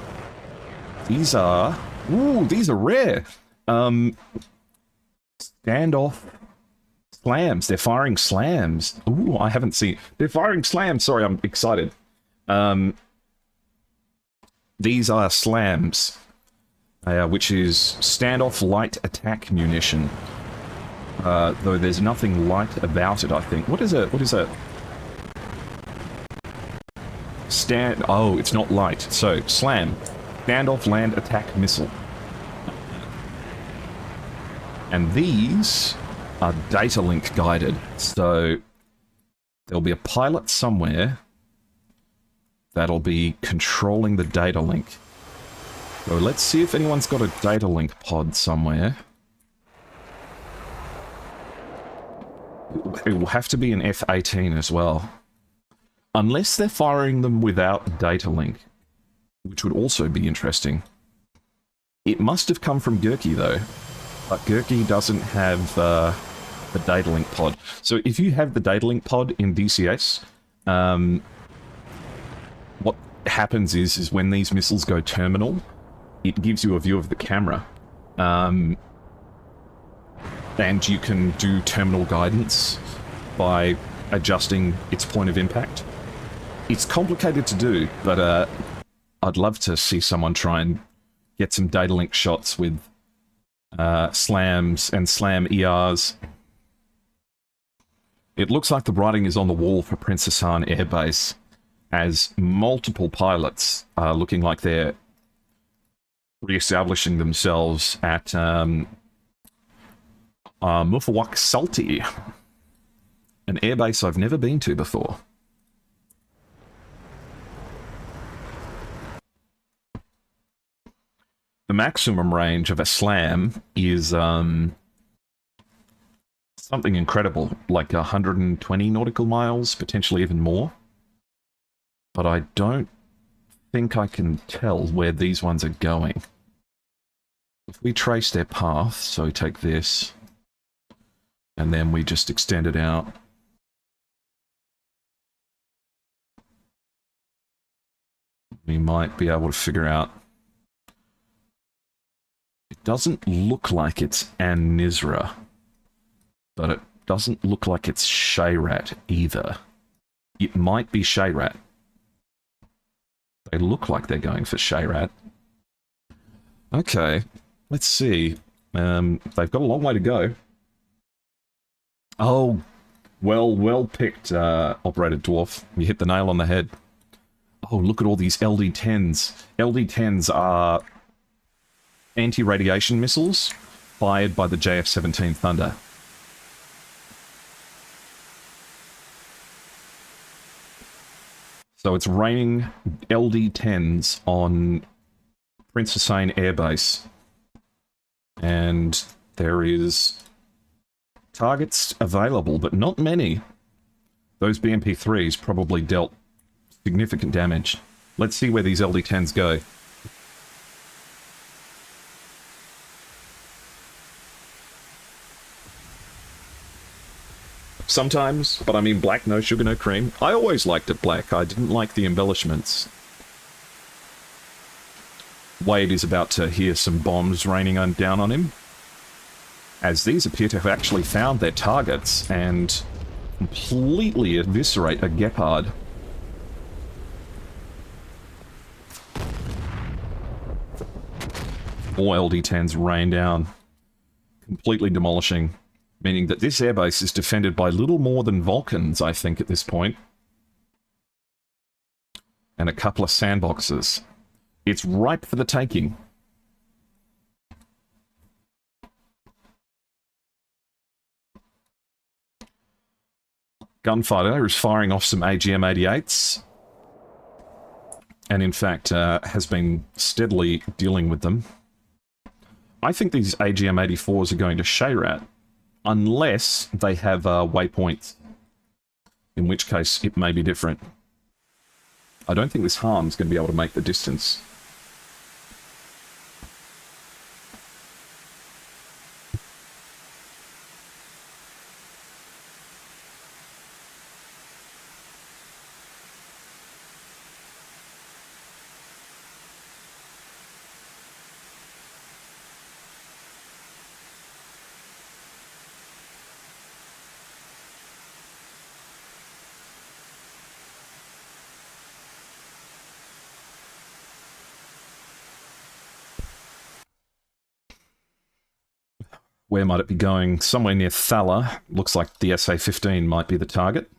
These are... Ooh, these are rare. Standoff slams. They're firing slams. Ooh, I haven't seen... They're firing slams. Sorry, I'm excited. These are slams, which is standoff light attack munition. Though there's nothing light about it, I think. What is it? What is it? Oh, it's not light. So, SLAM. Standoff land attack missile. And these are data link guided. So, there'll be a pilot somewhere that'll be controlling the data link. So let's see if anyone's got a data link pod somewhere. It will have to be an F-18 as well. Unless they're firing them without data link, which would also be interesting. It must have come from Gurky though, but Gurky doesn't have the data link pod. So if you have the data link pod in DCS, what happens is when these missiles go terminal, it gives you a view of the camera. And you can do terminal guidance by adjusting its point of impact. It's complicated to do, but I'd love to see someone try and get some data link shots with slams and slam ERs. It looks like the writing is on the wall for Princess Han Air Base, as multiple pilots are looking like they're re-establishing themselves at Mufawak Salti, an airbase I've never been to before. The maximum range of a SLAM is something incredible, like 120 nautical miles, potentially even more. But I don't think I can tell where these ones are going. If we trace their path, so we take this, and then we just extend it out. We might be able to figure out. It doesn't look like it's An-Nizra, but it doesn't look like it's Shayrat either. It might be Shayrat. They look like they're going for Shayrat. Okay, let's see. They've got a long way to go. Oh, well picked, Operator Dwarf. You hit the nail on the head. Oh, look at all these LD-10s. LD-10s are anti-radiation missiles fired by the JF-17 Thunder. So it's raining LD-10s on Prince Hussein Air Base. And there is targets available, but not many. Those BMP-3s probably dealt significant damage. Let's see where these LD-10s go. Sometimes, but I mean black, no sugar, no cream. I always liked it black. I didn't like the embellishments. Wade is about to hear some bombs raining down on him, as these appear to have actually found their targets and completely eviscerate a Gepard. More LD-10s rain down, completely demolishing, meaning that this airbase is defended by little more than Vulcans, I think, at this point. And a couple of sandboxes. It's ripe for the taking. Gunfighter is firing off some AGM-88s. And in fact, has been steadily dealing with them. I think these AGM-84s are going to Shayrat, unless they have waypoints, in which case it may be different. I don't think this harm's going to be able to make the distance. Where might it be going? Somewhere near Thala. Looks like the SA-15 might be the target.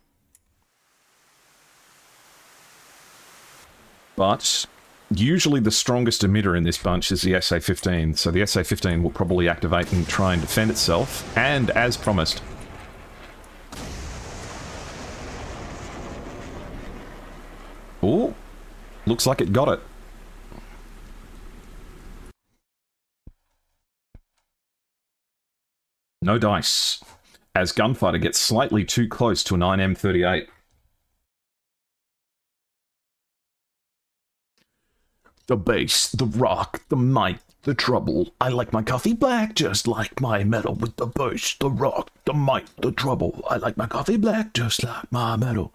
But usually the strongest emitter in this bunch is the SA-15, so the SA-15 will probably activate and try and defend itself, and as promised. Oh, looks like it got it. No dice, as Gunfighter gets slightly too close to an 9M38. The bass, the rock, the mic, the trouble. I like my coffee black, just like my metal. With the bass, the rock, the mic, the trouble. I like my coffee black, just like my metal.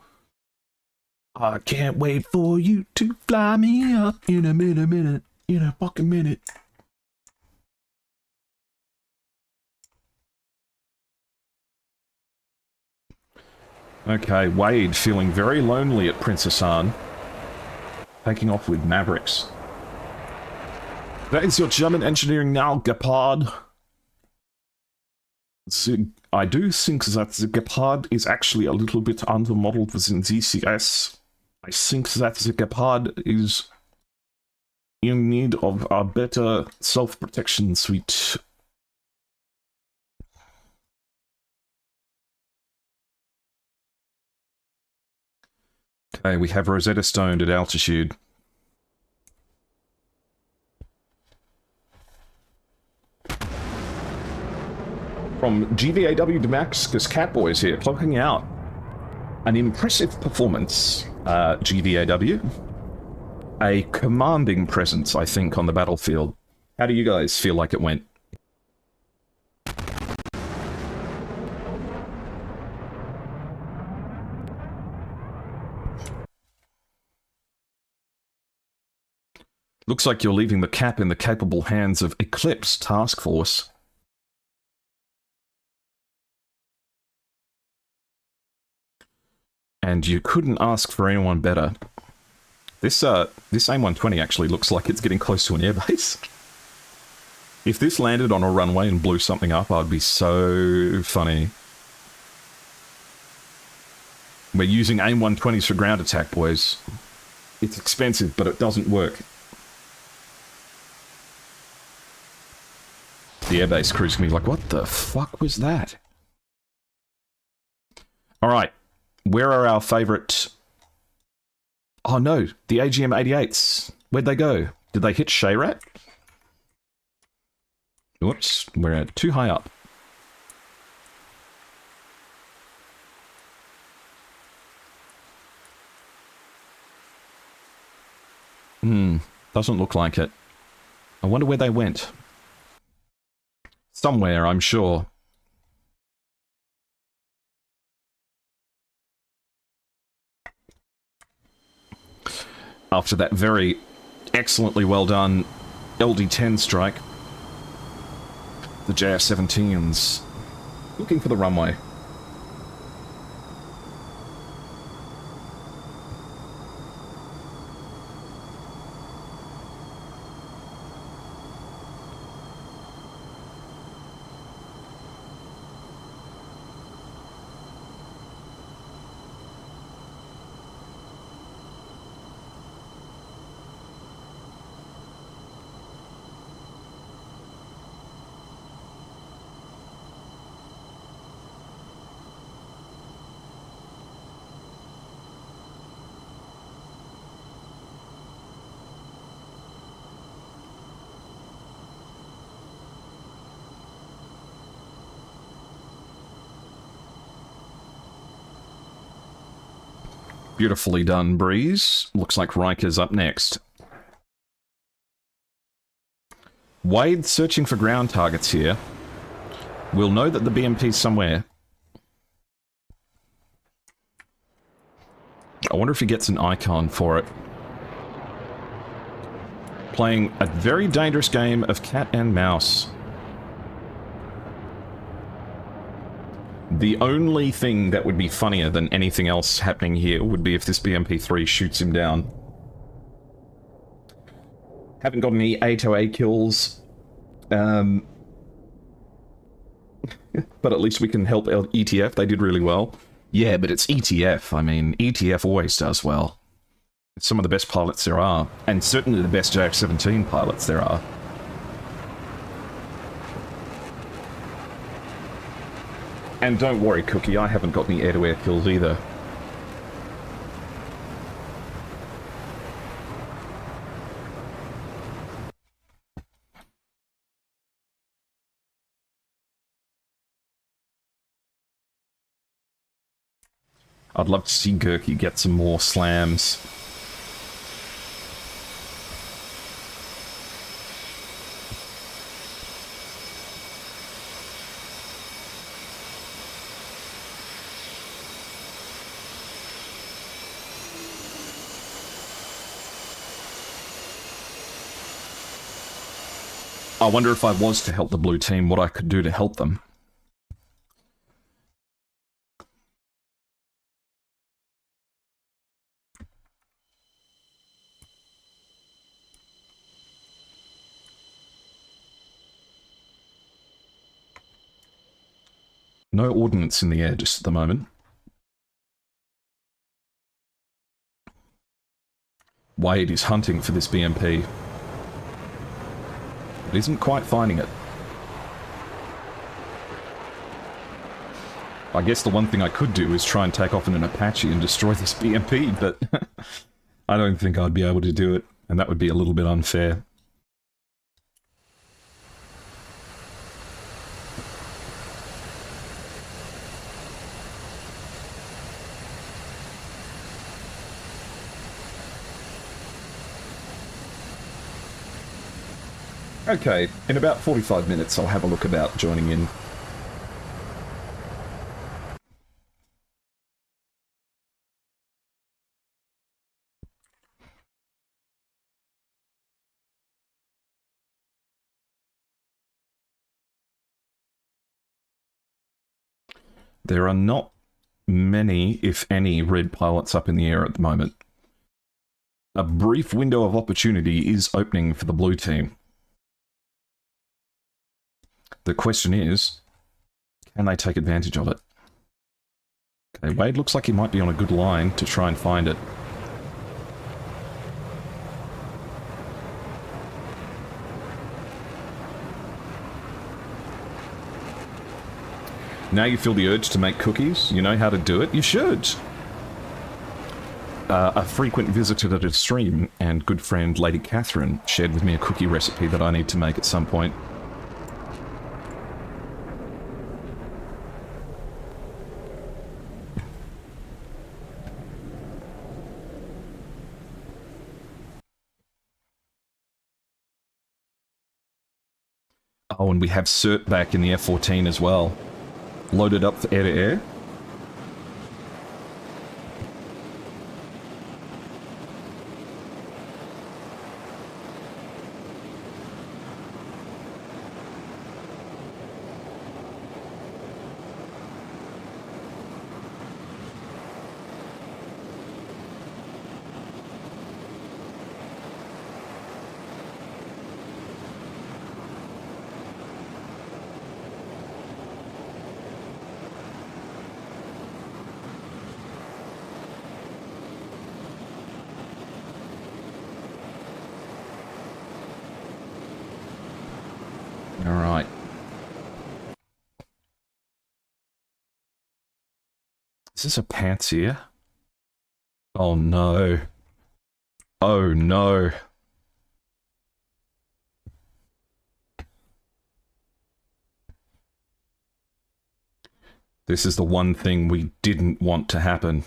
I can't wait for you to fly me up in a minute, in a fucking minute. Okay, Wade feeling very lonely at Prince Hassan. Taking off with Mavericks. That is your German engineering now, Gepard. I do think that the Gepard is actually a little bit undermodeled within ZCS. I think that the Gepard is in need of a better self-protection suite. Okay, we have Rosetta Stone at altitude. From GVAW Damascus Catboys here, clocking out. An impressive performance, GVAW. A commanding presence, I think, on the battlefield. How do you guys feel like it went? Looks like you're leaving the cap in the capable hands of Eclipse Task Force. And you couldn't ask for anyone better. This AIM-120 actually looks like it's getting close to an airbase. If this landed on a runway and blew something up, I'd be so funny. We're using AIM-120s for ground attack, boys. It's expensive, but it doesn't work. The airbase crew's gonna be like, what the fuck was that? Alright, where are our favourite Oh no, the AGM 88s. Where'd they go? Did they hit Shayrat? Whoops, we're too high up. Doesn't look like it. I wonder where they went. Somewhere, I'm sure. After that very excellently well done LD-10 strike, the JF-17's looking for the runway. Beautifully done, Breeze. Looks like Riker's up next. Wade searching for ground targets here. We'll know that the BMP's somewhere. I wonder if he gets an icon for it. Playing a very dangerous game of cat and mouse. The only thing that would be funnier than anything else happening here would be if this BMP-3 shoots him down. Haven't got any A-to-A kills. But at least we can help ETF. They did really well. Yeah, but it's ETF. I mean, ETF always does well. It's some of the best pilots there are. And certainly the best JF-17 pilots there are. And don't worry, Cookie, I haven't got any air-to-air kills either. I'd love to see Gurky get some more slams. I wonder if I was to help the blue team, what I could do to help them. No ordnance in the air just at the moment. Wade is hunting for this BMP. But isn't quite finding it. I guess the one thing I could do is try and take off in an Apache and destroy this BMP, but I don't think I'd be able to do it, and that would be a little bit unfair. Okay, in about 45 minutes I'll have a look about joining in. There are not many, if any, red pilots up in the air at the moment. A brief window of opportunity is opening for the blue team. The question is, can they take advantage of it? Okay, Wade looks like he might be on a good line to try and find it. Now you feel the urge to make cookies? You know how to do it? You should! a frequent visitor to the stream and good friend Lady Catherine shared with me a cookie recipe that I need to make at some point. Oh, and we have Cert back in the F-14 as well. Loaded up for air-to-air. Alright. Is this a Pantsir? Oh no. Oh no. This is the one thing we didn't want to happen.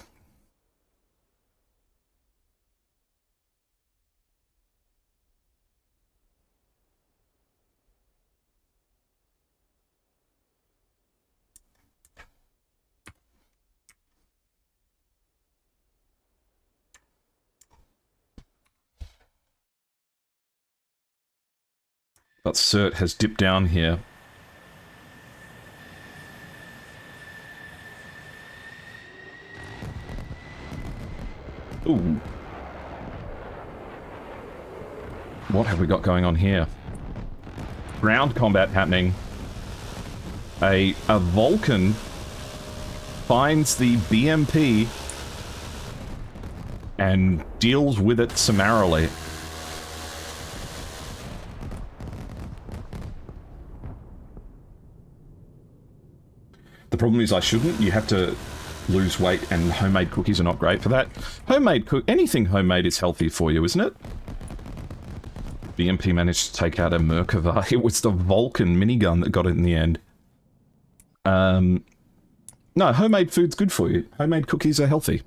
But Cert has dipped down here. Ooh. What have we got going on here? Ground combat happening. A Vulcan finds the BMP and deals with it summarily. The problem is I shouldn't. You have to lose weight, and homemade cookies are not great for that. Anything homemade is healthy for you, isn't it? BMP managed to take out a Merkava. It was the Vulcan minigun that got it in the end. No, homemade food's good for you. Homemade cookies are healthy.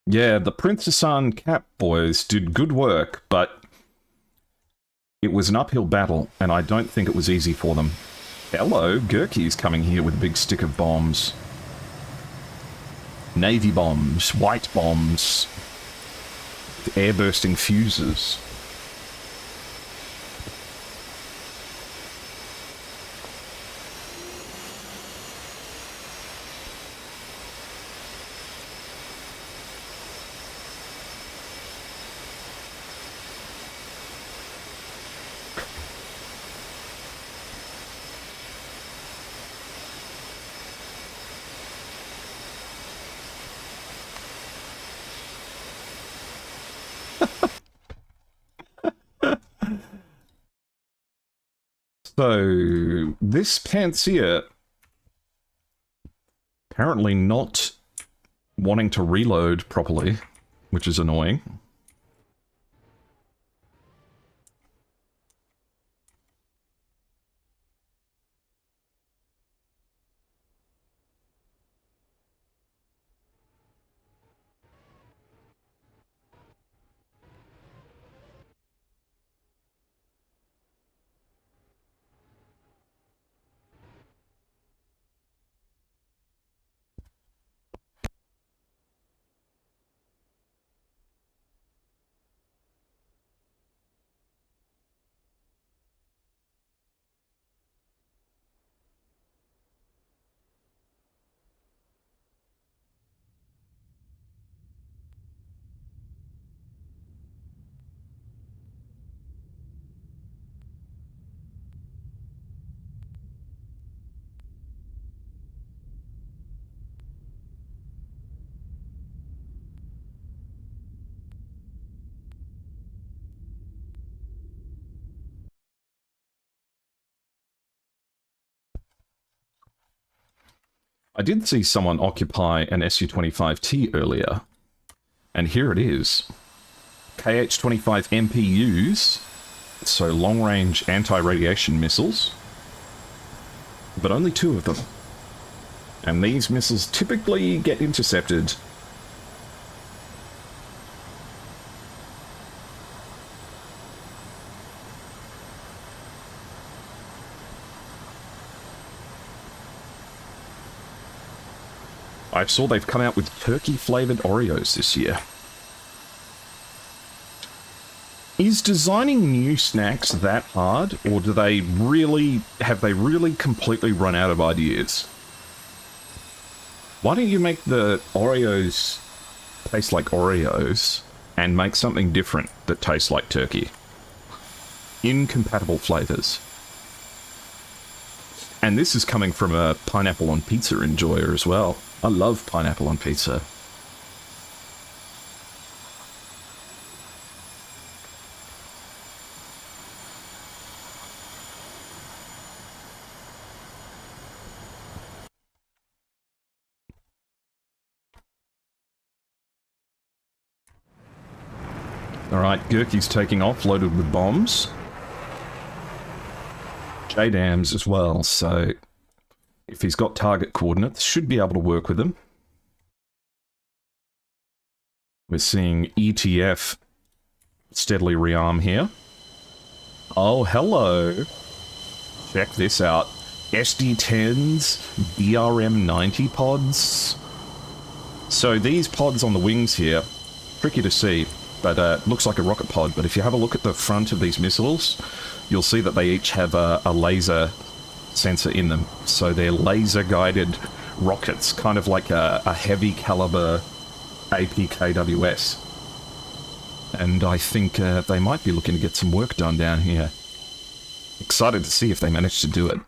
Yeah, the Princess-Anne Cap boys did good work, but it was an uphill battle, and I don't think it was easy for them. Hello, Gurky's coming here with a big stick of bombs. Navy bombs, white bombs, air-bursting fuses. So, this Pantsir apparently not wanting to reload properly, which is annoying. I did see someone occupy an Su-25T earlier, and here it is. KH-25 MPUs, so long-range anti-radiation missiles, but only 2 of them. And these missiles typically get intercepted. I saw they've come out with turkey-flavoured Oreos this year. Is designing new snacks that hard, or have they really completely run out of ideas? Why don't you make the Oreos taste like Oreos and make something different that tastes like turkey? Incompatible flavours. And this is coming from a pineapple on pizza enjoyer as well. I love pineapple on pizza. Alright, Gurky's taking off, loaded with bombs. JDAMs as well, so if he's got target coordinates, should be able to work with them. We're seeing ETF steadily rearm here. Oh, hello. Check this out. SD-10s, BRM-90 pods. So these pods on the wings here, tricky to see, but looks like a rocket pod. But if you have a look at the front of these missiles, you'll see that they each have a laser sensor in them. So they're laser-guided rockets, kind of like a heavy caliber APKWS. And I think they might be looking to get some work done down here. Excited to see if they manage to do it.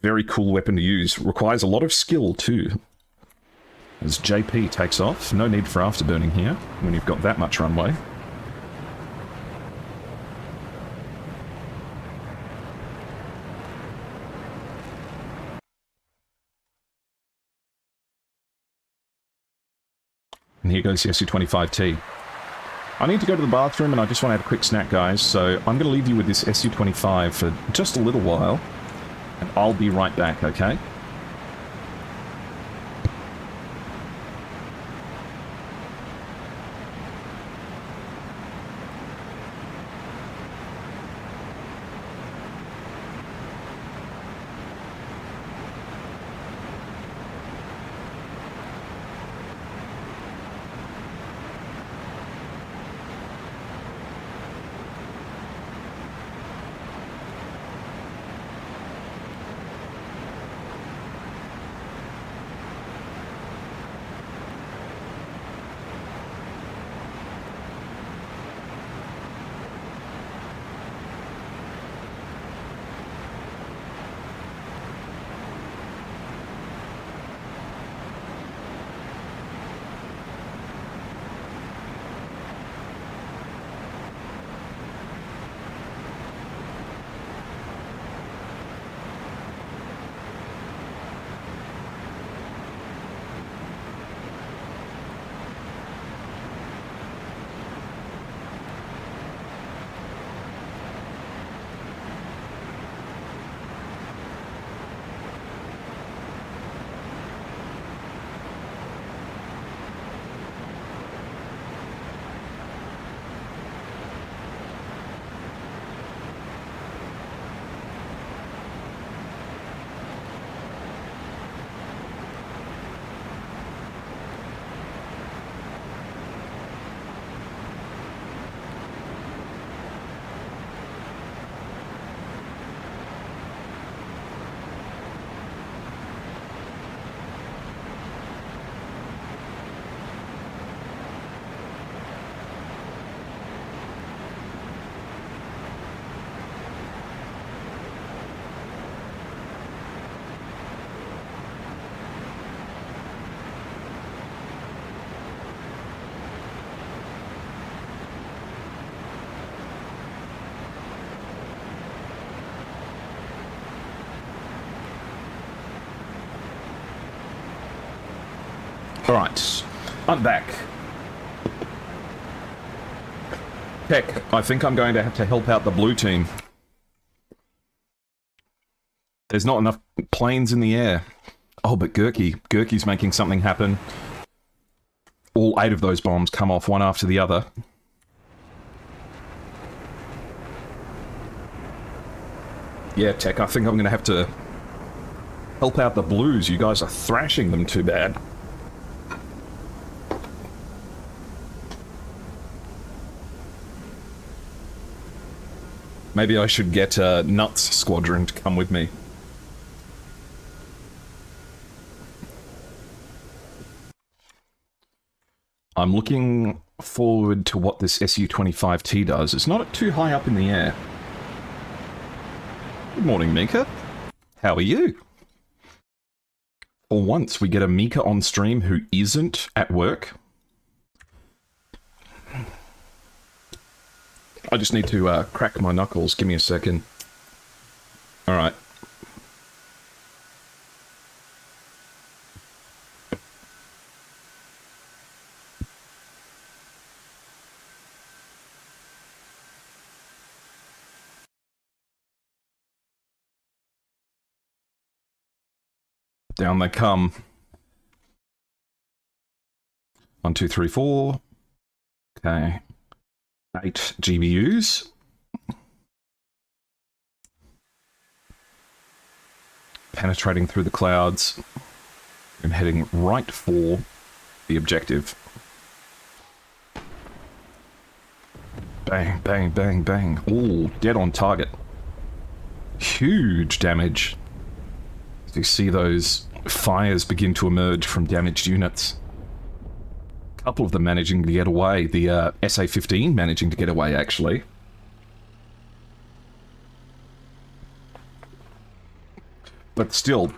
Very cool weapon to use. Requires a lot of skill too. As JP takes off, no need for afterburning here when you've got that much runway. And here goes the Su-25T. I need to go to the bathroom and I just want to have a quick snack, guys, so I'm going to leave you with this Su-25 for just a little while, and I'll be right back, okay? Alright, I'm back. Heck, I think I'm going to have to help out the blue team. There's not enough planes in the air. Oh, but Gurky's making something happen. All 8 of those bombs come off one after the other. Yeah, Tech, I think I'm going to have to help out the blues. You guys are thrashing them too bad. Maybe I should get Nuts Squadron to come with me. I'm looking forward to what this Su-25T does. It's not too high up in the air. Good morning, Mika. How are you? For once, we get a Mika on stream who isn't at work. I just need to crack my knuckles. Give me a second. Alright. Down they come. 1, 2, 3, 4. Okay. 8 GBUs. Penetrating through the clouds. I'm heading right for the objective. Bang, bang, bang, bang. All dead on target. Huge damage. As you see those fires begin to emerge from damaged units. A couple of them managing to get away. The SA-15 managing to get away, actually. But still,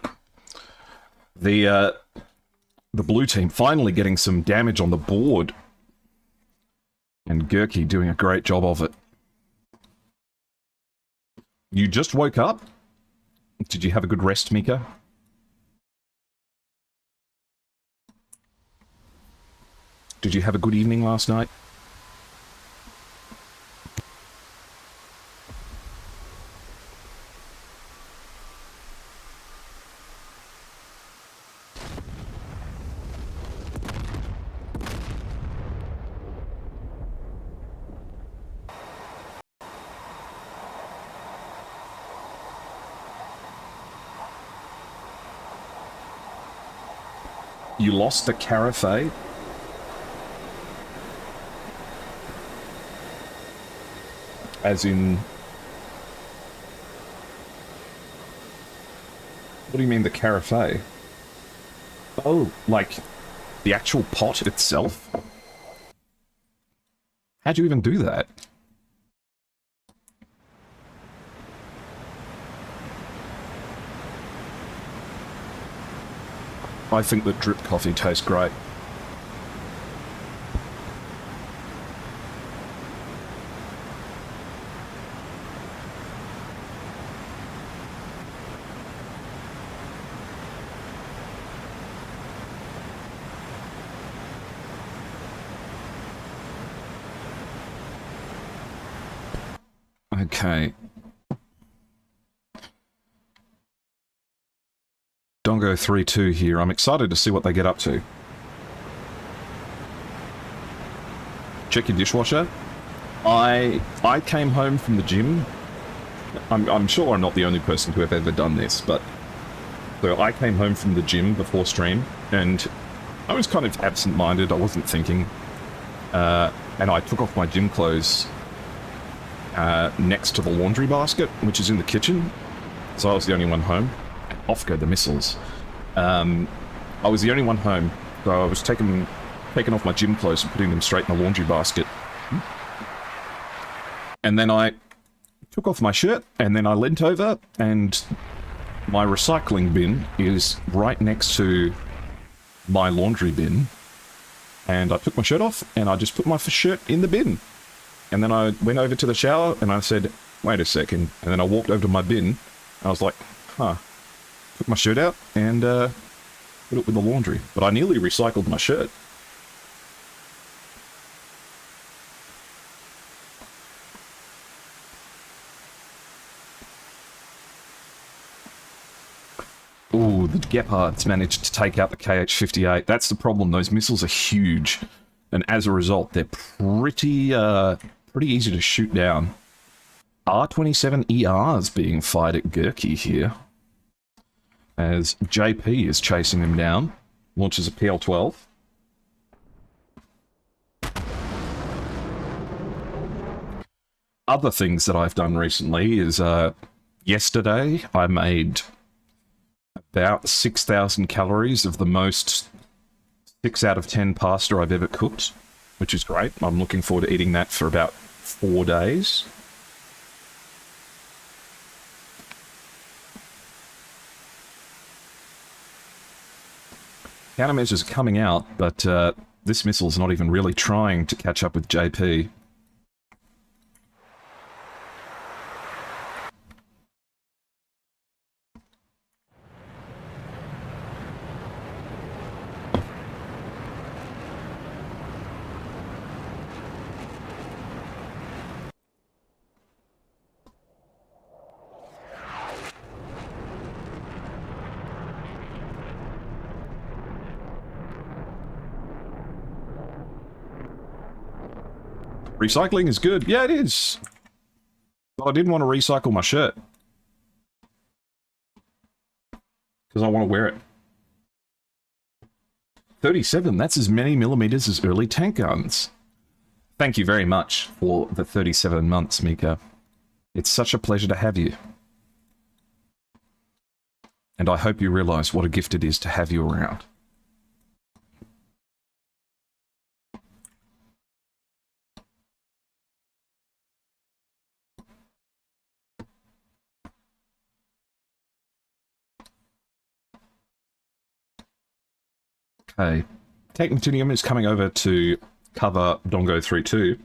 the blue team finally getting some damage on the board. And Gurky doing a great job of it. You just woke up? Did you have a good rest, Mika? Did you have a good evening last night? You lost the Carafe? As in... What do you mean the Carafe? Oh, like the actual pot itself? How'd you even do that? I think that drip coffee tastes great. Okay. Dongo 3-2 here. I'm excited to see what they get up to. Check your dishwasher. I came home from the gym. I'm sure I'm not the only person to have ever done this, but... So I came home from the gym before stream, and I was kind of absent-minded. I wasn't thinking. And I took off my gym clothes next to the laundry basket, which is in the kitchen. So I was the only one home. Off go the missiles. I was the only one home, so I was taking off my gym clothes and putting them straight in the laundry basket. And then I took off my shirt, and then I leant over, and my recycling bin is right next to my laundry bin. And I took my shirt off, and I just put my shirt in the bin. And then I went over to the shower, and I said, wait a second. And then I walked over to my bin, and I was like, huh. Took my shirt out, and put it with the laundry. But I nearly recycled my shirt. Ooh, the Gepard's managed to take out the KH-58. That's the problem. Those missiles are huge. And as a result, they're pretty easy to shoot down. R-27ER's being fired at Gurkey here. As JP is chasing them down. Launches a PL-12. Other things that I've done recently is, yesterday I made about 6,000 calories of the most 6 out of 10 pasta I've ever cooked, which is great. I'm looking forward to eating that for about 4 days. Countermeasures are coming out, but this missile's not even really trying to catch up with JP. Recycling is good. Yeah, it is. But I didn't want to recycle my shirt. Because I want to wear it. 37, that's as many millimeters as early tank guns. Thank you very much for the 37 months, Mika. It's such a pleasure to have you. And I hope you realize what a gift it is to have you around. Okay, Technitinium is coming over to cover Dongo 3-2.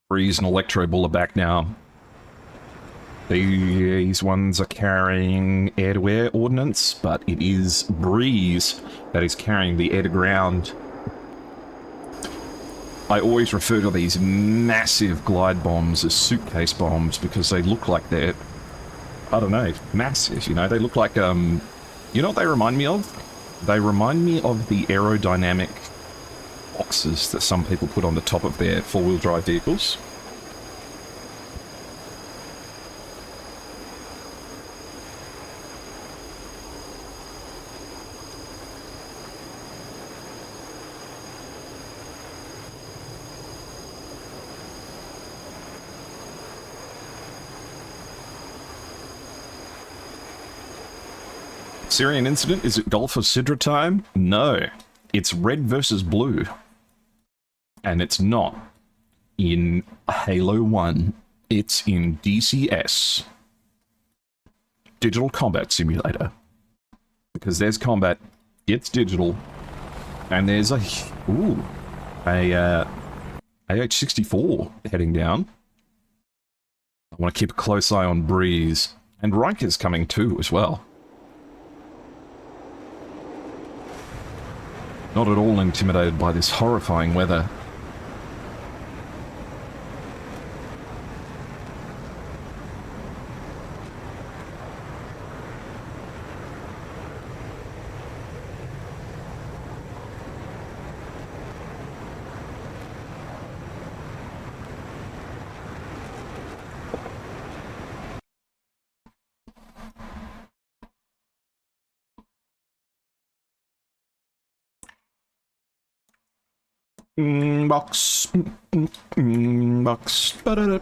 Breeze and Electro Bull are back now. These ones are carrying air-to-air ordnance, but it is Breeze that is carrying the air-to-ground. I always refer to these massive glide bombs as suitcase bombs because they look like they're, I don't know, massive, you know? They look like, you know what they remind me of? They remind me of the aerodynamic boxes that some people put on the top of their four-wheel drive vehicles. Syrian incident? Is it Gulf of Sidra time? No. It's red versus blue. And it's not in Halo 1. It's in DCS. Digital Combat Simulator. Because there's combat, it's digital, and there's a AH-64 heading down. I want to keep a close eye on Breeze. And Riker's coming too as well. Not at all intimidated by this horrifying weather. Box. Box. Box.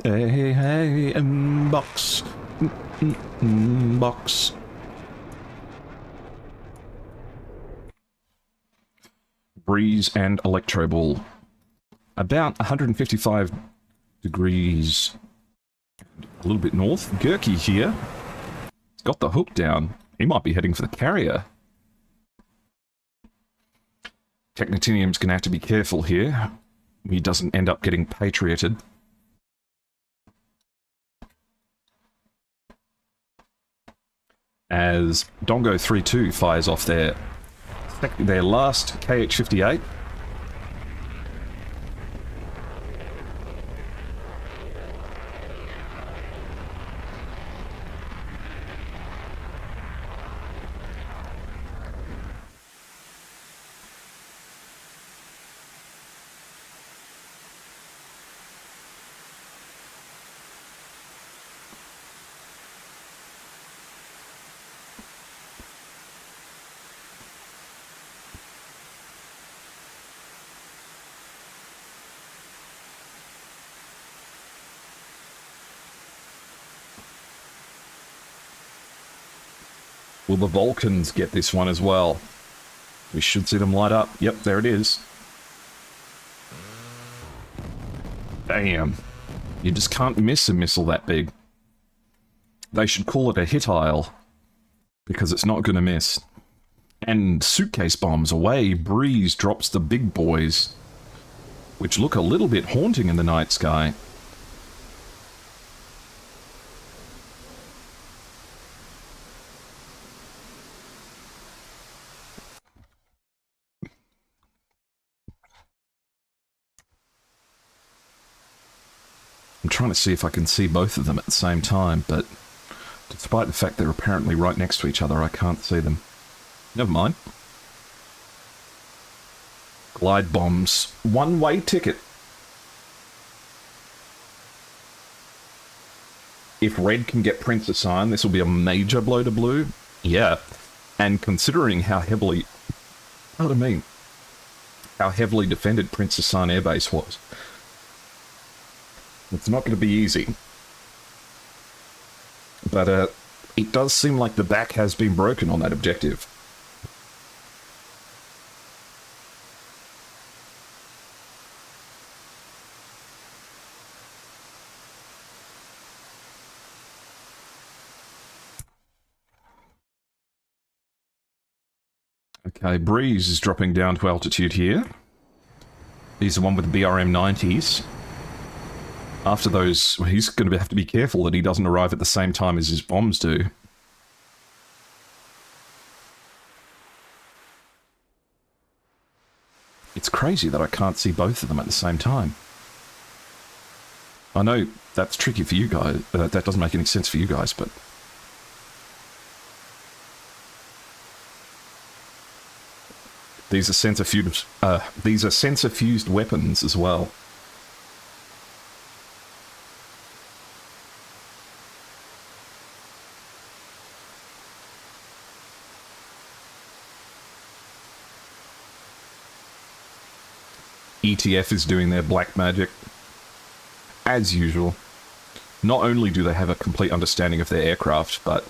Hey, hey, box. Box. Breeze and Electro Ball. About 155 degrees, a little bit north. Gurkey here. He's got the hook down. He might be heading for the carrier. Technitinium's going to have to be careful here. He doesn't end up getting patrioted. As Dongo 3-2 fires off their last KH-58. Will the Vulcans get this one as well? We should see them light up. Yep, there it is. Damn. You just can't miss a missile that big. They should call it a hit aisle, because it's not going to miss. And suitcase bombs away. Breeze drops the big boys, which look a little bit haunting in the night sky. I'm trying to see if I can see both of them at the same time, but despite the fact they're apparently right next to each other, I can't see them. Never mind. Glide bombs. One-way ticket. If red can get Princess Sign, this will be a major blow to blue. Yeah. And considering how heavily... Pardon me. How heavily defended Princess Sign Airbase was. It's not going to be easy. But it does seem like the back has been broken on that objective. Okay, Breeze is dropping down to altitude here. He's the one with the BRM 90s. After those, he's going to have to be careful that he doesn't arrive at the same time as his bombs do. It's crazy that I can't see both of them at the same time. I know that's tricky for you guys. That doesn't make any sense for you guys, but... These are sensor-fused weapons as well. ETF is doing their black magic. As usual. Not only do they have a complete understanding of their aircraft, but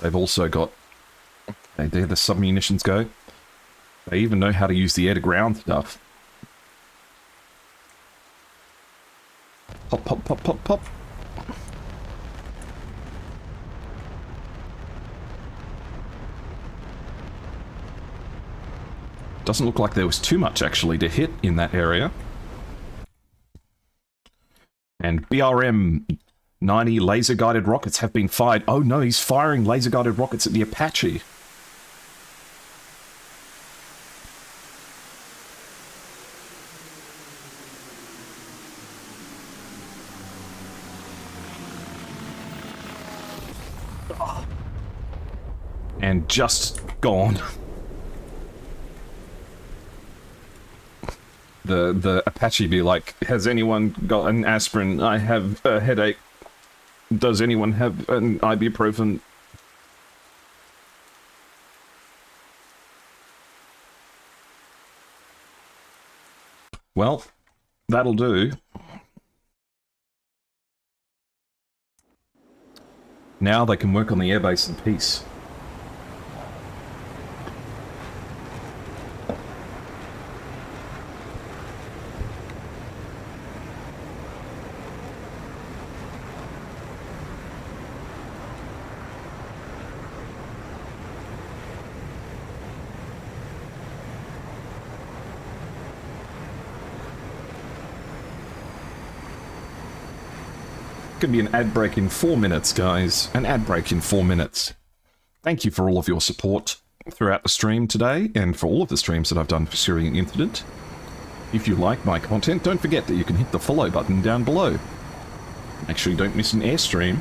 they've also got... Okay, there the submunitions go. They even know how to use the air-to-ground stuff. Pop, pop, pop, pop, pop. Doesn't look like there was too much, actually, to hit in that area. And BRM 90 laser-guided rockets have been fired. Oh no, he's firing laser-guided rockets at the Apache. And just gone. The Apache be like, has anyone got an aspirin? I have a headache. Does anyone have an ibuprofen? Well, that'll do. Now they can work on the airbase in peace. Going to be an ad break in 4 minutes, guys. An ad break in 4 minutes. Thank you for all of your support throughout the stream today, and for all of the streams that I've done for Syrian Incident. If you like my content, don't forget that you can hit the follow button down below. Make sure you don't miss an airstream.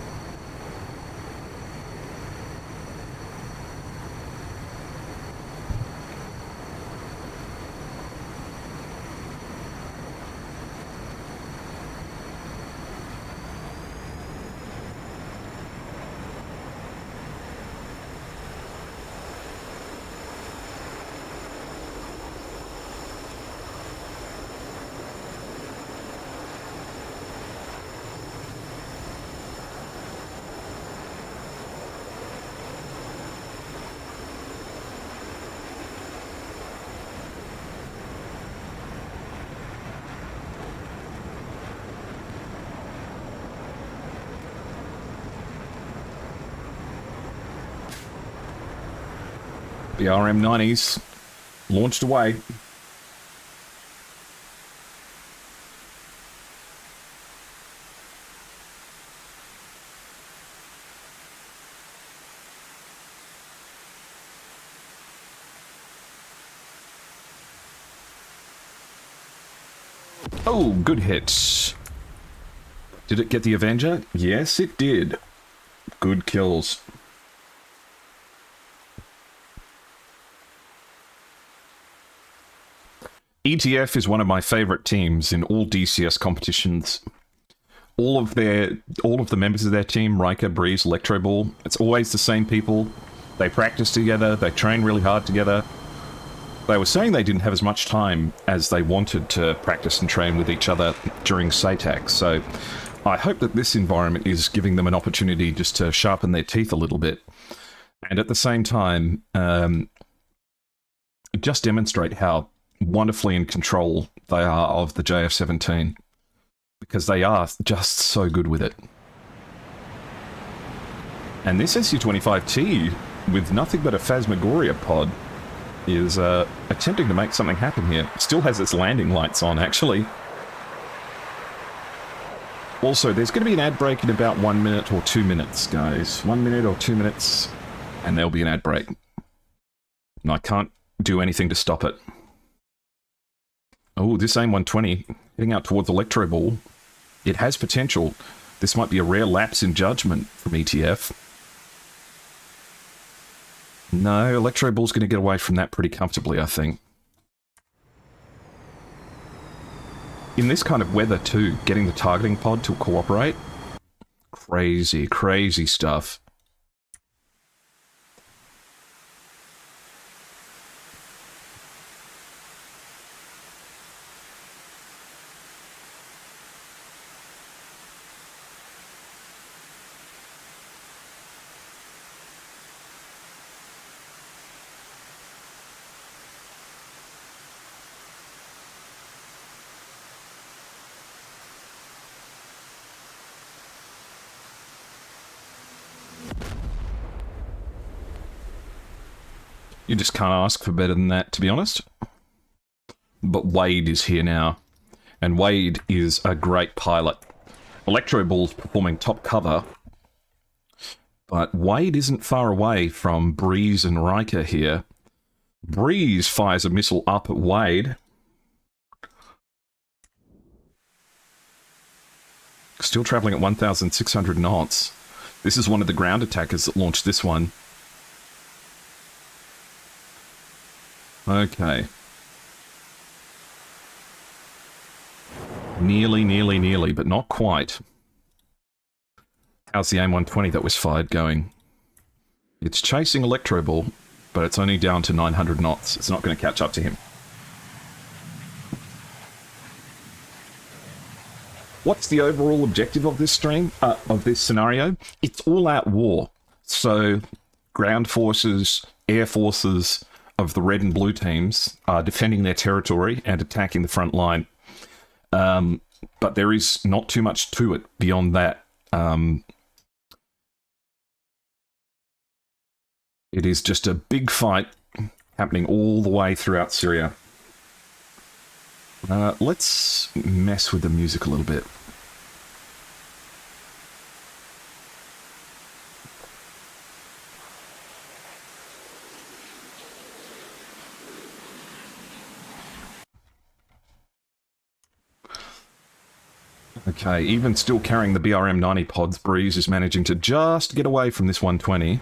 The RM90s launched away. Oh, good hit. Did it get the Avenger? Yes, it did. Good kills. ETF is one of my favorite teams in all DCS competitions. All of the members of their team, Riker, Breeze, Electro Ball, it's always the same people. They practice together, they train really hard together. They were saying they didn't have as much time as they wanted to practice and train with each other during SATAC, so I hope that this environment is giving them an opportunity just to sharpen their teeth a little bit. And at the same time, just demonstrate how wonderfully in control they are of the JF-17, because they are just so good with it. And this SU-25T, with nothing but a Phasmagoria pod, is attempting to make something happen here. Still has its landing lights on, actually. Also, there's going to be an ad break in about 1 minute or 2 minutes, guys. 1 minute or 2 minutes, and there'll be an ad break. And I can't do anything to stop it. Oh, this AIM-120, heading out towards Electro Ball. It has potential. This might be a rare lapse in judgment from ETF. No, Electro Ball's going to get away from that pretty comfortably, I think. In this kind of weather, too, getting the targeting pod to cooperate. Crazy, crazy stuff. You just can't ask for better than that, to be honest. But Wade is here now. And Wade is a great pilot. Electro Ball's performing top cover. But Wade isn't far away from Breeze and Riker here. Breeze fires a missile up at Wade. Still travelling at 1,600 knots. This is one of the ground attackers that launched this one. Okay. Nearly, but not quite. How's the AIM-120 that was fired going? It's chasing Electro Ball, but it's only down to 900 knots. It's not going to catch up to him. What's the overall objective of this stream, of this scenario? It's all-out war. So, ground forces, air forces of the red and blue teams are defending their territory and attacking the front line. But there is not too much to it beyond that. It is just a big fight happening all the way throughout Syria. Let's mess with the music a little bit. Okay, even still carrying the BRM-90 pods, Breeze is managing to just get away from this 120.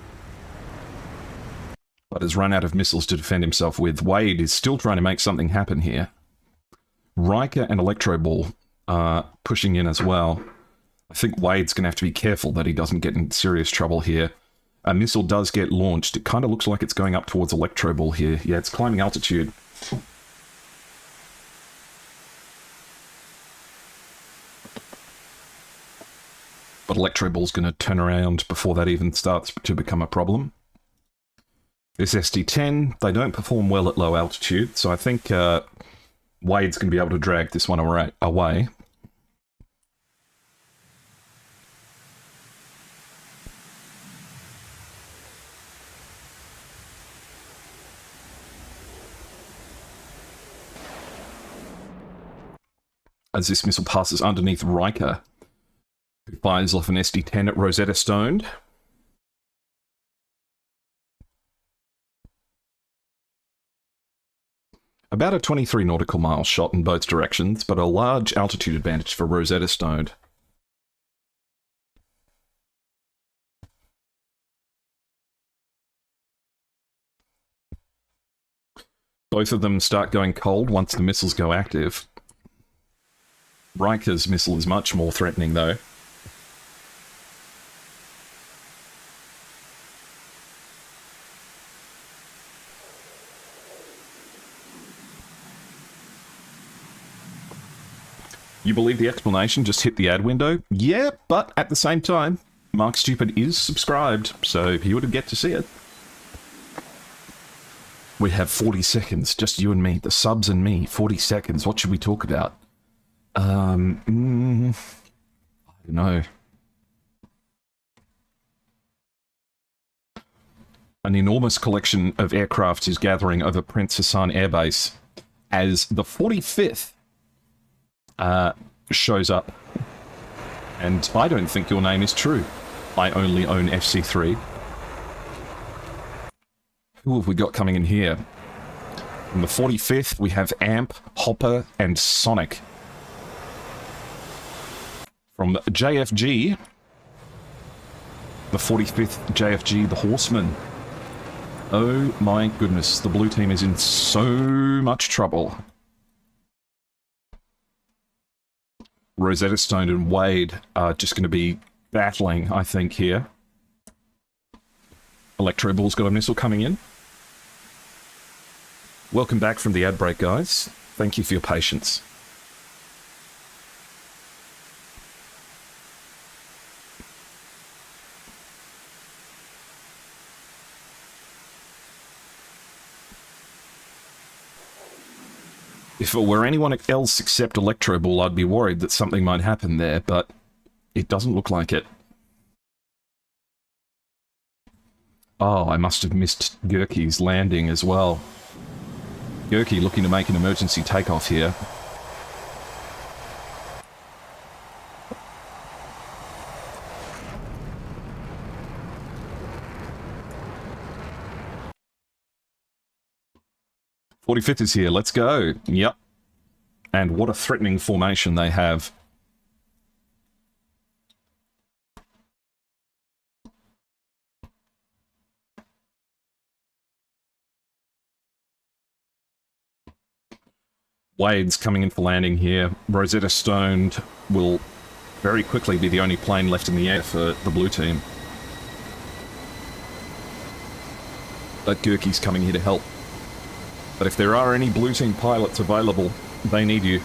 But has run out of missiles to defend himself with. Wade is still trying to make something happen here. Riker and Electro Ball are pushing in as well. I think Wade's going to have to be careful that he doesn't get in serious trouble here. A missile does get launched. It kind of looks like it's going up towards Electro Ball here. Yeah, it's climbing altitude. But Electro Ball's going to turn around before that even starts to become a problem. This SD-10, they don't perform well at low altitude, so I think Wade's going to be able to drag this one away. As this missile passes underneath Riker, who fires off an SD-10 at Rosetta Stone. About a 23 nautical mile shot in both directions, but a large altitude advantage for Rosetta Stone. Both of them start going cold once the missiles go active. Riker's missile is much more threatening, though. You believe the explanation just hit the ad window? Yeah, but at the same time, Mark Stupid is subscribed, so he would get to see it. We have 40 seconds, just you and me, the subs and me, 40 seconds. What should we talk about? I don't know. An enormous collection of aircraft is gathering over Prince Hassan Air Base as the 45th shows up. And I don't think your name is true. I only own FC3. Who have we got coming in here? From the 45th, we have Amp, Hopper, and Sonic. From JFG, the 45th JFG, the Horseman. Oh my goodness, the blue team is in so much trouble. Rosetta Stone and Wade are just going to be battling, I think, here. Electro Ball's got a missile coming in. Welcome back from the ad break, guys. Thank you for your patience. If it were anyone else except Electro Ball, I'd be worried that something might happen there, but it doesn't look like it. Oh, I must have missed Gurky's landing as well. Gurky looking to make an emergency takeoff here. .45th is here, let's go. Yep. And what a threatening formation they have. Wade's coming in for landing here. Rosetta Stone will very quickly be the only plane left in the air for the blue team. But Gurky's coming here to help. But if there are any blue team pilots available, they need you.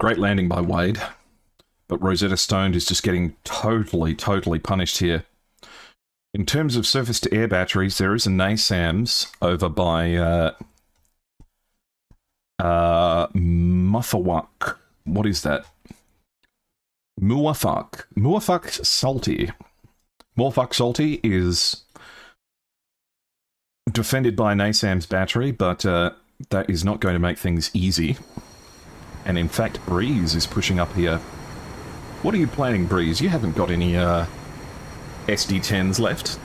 Great landing by Wade, but Rosetta Stone is just getting totally punished here. In terms of surface-to-air batteries, there is a NASAMS over by Muthawak. What is that? Muafak. Muafak Salty. Muafak Salty is defended by Nasam's battery, but that is not going to make things easy. And in fact, Breeze is pushing up here. What are you planning, Breeze? You haven't got any SD-10s left.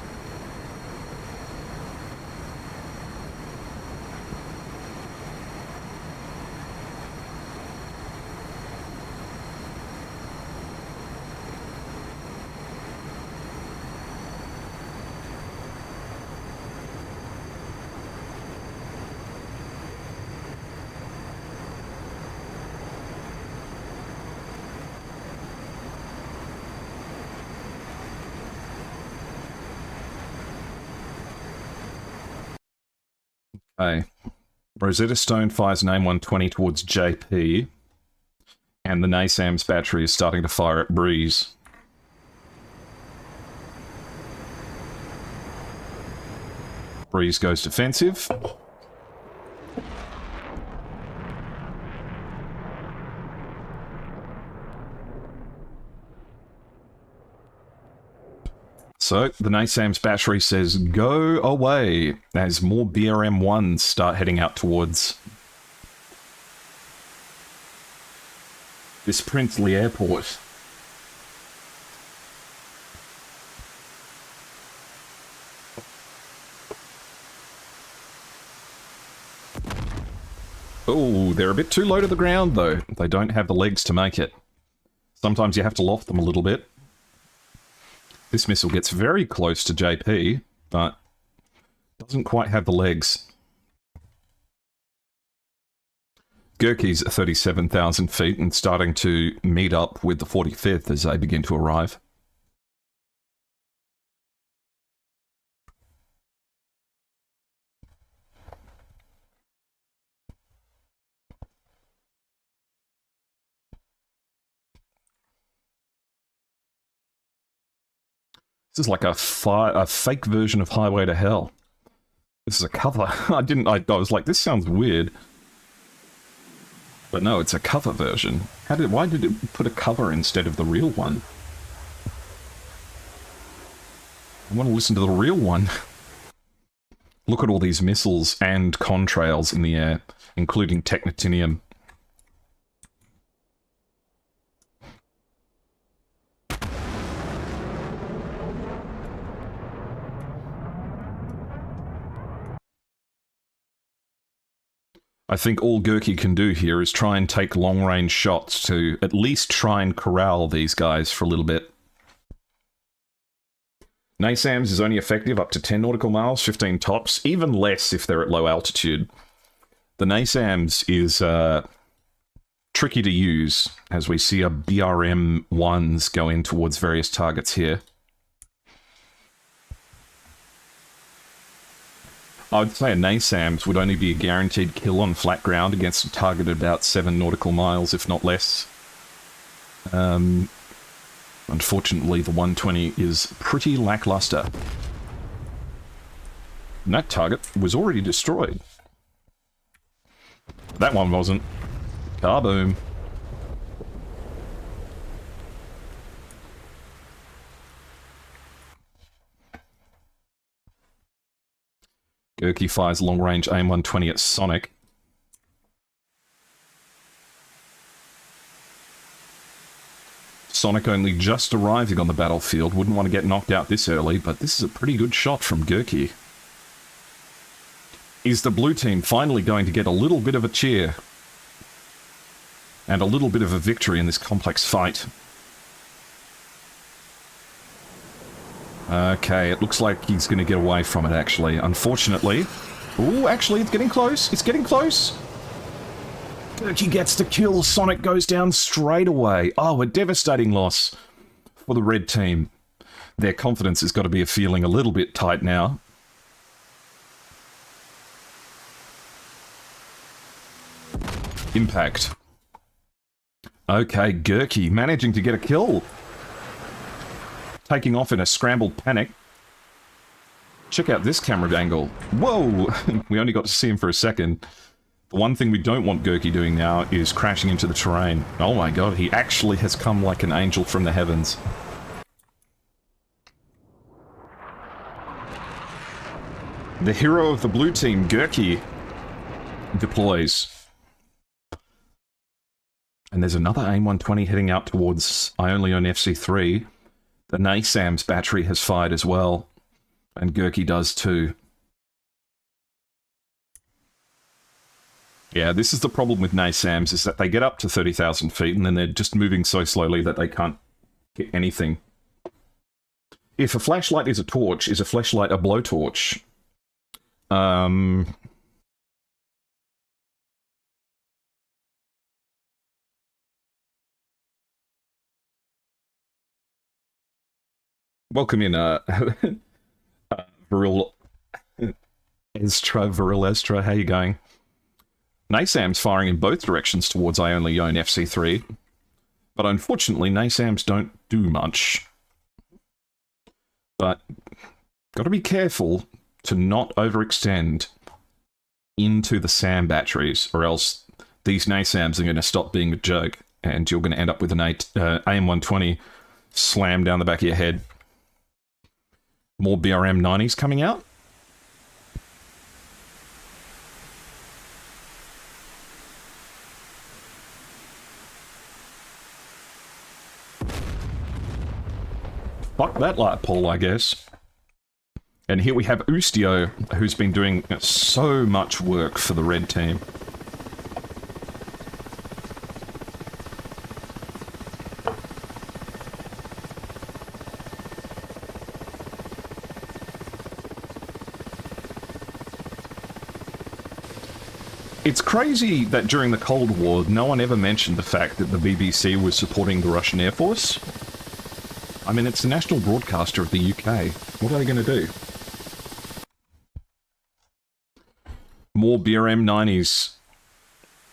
Okay. Rosetta Stone fires an AIM-120 towards JP, and the Nasam's battery is starting to fire at Breeze. Breeze goes defensive. So, the Nasam's battery says, go away, as more BRM-1s start heading out towards this princely airport. Oh, they're a bit too low to the ground, though. They don't have the legs to make it. Sometimes you have to loft them a little bit. This missile gets very close to JP, but doesn't quite have the legs. Gurkey's at 37,000 feet and starting to meet up with the 45th as they begin to arrive. This is like a fake version of Highway to Hell. This is a cover. I was like, this sounds weird. But no, it's a cover version. Why did it put a cover instead of the real one? I want to listen to the real one. Look at all these missiles and contrails in the air, including technetium. I think all Gurkey can do here is try and take long-range shots to at least try and corral these guys for a little bit. NASAMS is only effective up to 10 nautical miles, 15 tops, even less if they're at low altitude. The NASAMS is tricky to use, as we see a BRM-1s go in towards various targets here. I would say a NASAMS would only be a guaranteed kill on flat ground against a target at about 7 nautical miles, if not less. Unfortunately, the 120 is pretty lackluster. And that target was already destroyed. That one wasn't. Kaboom. Gurkey fires long-range AIM-120 at Sonic. Sonic only just arriving on the battlefield, wouldn't want to get knocked out this early, but this is a pretty good shot from Gurkey. Is the blue team finally going to get a little bit of a cheer? And a little bit of a victory in this complex fight? Okay, it looks like he's going to get away from it, actually. Unfortunately. Ooh, actually, it's getting close. It's getting close. Gurkey gets the kill. Sonic goes down straight away. Oh, a devastating loss for the red team. Their confidence has got to be feeling a little bit tight now. Impact. Okay, Gurkey managing to get a kill. Taking off in a scrambled panic. Check out this camera angle. Whoa! We only got to see him for a second. The one thing we don't want Gurky doing now is crashing into the terrain. Oh my god, he actually has come like an angel from the heavens. The hero of the blue team, Gurky, deploys. And there's another AIM-120 heading out towards I Only Own FC3. The NASAMS battery has fired as well. And Gurky does too. Yeah, this is the problem with NASAMS, is that they get up to 30,000 feet and then they're just moving so slowly that they can't get anything. If a flashlight is a torch, is a flashlight a blowtorch? Welcome in, Viril Estra, how you going? NASAM's firing in both directions towards I Only Own FC3, but unfortunately NASAMs don't do much. But gotta be careful to not overextend into the SAM batteries, or else these NASAMs are going to stop being a joke, and you're going to end up with an AIM-120 slam down the back of your head. More BRM 90s coming out. Fuck that light pole, I guess. And here we have Ustio, who's been doing so much work for the red team. It's crazy that during the Cold War, no one ever mentioned the fact that the BBC was supporting the Russian Air Force. I mean, it's the national broadcaster of the UK. What are they going to do? More BRM 90s.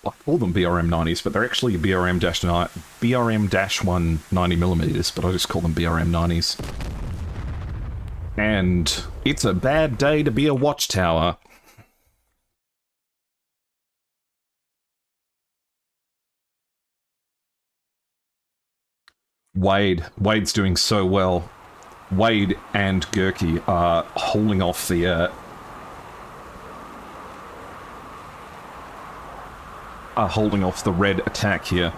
I call them BRM 90s, but they're actually BRM-1 90mm, but I just call them BRM 90s. And it's a bad day to be a watchtower. Wade's doing so well. Wade and Gurky are holding off the red attack here.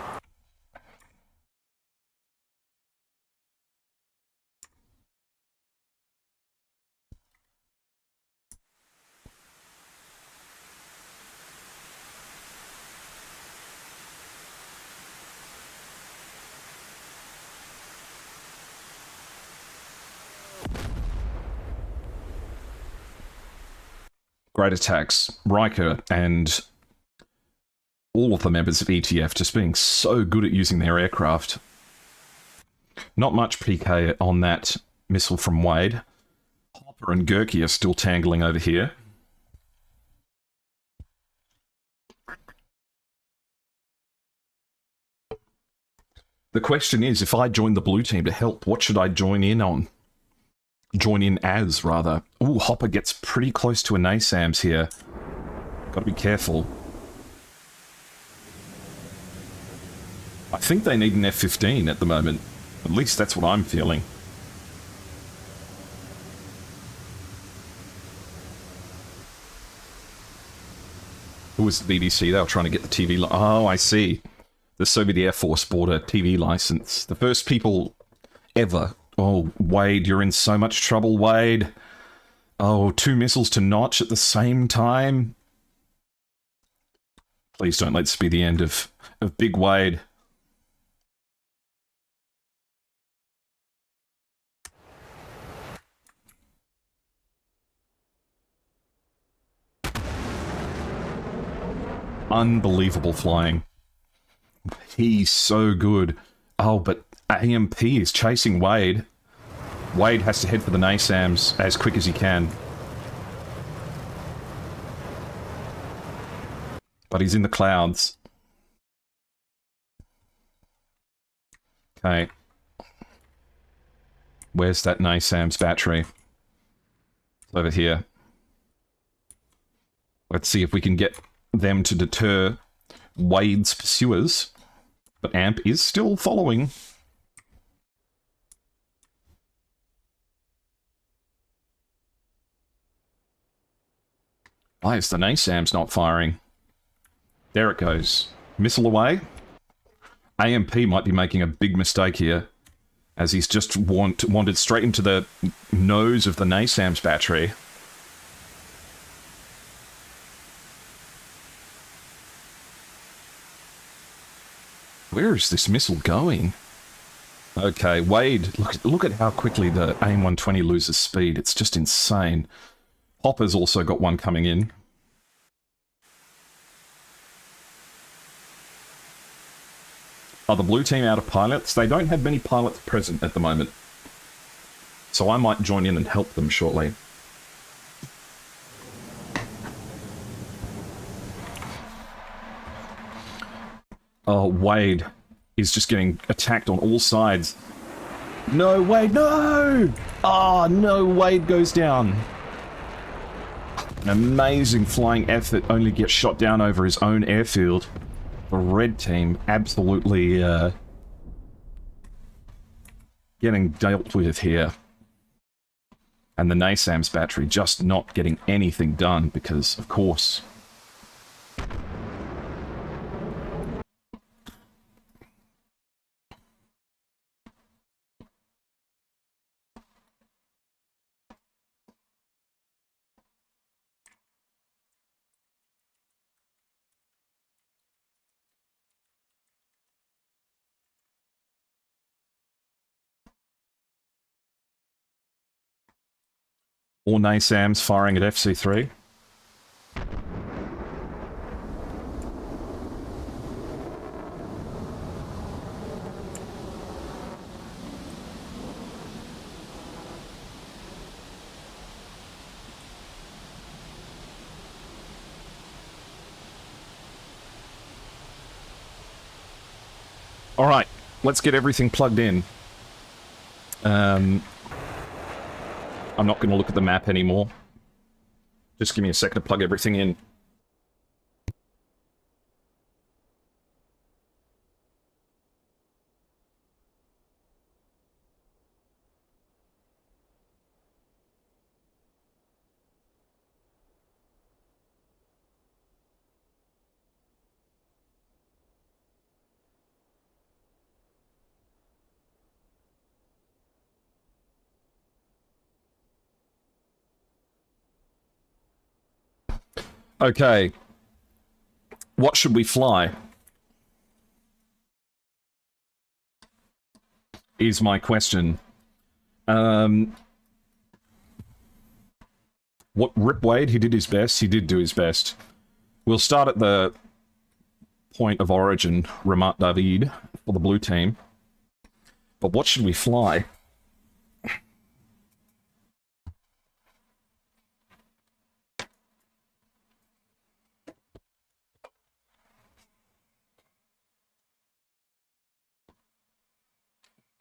Great attacks. Riker and all of the members of ETF just being so good at using their aircraft. Not much PK on that missile from Wade. Hopper and Gurky are still tangling over here. The question is, if I join the blue team to help, what should I join in on? Join in as, rather. Ooh, Hopper gets pretty close to a NASAMS here. Gotta be careful. I think they need an F-15 at the moment. At least that's what I'm feeling. Who was the BBC? They were trying to get the TV... Oh, I see. The Soviet Air Force bought a TV license. The first people ever... Oh, Wade, you're in so much trouble, Wade. Oh, 2 missiles to Notch at the same time. Please don't let this be the end of Big Wade. Unbelievable flying. He's so good. Oh, but AMP is chasing Wade. Wade has to head for the NASAMS as quick as he can. But he's in the clouds. Okay. Where's that NASAMS battery? It's over here. Let's see if we can get them to deter Wade's pursuers, but Amp is still following. Why is the NASAMS not firing? There it goes. Missile away. AMP might be making a big mistake here, as he's just wandered straight into the nose of the NASAMS battery. Where is this missile going? Okay, Wade, look at how quickly the AIM-120 loses speed. It's just insane. Hopper's also got one coming in. Are the blue team out of pilots? They don't have many pilots present at the moment, so I might join in and help them shortly. Oh, Wade is just getting attacked on all sides. No, Wade, no! Oh, no, Wade goes down. An amazing flying effort, only gets shot down over his own airfield. The red team absolutely getting dealt with here. And the NASAMS battery just not getting anything done because, of course... All NASAMS firing at FC3. Alright, let's get everything plugged in. I'm not going to look at the map anymore. Just give me a second to plug everything in. Okay. What should we fly? Is my question. What Rip Wade, he did his best. He did do his best. We'll start at the point of origin, Ramat David, for the blue team. But what should we fly?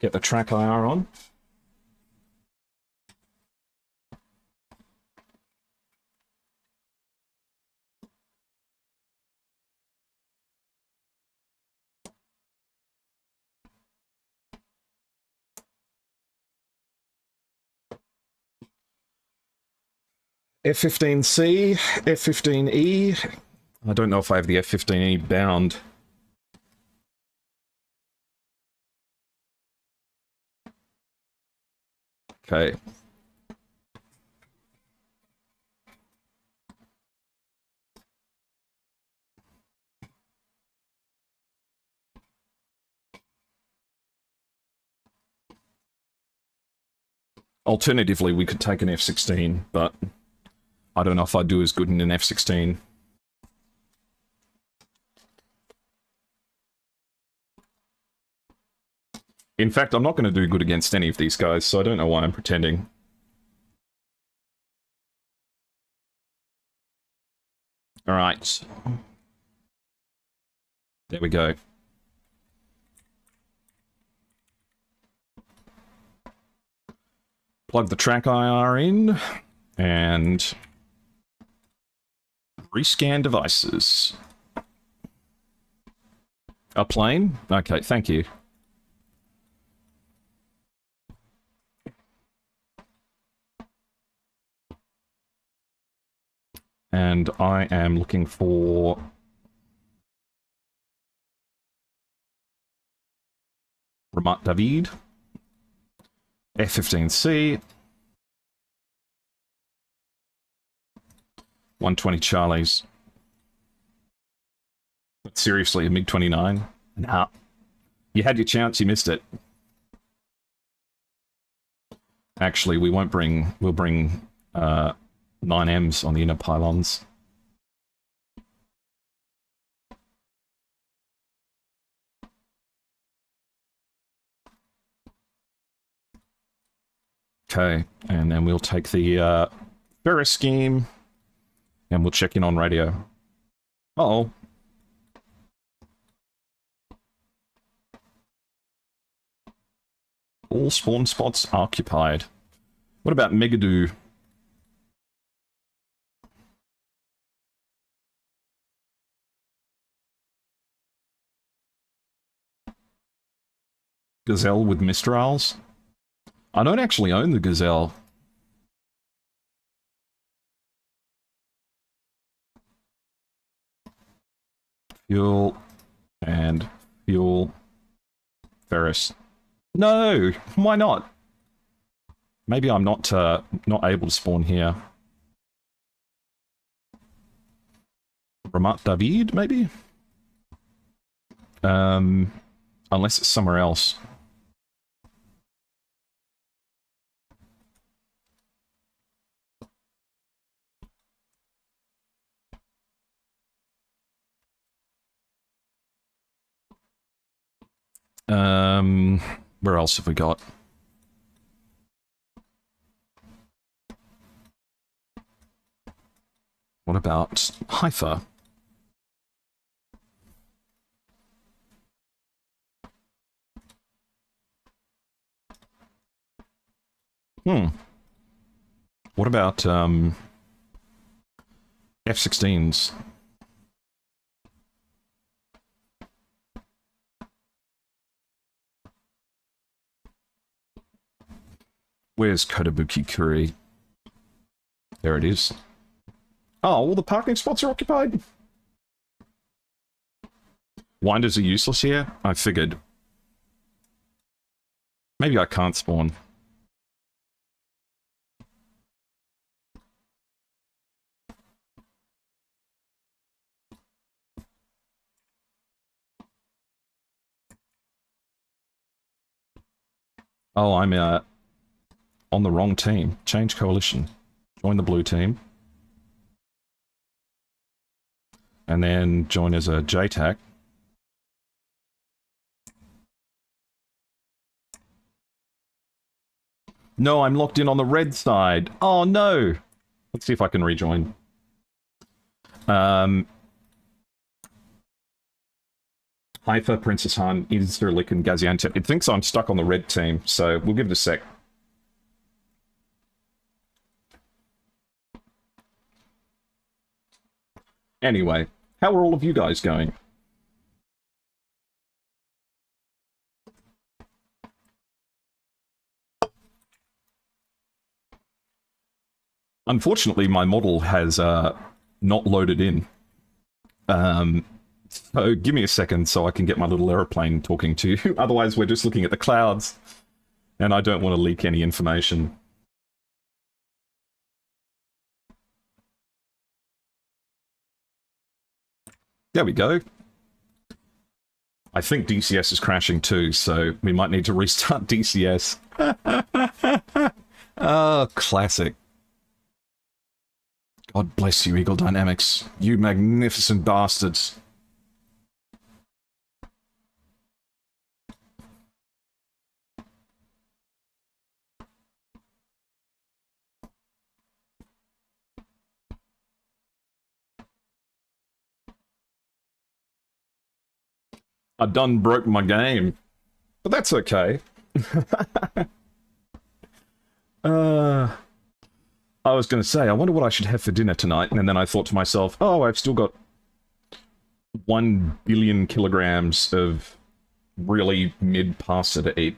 Get the track IR on. F-15C, F-15E. I don't know if I have the F-15E bound. Okay. Alternatively, we could take an F-16, but I don't know if I'd do as good in an F-16. In fact, I'm not going to do good against any of these guys, so I don't know why I'm pretending. Alright. There we go. Plug the track IR in, and Rescan devices. A plane? Okay, thank you. And I am looking for... Ramat David. F-15C. 120 Charlies. But seriously, a MiG-29? Nah. You had your chance, you missed it. Actually, we won't bring... We'll bring 9Ms on the inner pylons. Okay, and then we'll take the Ferris scheme, and we'll check in on radio. Uh-oh. All spawn spots occupied. What about Megadoo? Gazelle with Mistrals? I don't actually own the Gazelle. Fuel and fuel. Ferris. No! Why not? Maybe I'm not able to spawn here. Ramat David, maybe? Unless it's somewhere else. Where else have we got? What about Haifa? What about F-16s? Where's Kotobuki Kuri? There it is. Oh, all the parking spots are occupied? Winders are useless here? I figured. Maybe I can't spawn. Oh, I'm on the wrong team. Change coalition. Join the blue team. And then join as a JTAC. No, I'm locked in on the red side. Oh, no. Let's see if I can rejoin. Haifa, Princess Han, Incirlik, and Gaziantep. It thinks I'm stuck on the red team, so we'll give it a sec. Anyway, how are all of you guys going? Unfortunately, my model has not loaded in. So give me a second so I can get my little aeroplane talking to you. Otherwise, we're just looking at the clouds, and I don't want to leak any information. There we go. I think DCS is crashing too, so we might need to restart DCS. Oh, classic. God bless you, Eagle Dynamics. You magnificent bastards. I done broke my game. But that's okay. I was going to say, I wonder what I should have for dinner tonight, and then I thought to myself, oh, I've still got 1 billion kilograms of really mid pasta to eat.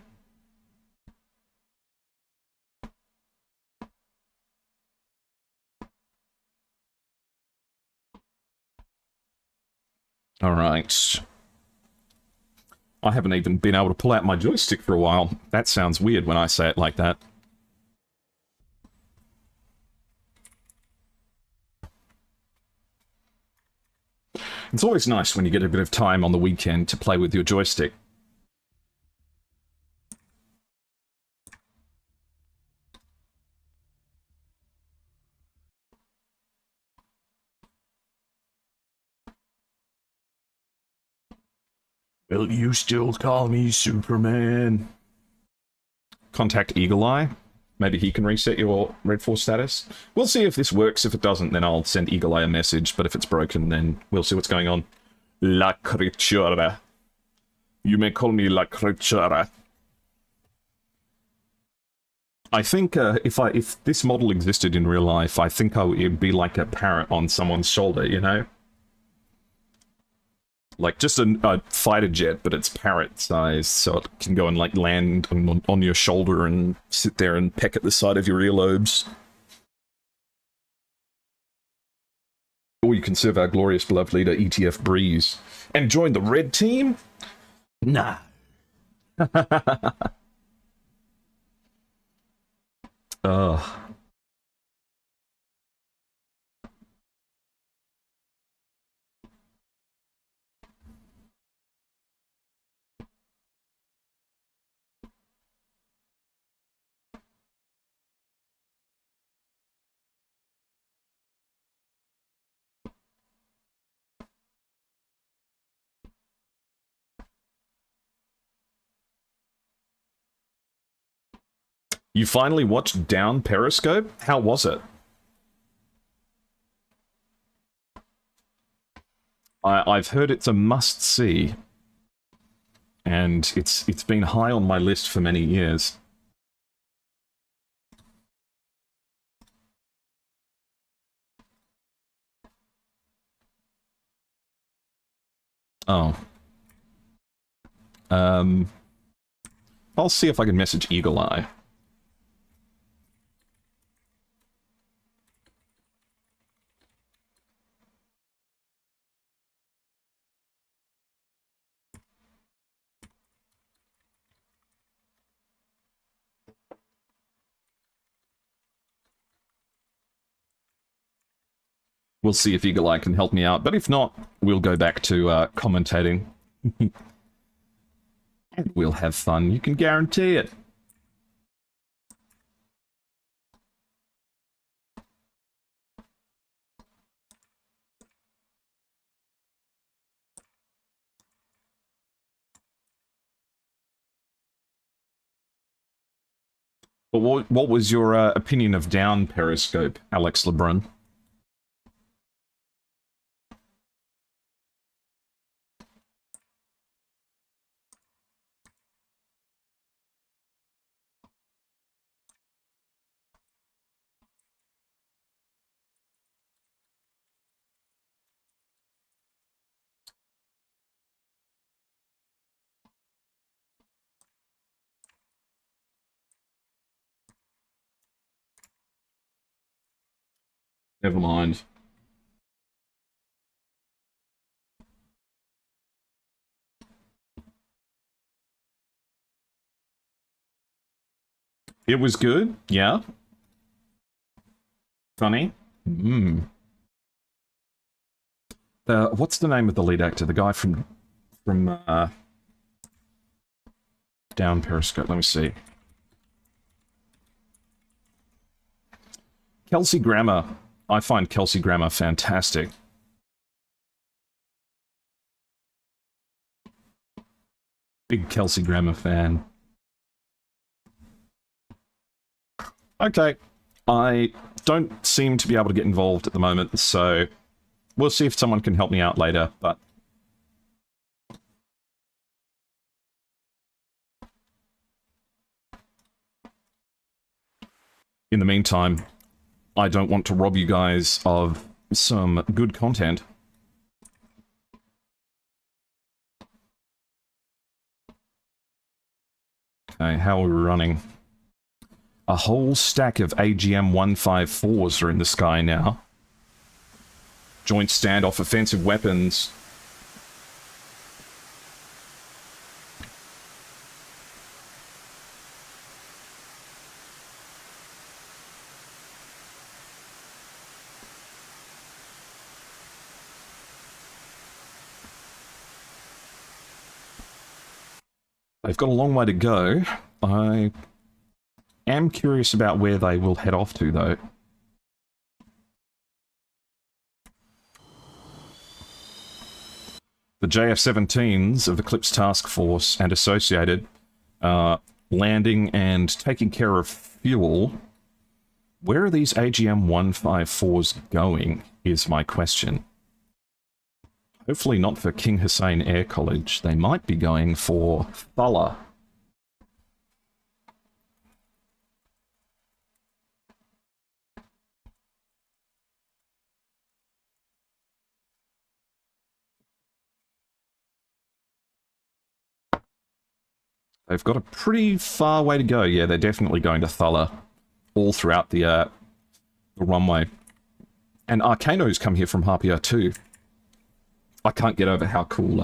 Alright. I haven't even been able to pull out my joystick for a while. That sounds weird when I say it like that. It's always nice when you get a bit of time on the weekend to play with your joystick. Will you still call me Superman? Contact Eagle Eye. Maybe he can reset your Red Force status. We'll see if this works. If it doesn't, then I'll send Eagle Eye a message. But if it's broken, then we'll see what's going on. La Creatura. You may call me La Creatura. I think if this model existed in real life, I think it'd be like a parrot on someone's shoulder, you know? Like just a fighter jet, but it's parrot size, so it can go and like land on your shoulder and sit there and peck at the side of your earlobes. Or you can serve our glorious beloved leader, ETF Breeze, and join the red team? Nah. Ugh. You finally watched Down Periscope? How was it? I've heard it's a must-see. And it's been high on my list for many years. Oh. I'll see if I can message Eagle Eye. We'll see if Eagle Eye can help me out, but if not, we'll go back to commentating. And we'll have fun, you can guarantee it. But what was your opinion of Down Periscope, Alex LeBrun? Never mind. It was good, yeah. Funny. What's the name of the lead actor? The guy from Down Periscope. Let me see. Kelsey Grammer. I find Kelsey Grammer fantastic. Big Kelsey Grammer fan. Okay. I don't seem to be able to get involved at the moment, so we'll see if someone can help me out later, but in the meantime, I don't want to rob you guys of some good content. Okay, how are we running? A whole stack of AGM 154s are in the sky now. Joint standoff offensive weapons. They've got a long way to go. I am curious about where they will head off to, though. The JF-17s of Eclipse Task Force and Associated are landing and taking care of fuel. Where are these AGM-154s going, is my question. Hopefully not for King Hussein Air College. They might be going for Thulla. They've got a pretty far way to go. Yeah, they're definitely going to Thulla all throughout the runway. And Arcano's come here from Harpier too. I can't get over how cool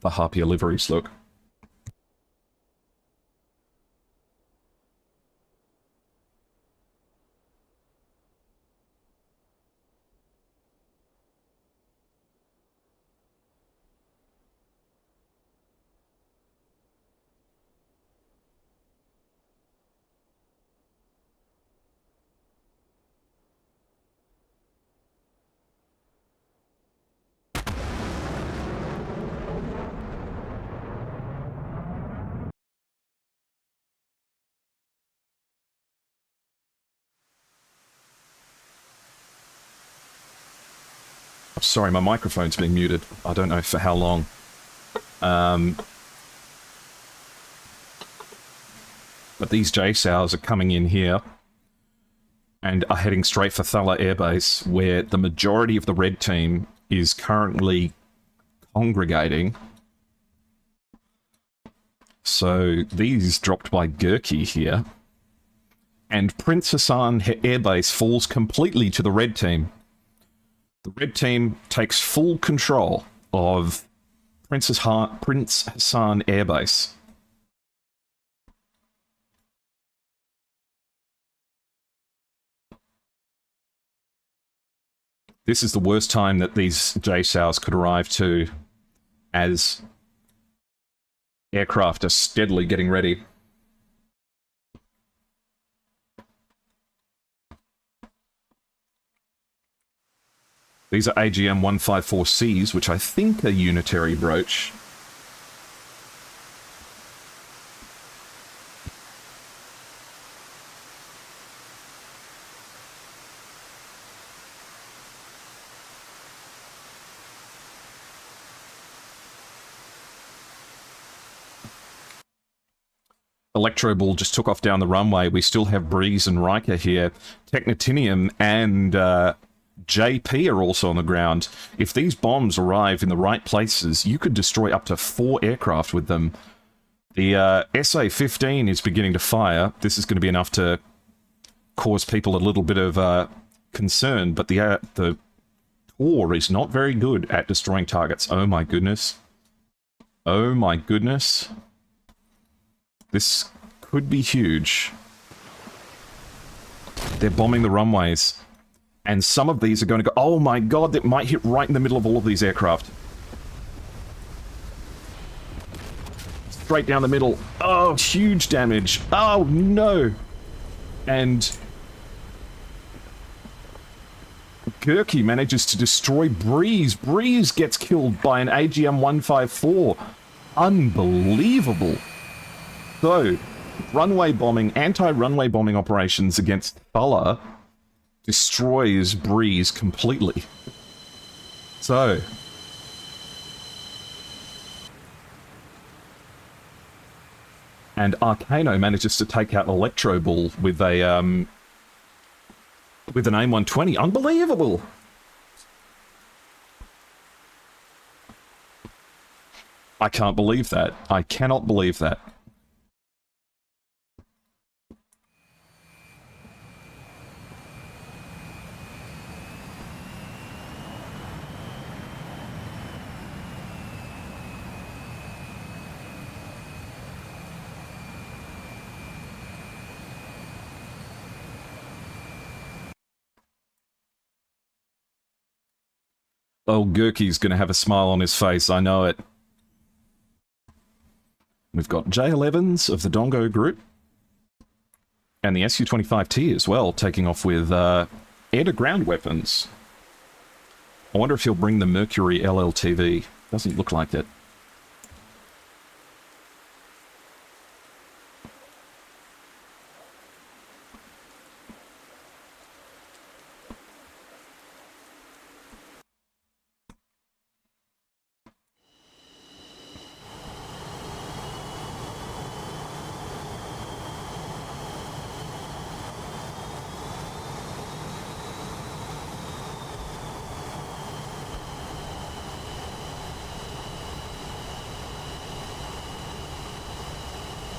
the Harpier liveries look. Sorry, my microphone's been muted. I don't know for how long. But these JSOWs are coming in here and are heading straight for Thulla Air Base, where the majority of the red team is currently congregating. So these dropped by Gurkey here. And Prince Hassan Air Base falls completely to the red team. The red team takes full control of Prince Hassan Air Base. This is the worst time that these JSOWs could arrive to, as aircraft are steadily getting ready. These are AGM-154Cs, which I think are unitary broach. Electro Ball just took off down the runway. We still have Breeze and Riker here. Technotinium and JP are also on the ground. If these bombs arrive in the right places, you could destroy up to 4 aircraft with them. The SA-15 is beginning to fire. This is going to be enough to cause people a little bit of concern, but the Tor is not very good at destroying targets. Oh my goodness. Oh my goodness. This could be huge. They're bombing the runways. And some of these are going to go... Oh my god, that might hit right in the middle of all of these aircraft. Straight down the middle. Oh, huge damage. Oh, no. And Gurkey manages to destroy Breeze. Breeze gets killed by an AGM-154. Unbelievable. So, runway bombing, anti-runway bombing operations against Thulla destroys Breeze completely. So, and Arcano manages to take out Electro Ball with a with an AIM-120. Unbelievable! I can't believe that. I cannot believe that. Oh, Gurky's going to have a smile on his face, I know it. We've got J11s of the Dongo group. And the Su-25T as well, taking off with air-to-ground weapons. I wonder if he'll bring the Mercury LLTV. Doesn't look like it.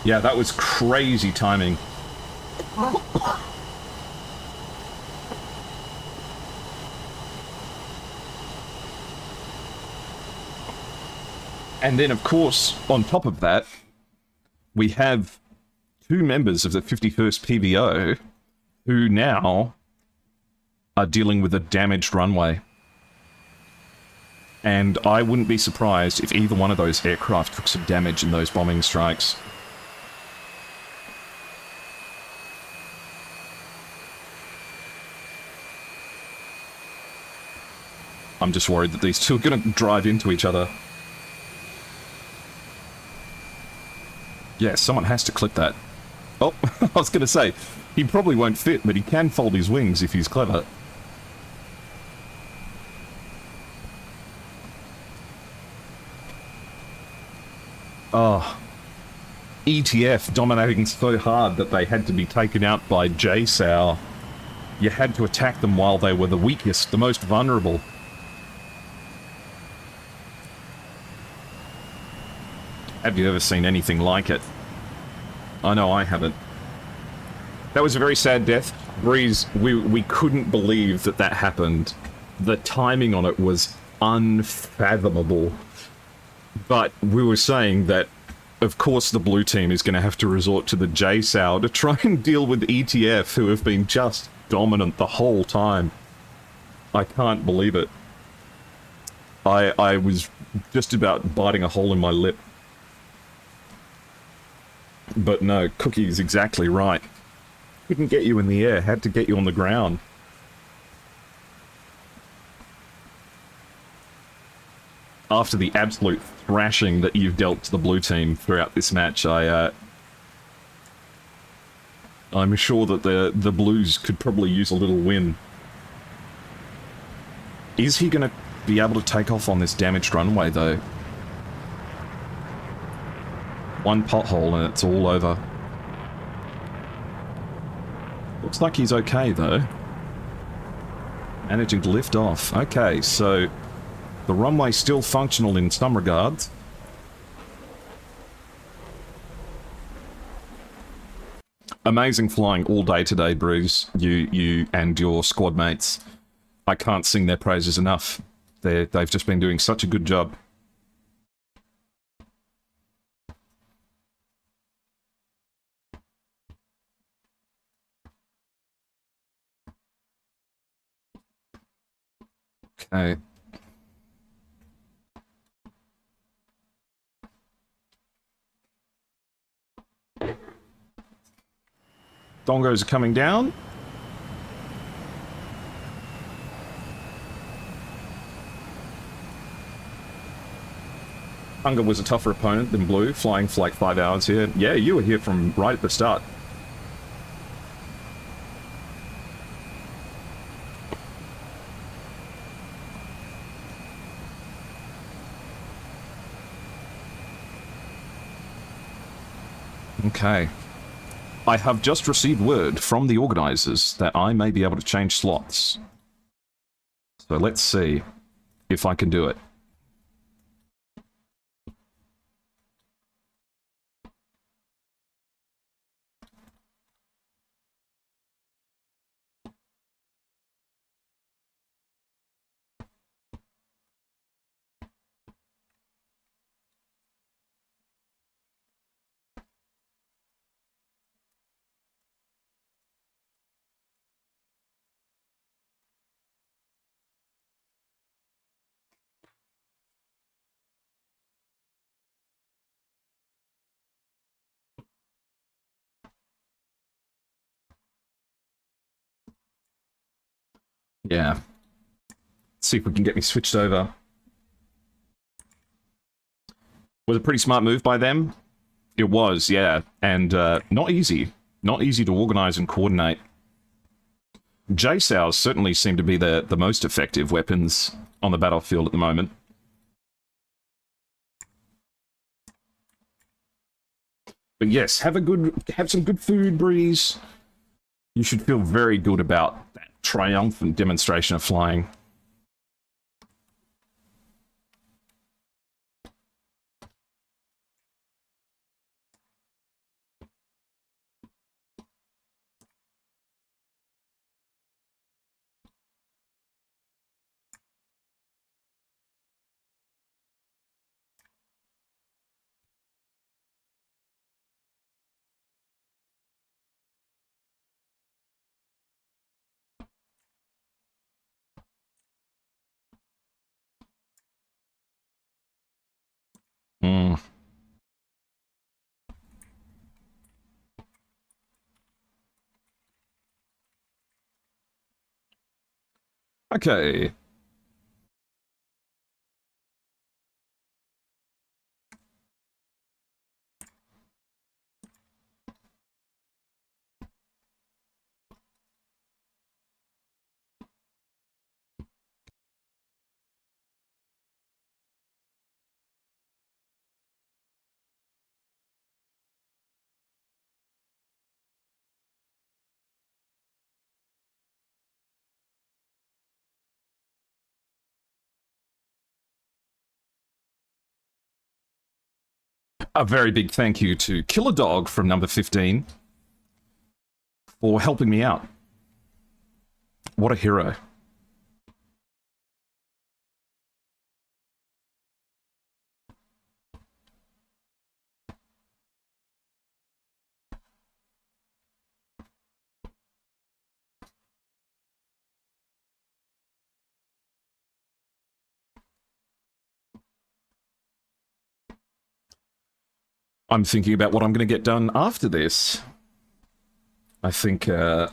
Yeah, that was crazy timing. And then, of course, on top of that, we have two members of the 51st PVO who now are dealing with a damaged runway. And I wouldn't be surprised if either one of those aircraft took some damage in those bombing strikes. I'm just worried that these two are going to drive into each other. Yeah, someone has to clip that. Oh, I was going to say, he probably won't fit, but he can fold his wings if he's clever. Oh. ETF dominating so hard that they had to be taken out by JSOW. You had to attack them while they were the weakest, the most vulnerable. Have you ever seen anything like it? I know I haven't. That was a very sad death. Breeze, we couldn't believe that that happened. The timing on it was unfathomable. But we were saying that, of course, the blue team is going to have to resort to the JSOW to try and deal with ETF, who have been just dominant the whole time. I can't believe it. I was just about biting a hole in my lip. But no, Cookie's exactly right. Couldn't get you in the air, had to get you on the ground. After the absolute thrashing that you've dealt to the blue team throughout this match, I'm sure that the Blues could probably use a little win. Is he going to be able to take off on this damaged runway, though? One pothole and it's all over. Looks like he's okay, though. Managing to lift off. Okay, so the runway's still functional in some regards. Amazing flying all day today, Bruce. You and your squad mates. I can't sing their praises enough. They've just been doing such a good job. Okay. Dongos are coming down. Hunger was a tougher opponent than Blue, flying for like 5 hours here. Yeah, you were here from right at the start. Okay. I have just received word from the organizers that I may be able to change slots. So let's see if I can do it. Yeah. Let's see if we can get me switched over. Was a pretty smart move by them. It was, yeah. And not easy. Not easy to organize and coordinate. J-Sows certainly seem to be the most effective weapons on the battlefield at the moment. But yes, have some good food, Breeze. You should feel very good about that triumphant demonstration of flying. Hmm. Okay. A very big thank you to Killer Dog from number 15 for helping me out. What a hero. I'm thinking about what I'm going to get done after this. I think, I'm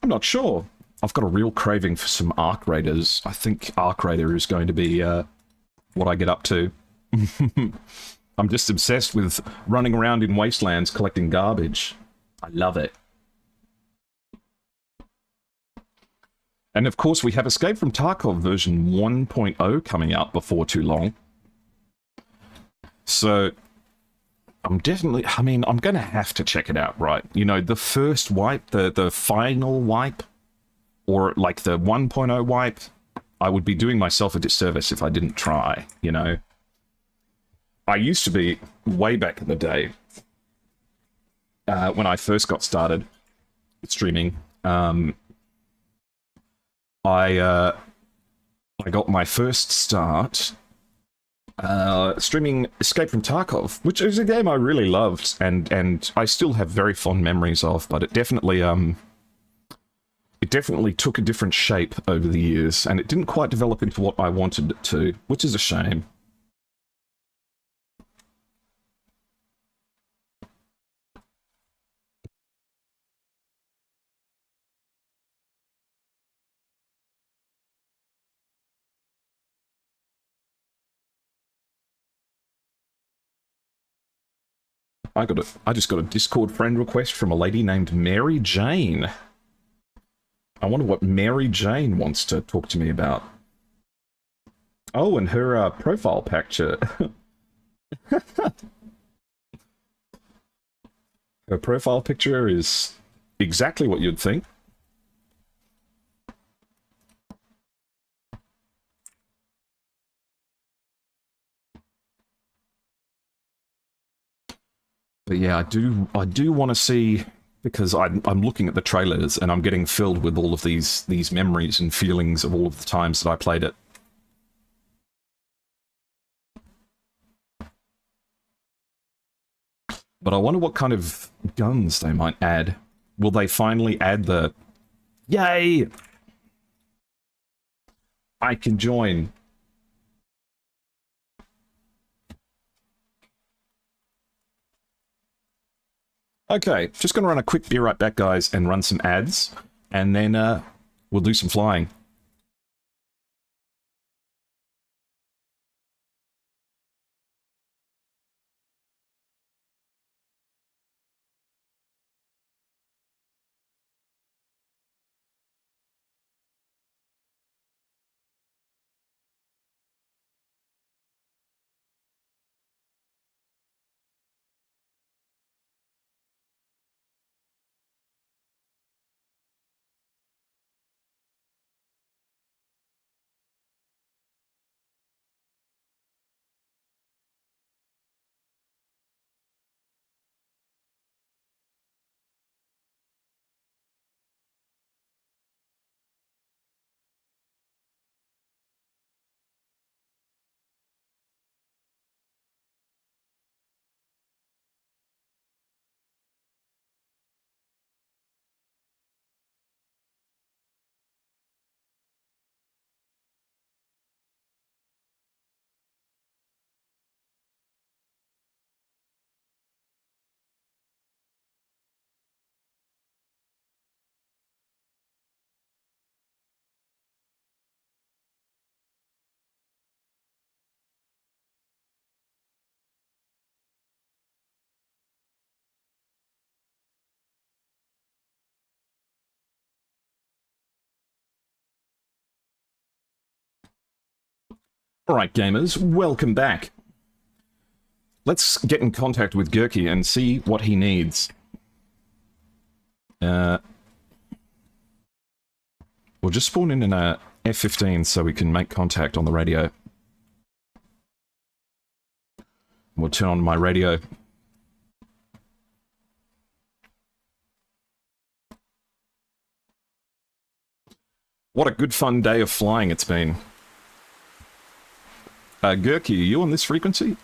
not sure. I've got a real craving for some Arc Raiders. I think Arc Raider is going to be what I get up to. I'm just obsessed with running around in wastelands collecting garbage. I love it. And of course, we have Escape from Tarkov version 1.0 coming out before too long. So I'm definitely, I mean, I'm going to have to check it out, right? You know, the first wipe, the final wipe, or like the 1.0 wipe, I would be doing myself a disservice if I didn't try, you know? I used to be, way back in the day, when I first got started streaming, I got my first start streaming Escape from Tarkov, which is a game I really loved, and I still have very fond memories of, but it definitely took a different shape over the years, and it didn't quite develop into what I wanted it to, which is a shame. I just got a Discord friend request from a lady named Mary Jane. I wonder what Mary Jane wants to talk to me about. Oh, and her profile picture. Her profile picture is exactly what you'd think. But yeah, I do want to see, because I'm looking at the trailers and I'm getting filled with all of these memories and feelings of all of the times that I played it. But I wonder what kind of guns they might add. Will they finally add the... Yay! I can join. Okay, just going to run a quick be right back, guys, and run some ads. And then we'll do some flying. Alright, gamers, welcome back. Let's get in contact with Gurky and see what he needs. We'll just spawn in a F-15 so we can make contact on the radio. We'll turn on my radio. What a good fun day of flying it's been. Gurky, are you on this frequency?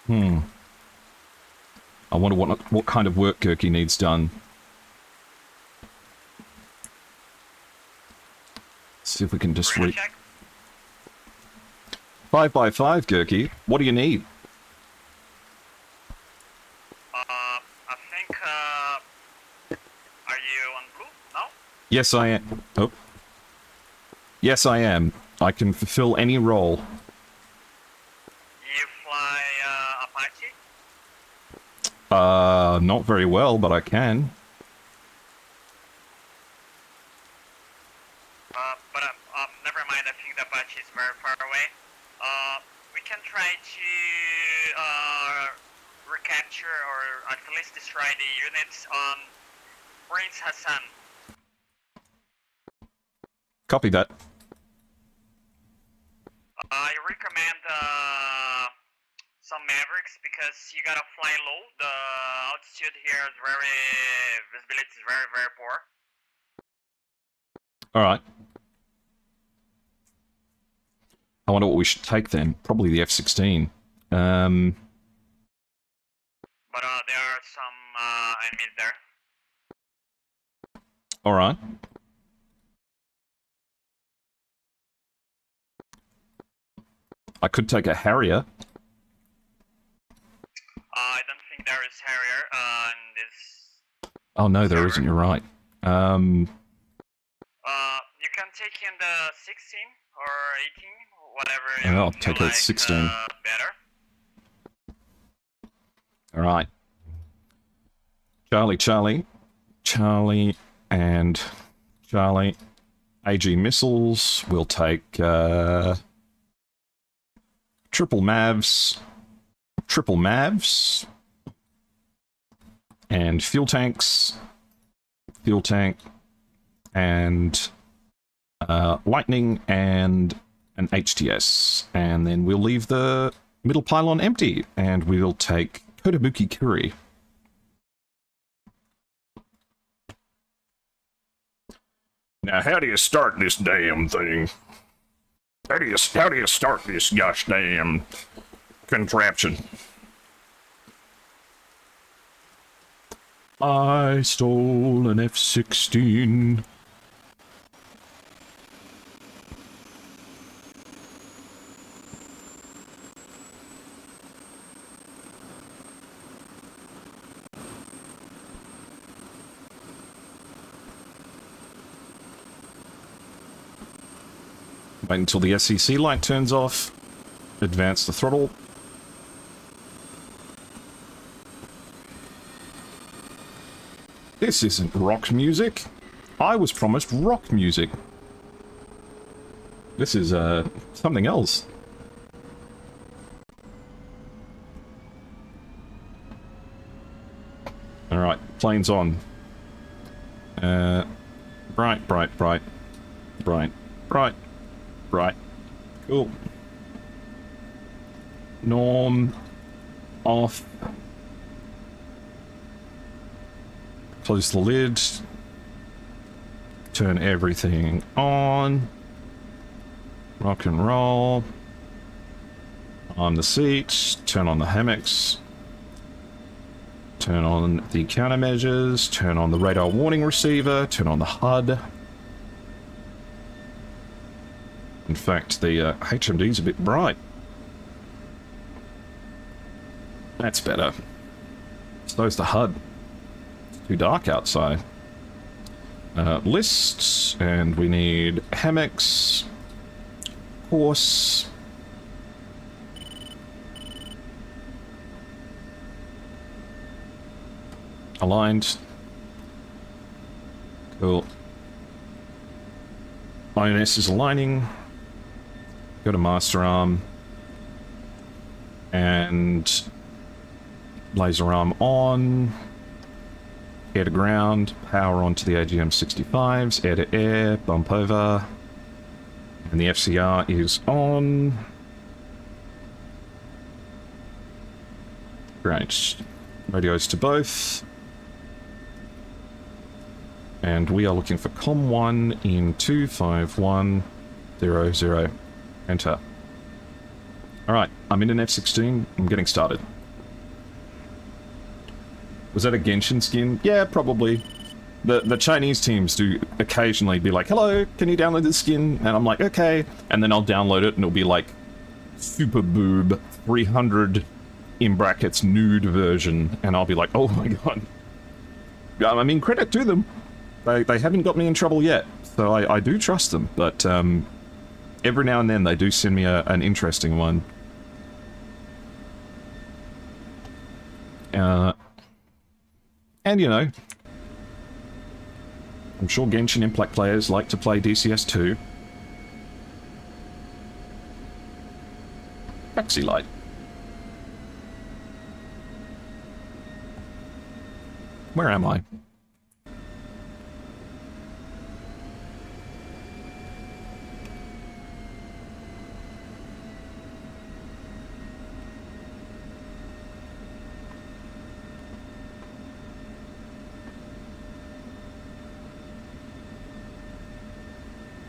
I wonder what kind of work Gurky needs done. See if we can just read. 5x5, Gurky. What do you need? I think, are you on blue? No? Yes, I am. Oh. Yes, I am. I can fulfill any role. You fly, Apache? Not very well, but I can. Never mind, I think the Apache is very far away. We can try to, recapture or at least destroy the units on Prince Hassan. Copy that. I recommend, some Mavericks because you gotta fly low. The altitude here is visibility is very, very poor. Alright. I wonder what we should take then. Probably the F-16. But there are some enemies there. Alright. I could take a Harrier. I don't think there is Harrier in this. Oh no, there isn't, you're right. You can take in the 16 or 18, whatever you I'll take a 16. better. Alright. Charlie, Charlie, Charlie, and Charlie. AG missiles. We'll take triple Mavs, and fuel tanks, fuel tank, and lightning, and an HTS. And then we'll leave the middle pylon empty, and we'll take Kotobuki Kuri. Now, how do you start this damn thing? How do you start this gosh damn contraption? I stole an F-16. Wait until the SEC light turns off. Advance the throttle. This isn't rock music. I was promised rock music. This is, something else. Alright, plane's on. Bright, bright, bright. Bright, bright. Right. Cool. Norm. Off. Close the lid. Turn everything on. Rock and roll. On the seat. Turn on the hammocks. Turn on the countermeasures. Turn on the radar warning receiver. Turn on the HUD. In fact, the HMD's a bit bright. That's better. So's the HUD. It's too dark outside. Lists, and we need hammocks, course, aligned. Cool. INS is aligning. Go to master arm, and laser arm on, air to ground, power onto the AGM-65s, air to air, bump over, and the FCR is on. Great. Radios to both. And we are looking for COM1 in 25100. Enter. Alright, I'm in an F-16. I'm getting started. Was that a Genshin skin? Yeah, probably. The Chinese teams do occasionally be like, hello, can you download this skin? And I'm like, okay. And then I'll download it and it'll be like, super boob, 300 in brackets nude version. And I'll be like, oh my god. I mean, credit to them. They haven't got me in trouble yet. So I do trust them, but every now and then they do send me an interesting one. And you know, I'm sure Genshin Impact players like to play DCS too. Taxi light. Where am I?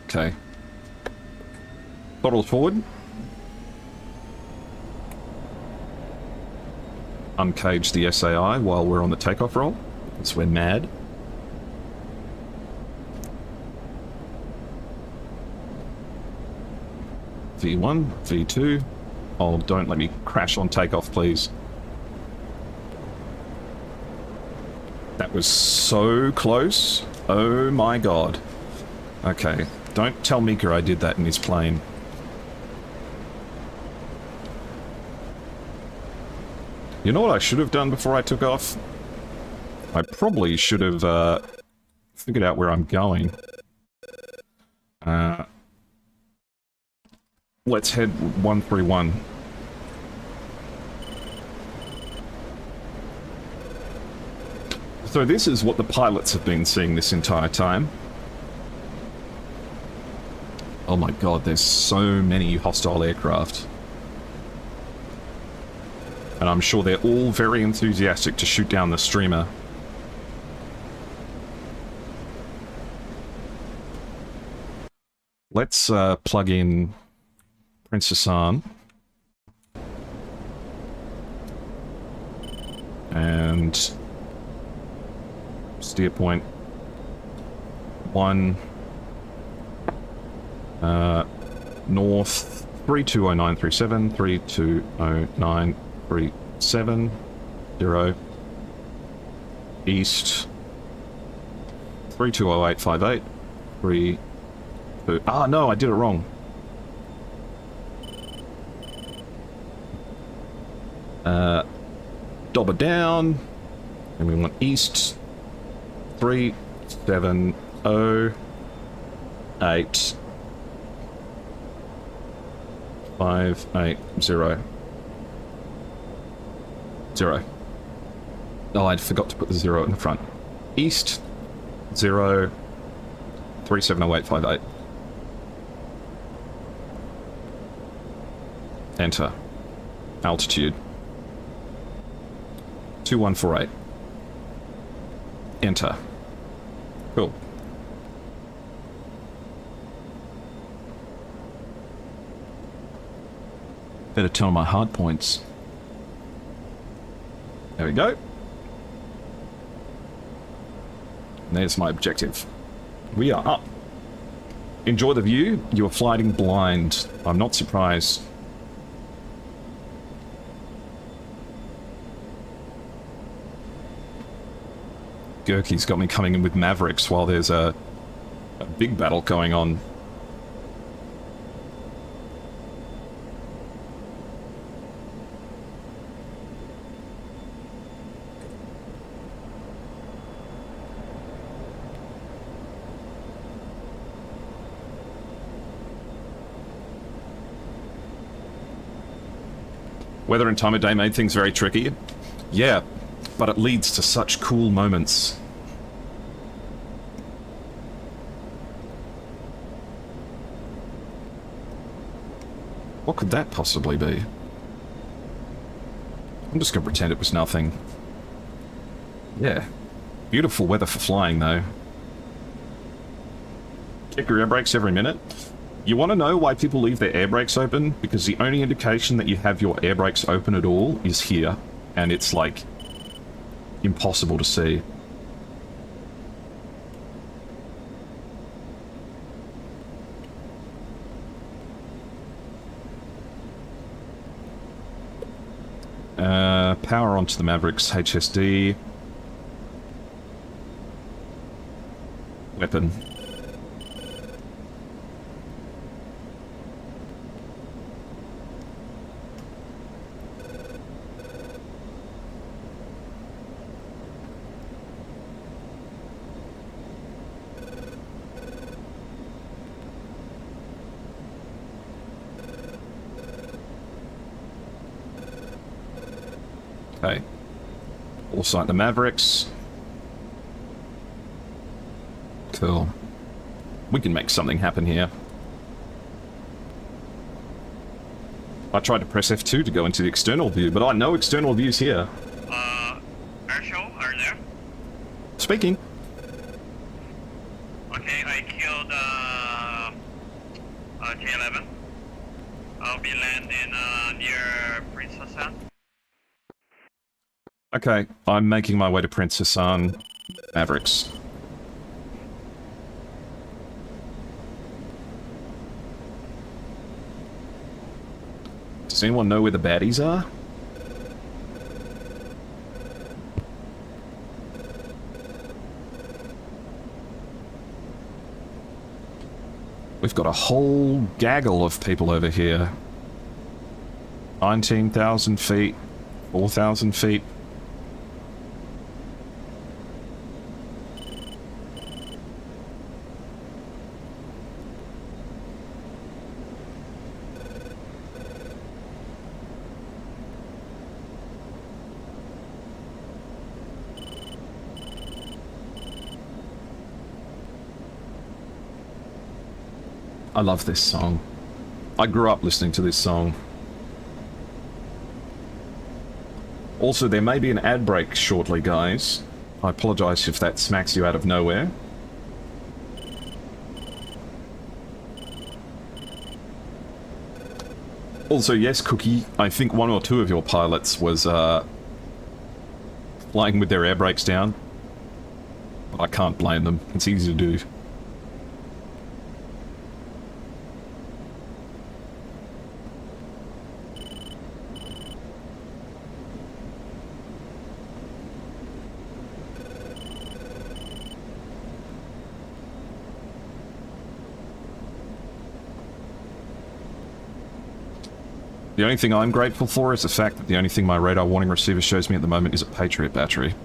Okay. Throttles forward. Uncage the SAI while we're on the takeoff roll. Because we're mad. V1, V2. Oh, don't let me crash on takeoff, please. That was so close. Oh my god. Okay. Don't tell Mika I did that in his plane. You know what I should have done before I took off? I probably should have figured out where I'm going. Let's head 131. So this is what the pilots have been seeing this entire time. Oh my god, there's so many hostile aircraft. And I'm sure they're all very enthusiastic to shoot down the streamer. Let's plug in Princess Anne. And steer point 1 north 320937 320937 0 east 320858 3 2 ah no, I did it wrong. Dobber down, and we want east 3708 580 0. Oh, I forgot to put the 0 in the front. East 0 370858. Enter. Altitude 2148. Enter. Cool. Better tell my hard points. There we go. And there's my objective. We are up. Enjoy the view. You are flying blind. I'm not surprised. Gurky's got me coming in with Mavericks while there's a big battle going on. Weather and time of day made things very tricky. Yeah, but it leads to such cool moments. What could that possibly be? I'm just gonna pretend it was nothing. Yeah. Beautiful weather for flying, though. Check your air brakes every minute. You want to know why people leave their air brakes open? Because the only indication that you have your air brakes open at all is here. And it's, like, impossible to see. Power onto the Mavericks HSD. Weapon. Okay. All sight the Mavericks. Cool. We can make something happen here. I tried to press F2 to go into the external view, but I know external views here. Airshow, are you there? Speaking. Okay, I killed, J11. I'll be landing, near Princess Anne. Okay, I'm making my way to Princess Anne. Mavericks. Does anyone know where the baddies are? We've got a whole gaggle of people over here. 19,000 feet, 4,000 feet. I love this song. I grew up listening to this song. Also, there may be an ad break shortly, guys. I apologize if that smacks you out of nowhere. Also, yes, Cookie, I think one or two of your pilots was, flying with their air brakes down. But I can't blame them. It's easy to do. The only thing I'm grateful for is the fact that the only thing my radar warning receiver shows me at the moment is a Patriot battery.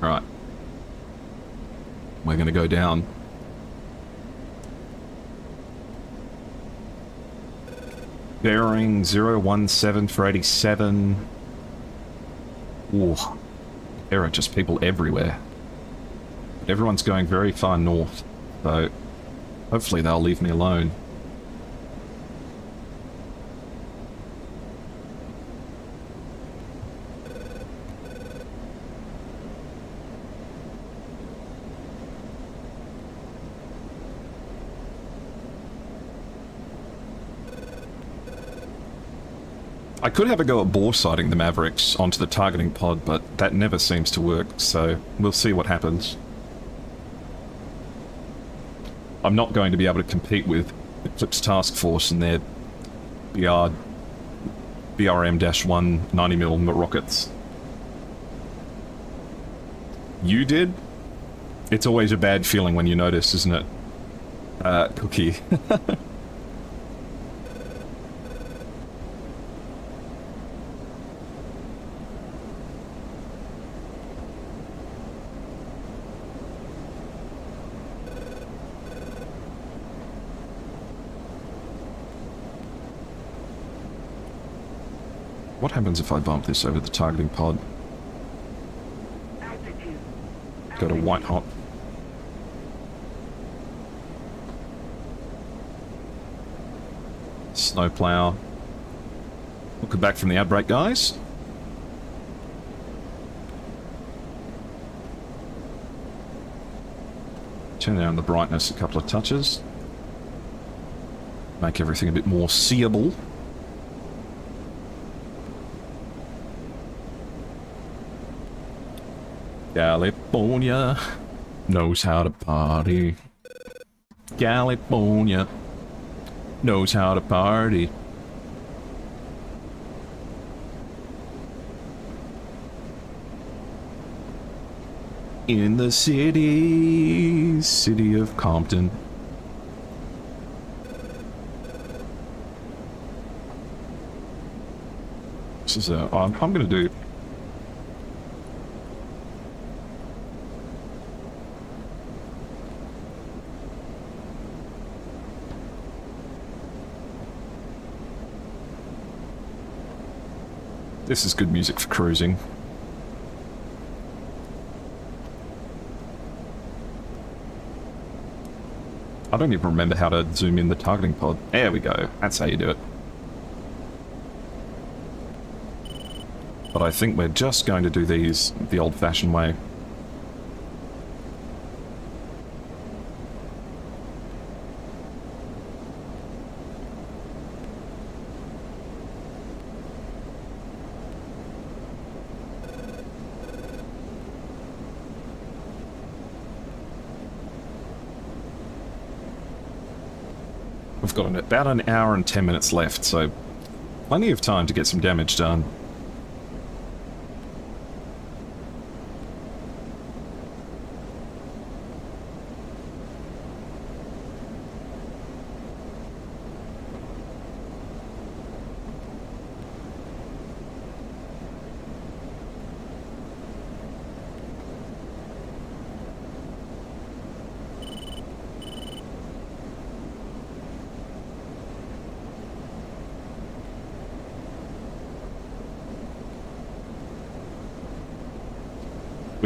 Alright. We're gonna go down. Bearing 017 for 87. Ooh. There are just people everywhere. But everyone's going very far north, so hopefully they'll leave me alone. I could have a go at bore sighting the Mavericks onto the targeting pod, but that never seems to work, so we'll see what happens. I'm not going to be able to compete with Eclipse Task Force and their BRM-1 90mm rockets. You did? It's always a bad feeling when you notice, isn't it? Cookie. What happens if I bump this over the targeting pod? Go to white hot. Snowplow. Welcome back from the outbreak, guys. Turn down the brightness a couple of touches. Make everything a bit more seeable. California knows how to party. California knows how to party. In the city of Compton. This is a... I'm gonna do... This is good music for cruising. I don't even remember how to zoom in the targeting pod. There we go. That's how you do it. But I think we're just going to do these the old-fashioned way. We've got about an hour and 10 minutes left, so plenty of time to get some damage done.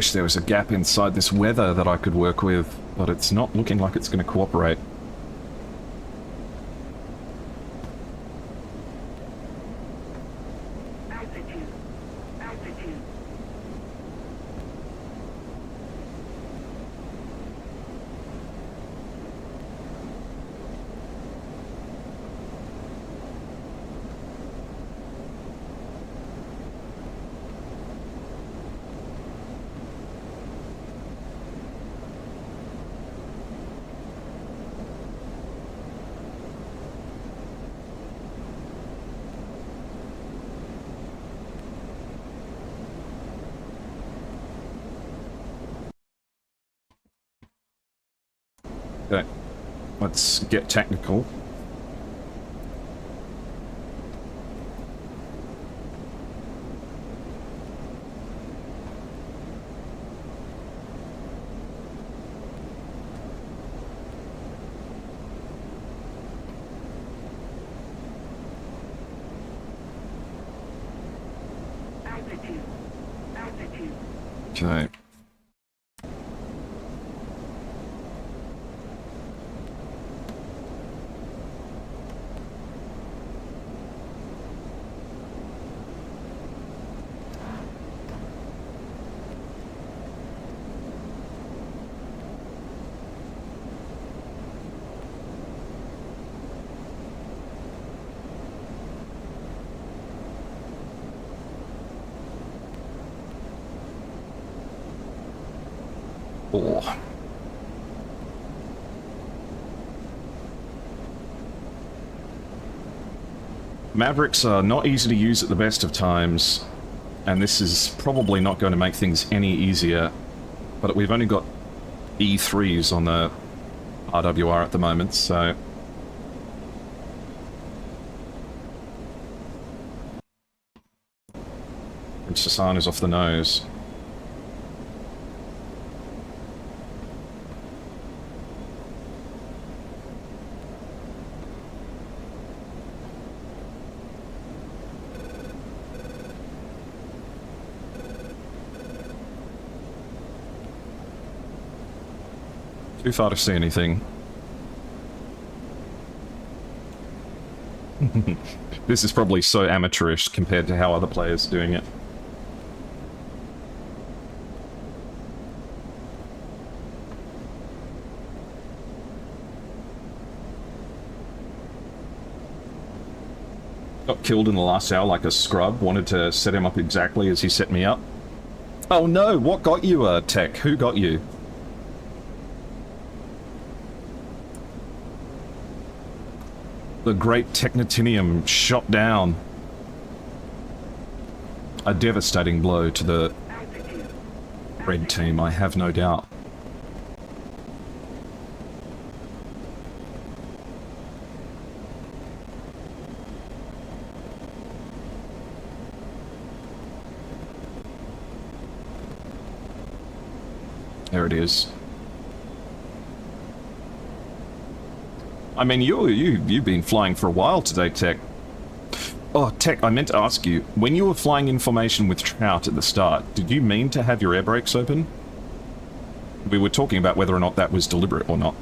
Wish there was a gap inside this weather that I could work with, but it's not looking like it's going to cooperate. Okay, let's get technical. Okay. Oh. Mavericks are not easy to use at the best of times, and this is probably not going to make things any easier, but we've only got E3s on the RWR at the moment, so... Princess Anna's off the nose. Too far to see anything. This is probably so amateurish compared to how other players are doing it. Got killed in the last hour like a scrub. Wanted to set him up exactly as he set me up. Oh no, what got you, Tech? Who got you? The great Technotinium shot down. A devastating blow to the red team, I have no doubt. There it is. I mean, you've been flying for a while today, Tech. Oh, Tech, I meant to ask you, when you were flying in formation with Trout at the start, did you mean to have your air brakes open? We were talking about whether or not that was deliberate or not.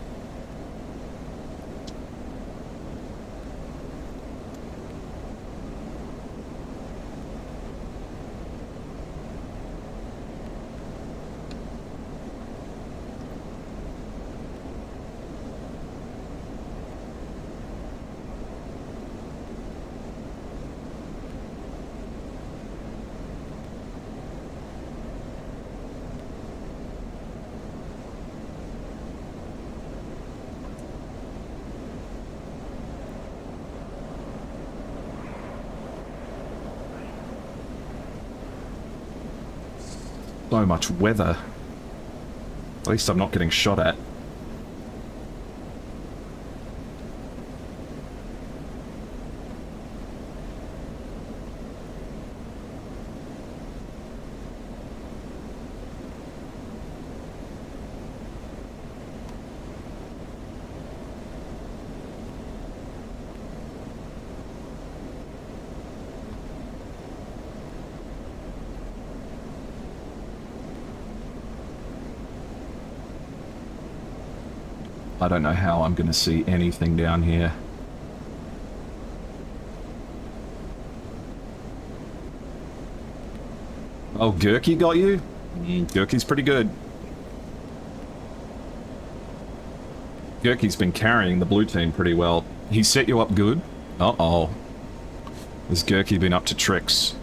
So much weather. At least I'm not getting shot at. I don't know how I'm going to see anything down here. Oh, Gurky got you? Gurky's pretty good. Gurky's been carrying the blue team pretty well. He set you up good? Uh-oh. Has Gurky been up to tricks?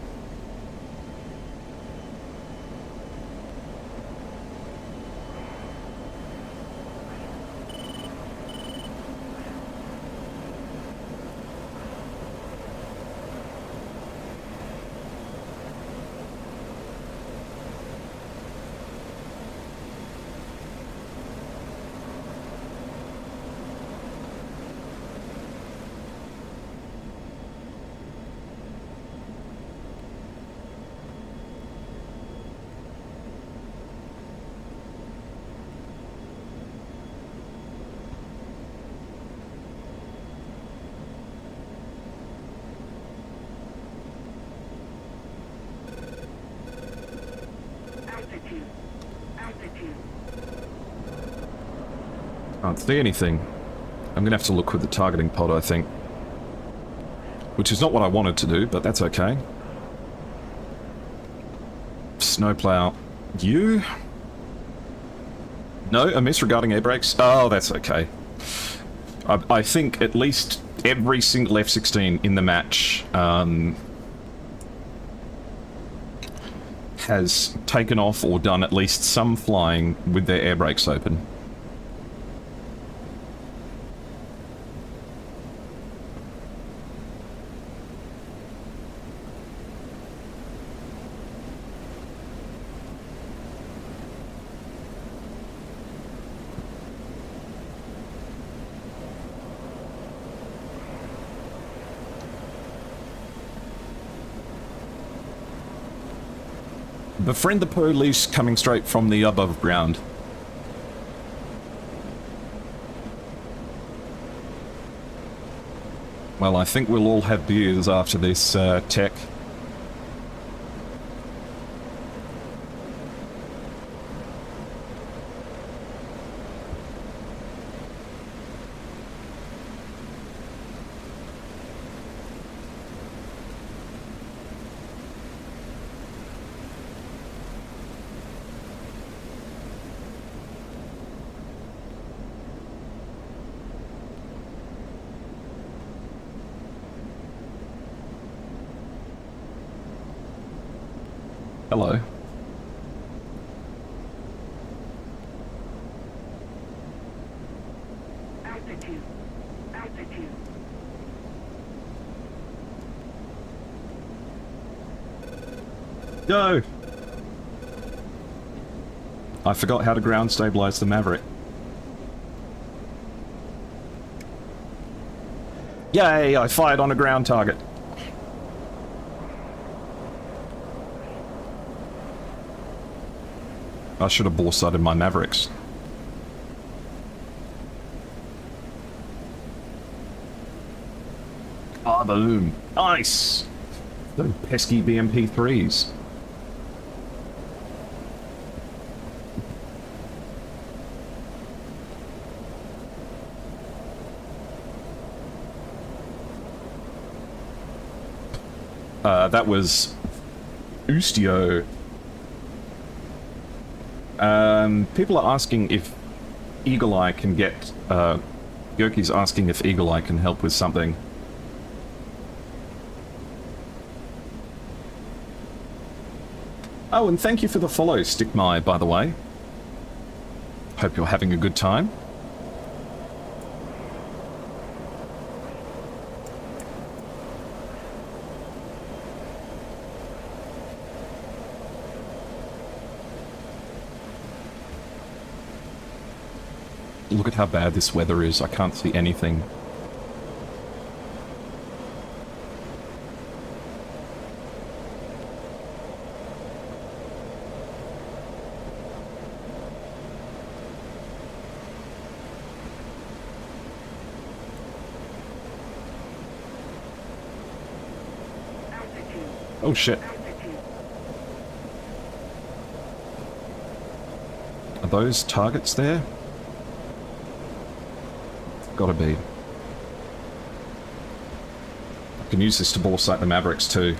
Can't see anything. I'm gonna have to look with the targeting pod, I think. Which is not what I wanted to do, but that's okay. Snowplow. You? No, a miss regarding air brakes? Oh, that's okay. I think at least every single F-16 in the match has taken off or done at least some flying with their air brakes open. Befriend the police coming straight from the above ground. Well, I think we'll all have beers after this, tech. Hello. Altitude. Altitude. Go! I forgot how to ground stabilize the Maverick. Yay! I fired on a ground target. I should have bore-sighted my Mavericks. Ah, boom. Nice! Those pesky BMP-3s. That was Ustio. People are asking if Eagle Eye can get... Gurky's asking if Eagle Eye can help with something. Oh, and thank you for the follow, Stickmy, by the way. Hope you're having a good time. Look at how bad this weather is. I can't see anything. Oh shit. Are those targets there? Gotta be. I can use this to ball sight the Mavericks too.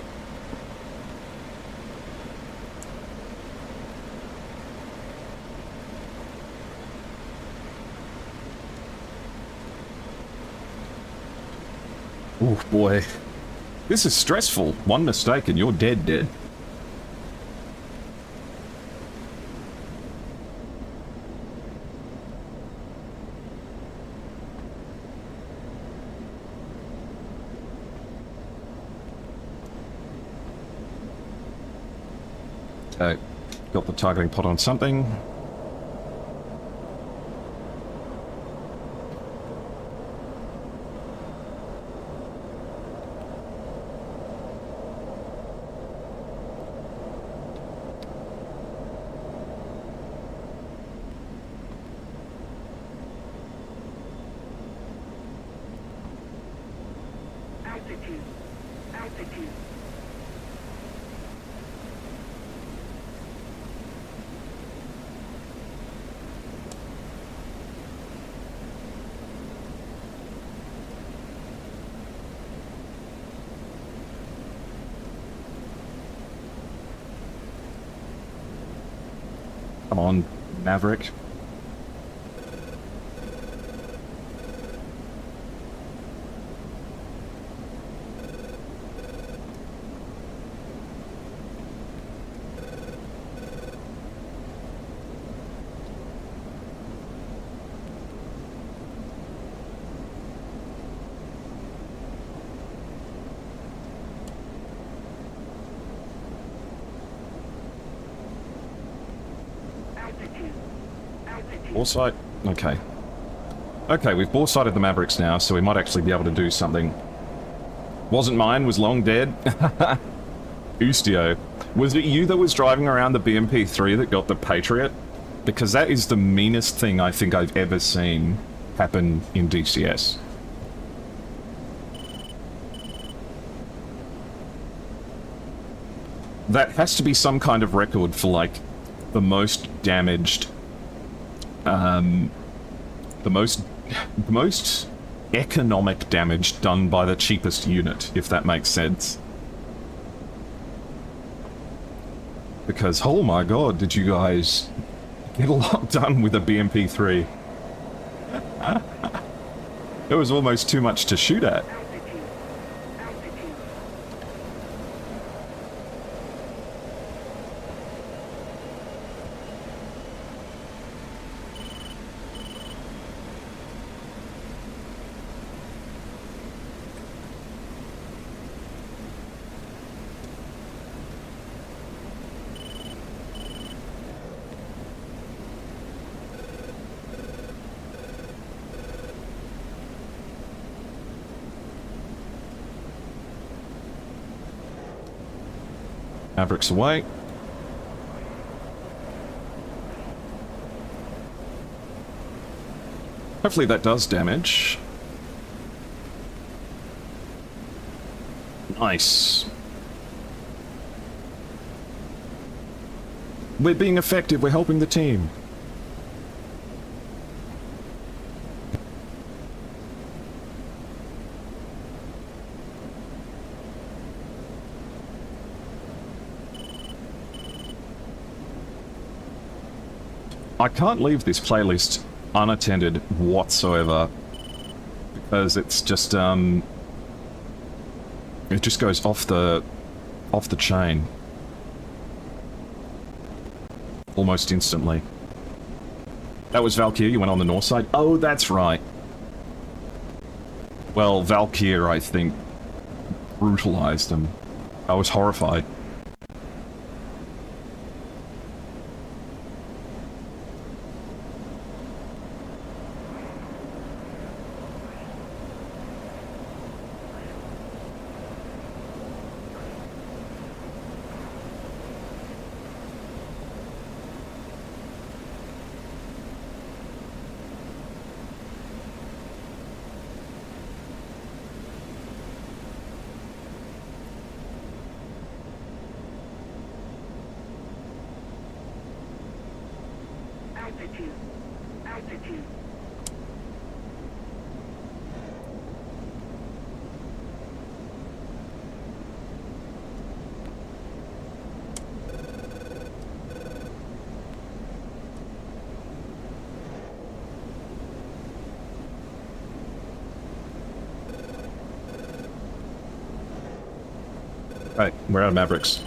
Oh boy. This is stressful. One mistake and you're dead. Okay, got the targeting pod on something. Altitude. Altitude. Come on, Maverick. Altitude. Altitude. Ball sight? Okay. Okay, we've ball sighted the Mavericks now, so we might actually be able to do something. Wasn't mine, was long dead. Ustio. Was it you that was driving around the BMP-3 that got the Patriot? Because that is the meanest thing I think I've ever seen happen in DCS. That has to be some kind of record for, like, the most damaged, the most economic damage done by the cheapest unit, if that makes sense. Because, oh my god, did you guys get a lot done with a BMP-3? It was almost too much to shoot at. Altitude. Altitude. Mavericks away. Hopefully that does damage. Nice. We're being effective, we're helping the team. I can't leave this playlist unattended whatsoever, because it's just, it just goes off the chain. Almost instantly. That was Valkyr, you went on the north side? Oh, that's right. Well, Valkyr, I think, brutalized them. I was horrified. Altitude. Altitude. Hey, we're out of Mavericks.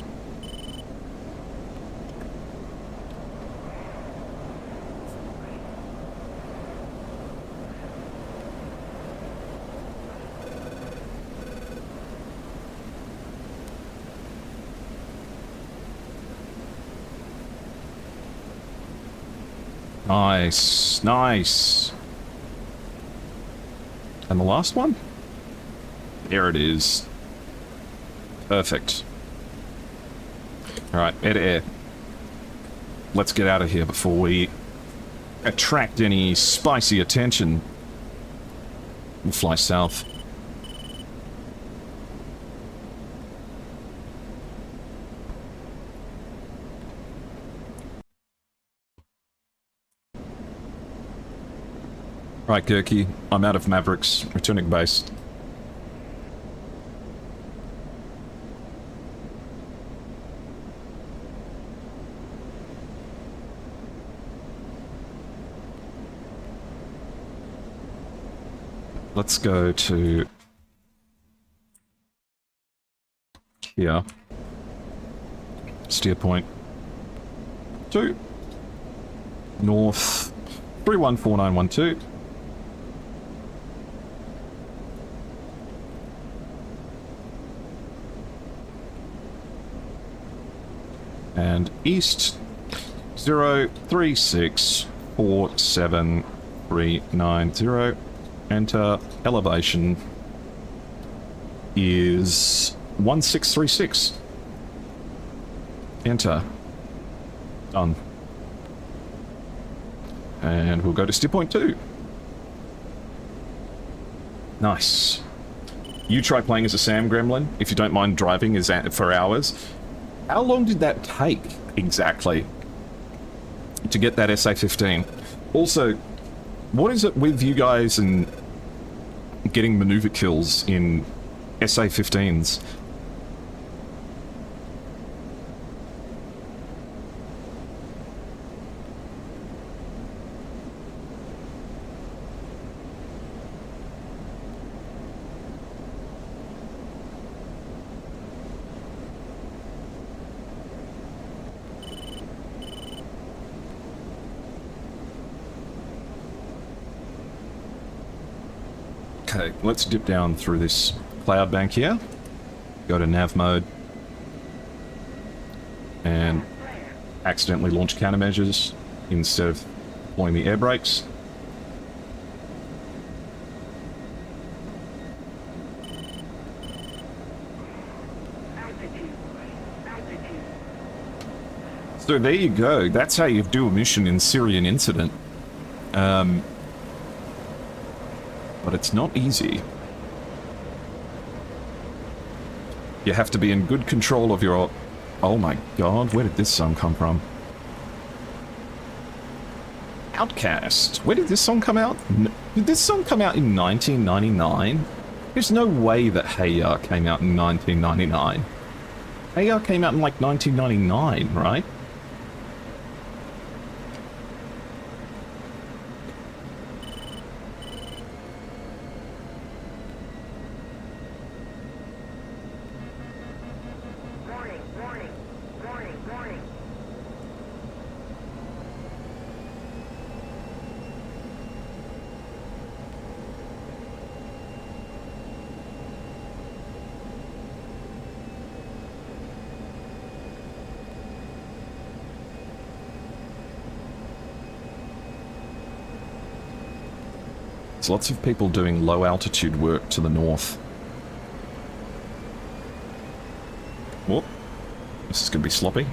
Nice, nice. And the last one? There it is. Perfect. Alright, air to air. Let's get out of here before we attract any spicy attention. We'll fly south. Right, Gurky, I'm out of Mavericks, returning base. Let's go to here. Steer point 2. North 314912. And east 03647390. Enter. Elevation is 1636. Enter. Done. And we'll go to steer point 2. Nice. You try playing as a Sam Gremlin, if you don't mind driving as for hours. How long did that take, exactly, to get that SA-15? Also, what is it with you guys and getting maneuver kills in SA-15s? Okay, let's dip down through this cloud bank here. Go to nav mode. And accidentally launch countermeasures instead of deploying the air brakes. So there you go. That's how you do a mission in Syrian Incident. But it's not easy. You have to be in good control of your... Oh my god, where did this song come from? Outcast. Where did this song come out? Did this song come out in 1999? There's no way that Hey Ya came out in 1999. Hey Ya came out in like 1999, right? There's lots of people doing low altitude work to the north. Whoop. This is going to be sloppy.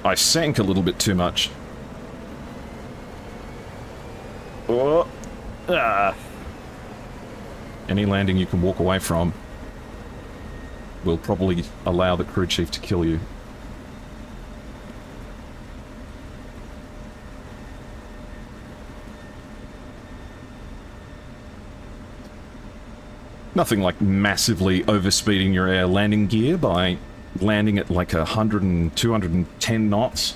I sank a little bit too much. Oh. Ah. Any landing you can walk away from will probably allow the crew chief to kill you. Nothing like massively overspeeding your air landing gear by landing at like 100 and 210 knots.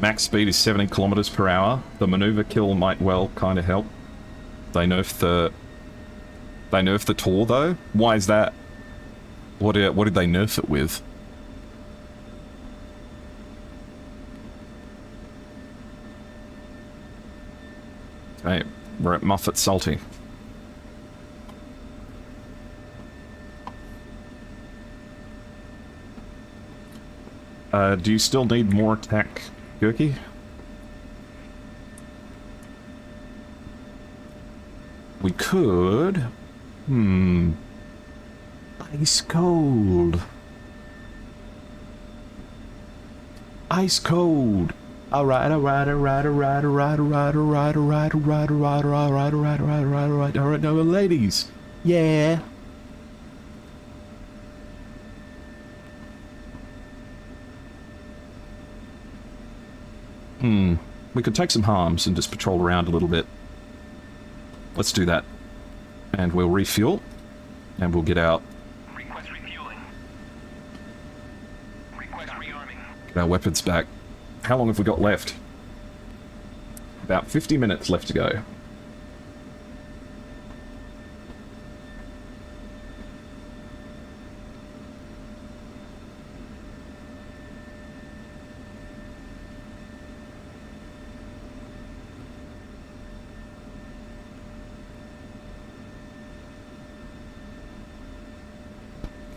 Max speed is 70 kilometers per hour. The maneuver kill might well kind of help. They nerfed the They nerfed the Tor, though? Why is that? What did they nerf it with? Okay, we're at Muffet Salty. Do you still need more attack, Gurky? We could... Ice cold. Ice cold. Alright, alright, alright, alright, alright, alright, alright, alright, alright, alright, alright, alright, alright, alright, alright, alright, no, ladies. Yeah. We could take some harms and just patrol around a little bit. Let's do that. And we'll refuel. And we'll get out. Request refueling. Request rearming. Get our weapons back. How long have we got left? About 50 minutes left to go.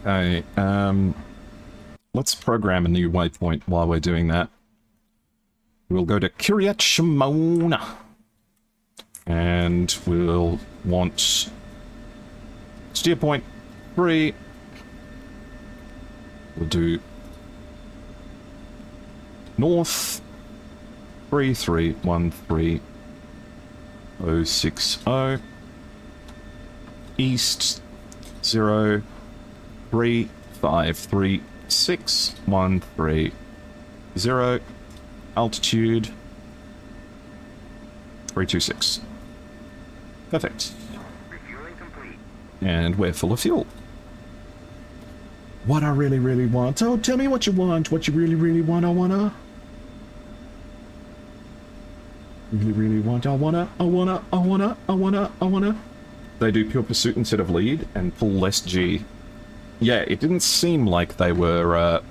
Okay, let's program a new waypoint while we're doing that. We'll go to Kiryat Shimon. And we'll want steer point 3. We'll do north 3313060. East 0353613. Altitude 326. Perfect. Refueling complete. And we're full of fuel. What I really, really want. Oh, tell me what you want. What you really, really want. I wanna. Really, really want. I wanna. They do pure pursuit instead of lead and pull less G. Yeah, it didn't seem like they were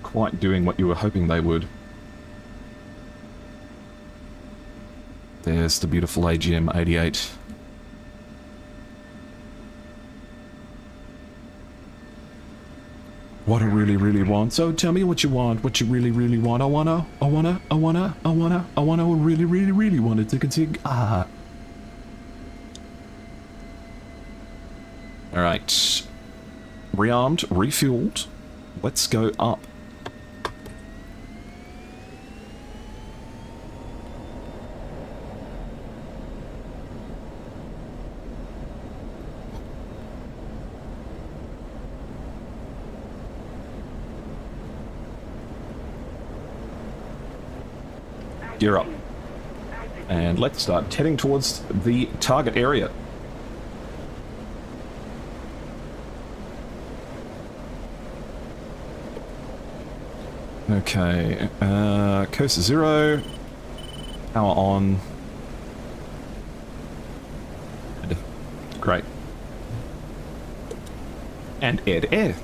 quite doing what you were hoping they would. There's the beautiful AGM 88. What I really, really want. So tell me what you want. What you really, really want. I wanna really, really, really want it to continue. Ah. Alright. Rearmed, refueled. Let's go up. Gear up. And let's start heading towards the target area. Okay, coast 0, power on. Great. And air to air.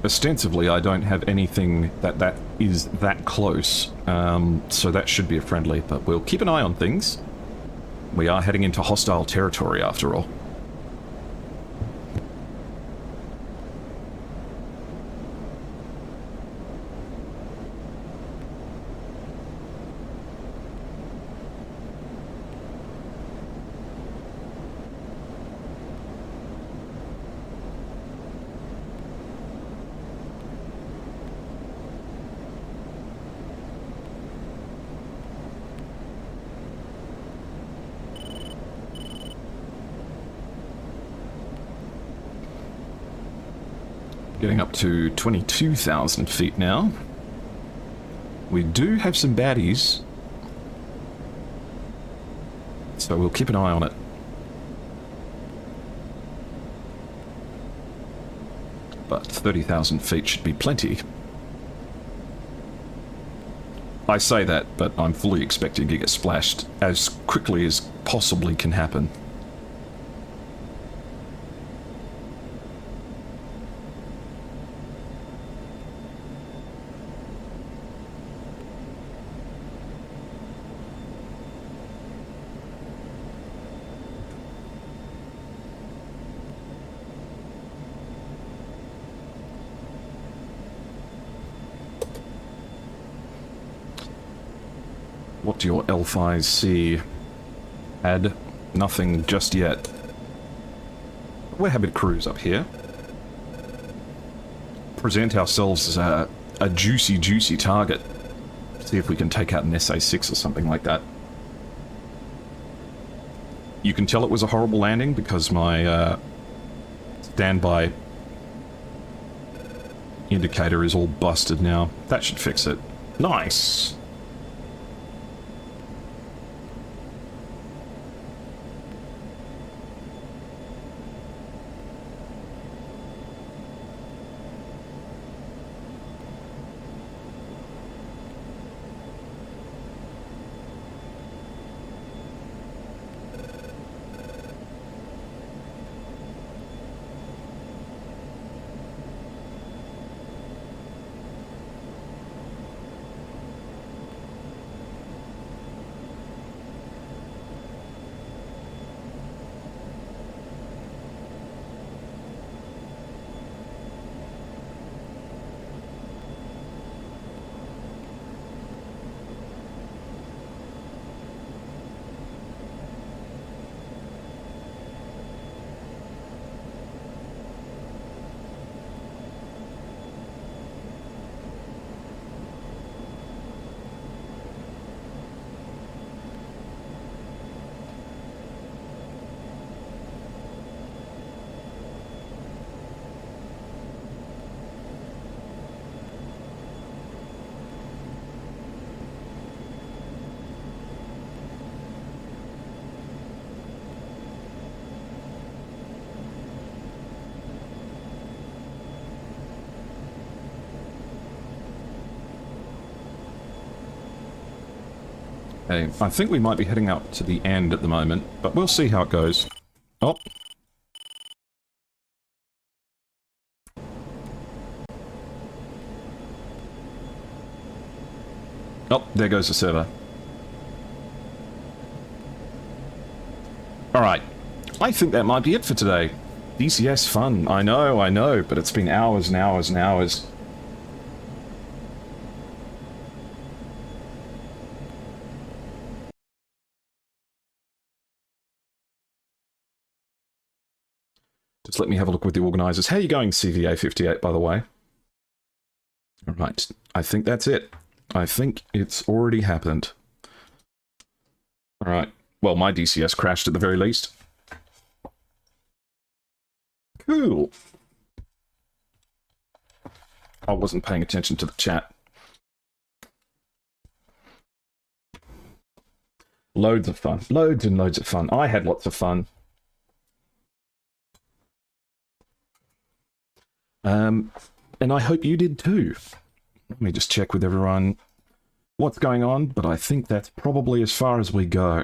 Ostensibly, I don't have anything that is that close, so that should be a friendly, but we'll keep an eye on things. We are heading into hostile territory, after all. Getting up to 22,000 feet now. We do have some baddies, so we'll keep an eye on it. But 30,000 feet should be plenty. I say that, but I'm fully expecting to get splashed as quickly as possibly can happen. What do your elf eyes see? Add nothing just yet. We're happy to cruise up here. Present ourselves as a juicy target. See if we can take out an SA-6 or something like that. You can tell it was a horrible landing because my standby indicator is all busted now. That should fix it. Nice! Okay, I think we might be heading up to the end at the moment, but we'll see how it goes. Oh. Oh, there goes the server. Alright, I think that might be it for today. DCS fun, I know, but it's been hours and hours and hours. Just let me have a look with the organisers. How are you going, CVA58, by the way? Alright, I think that's it. I think it's already happened. Alright, well, my DCS crashed at the very least. Cool. I wasn't paying attention to the chat. Loads of fun. Loads and loads of fun. I had lots of fun. And I hope you did too. Let me just check with everyone what's going on, but I think that's probably as far as we go.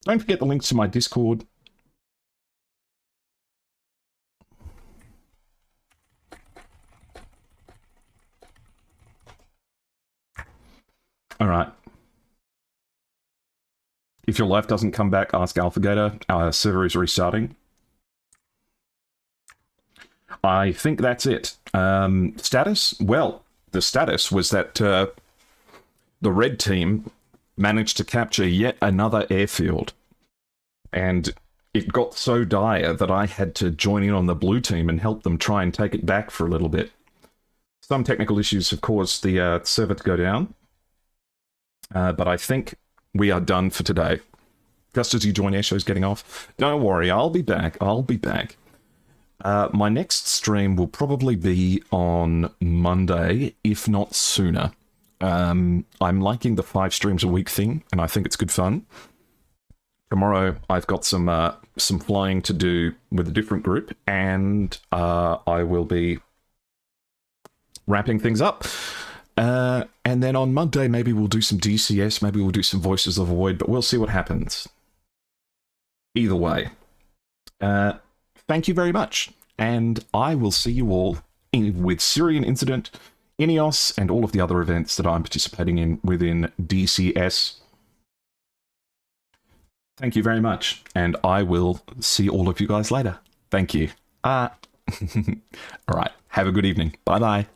Don't forget the links to my Discord. Alright. If your life doesn't come back, ask AlphaGator. Our server is restarting. I think that's it. Status? Well, the status was that the red team managed to capture yet another airfield. And it got so dire that I had to join in on the blue team and help them try and take it back for a little bit. Some technical issues have caused the server to go down. But I think we are done for today. Just as you join, Airshow's getting off. Don't worry, I'll be back. I'll be back. My next stream will probably be on Monday, if not sooner. I'm liking the 5 streams a week thing, and I think it's good fun. Tomorrow, I've got some flying to do with a different group, and I will be wrapping things up. And then on Monday, maybe we'll do some DCS, maybe we'll do some Voices of the Void, but we'll see what happens. Either way. Thank you very much, and I will see you all with Syrian Incident, INEOS, and all of the other events that I'm participating in within DCS. Thank you very much, and I will see all of you guys later. Thank you. All right, have a good evening. Bye-bye.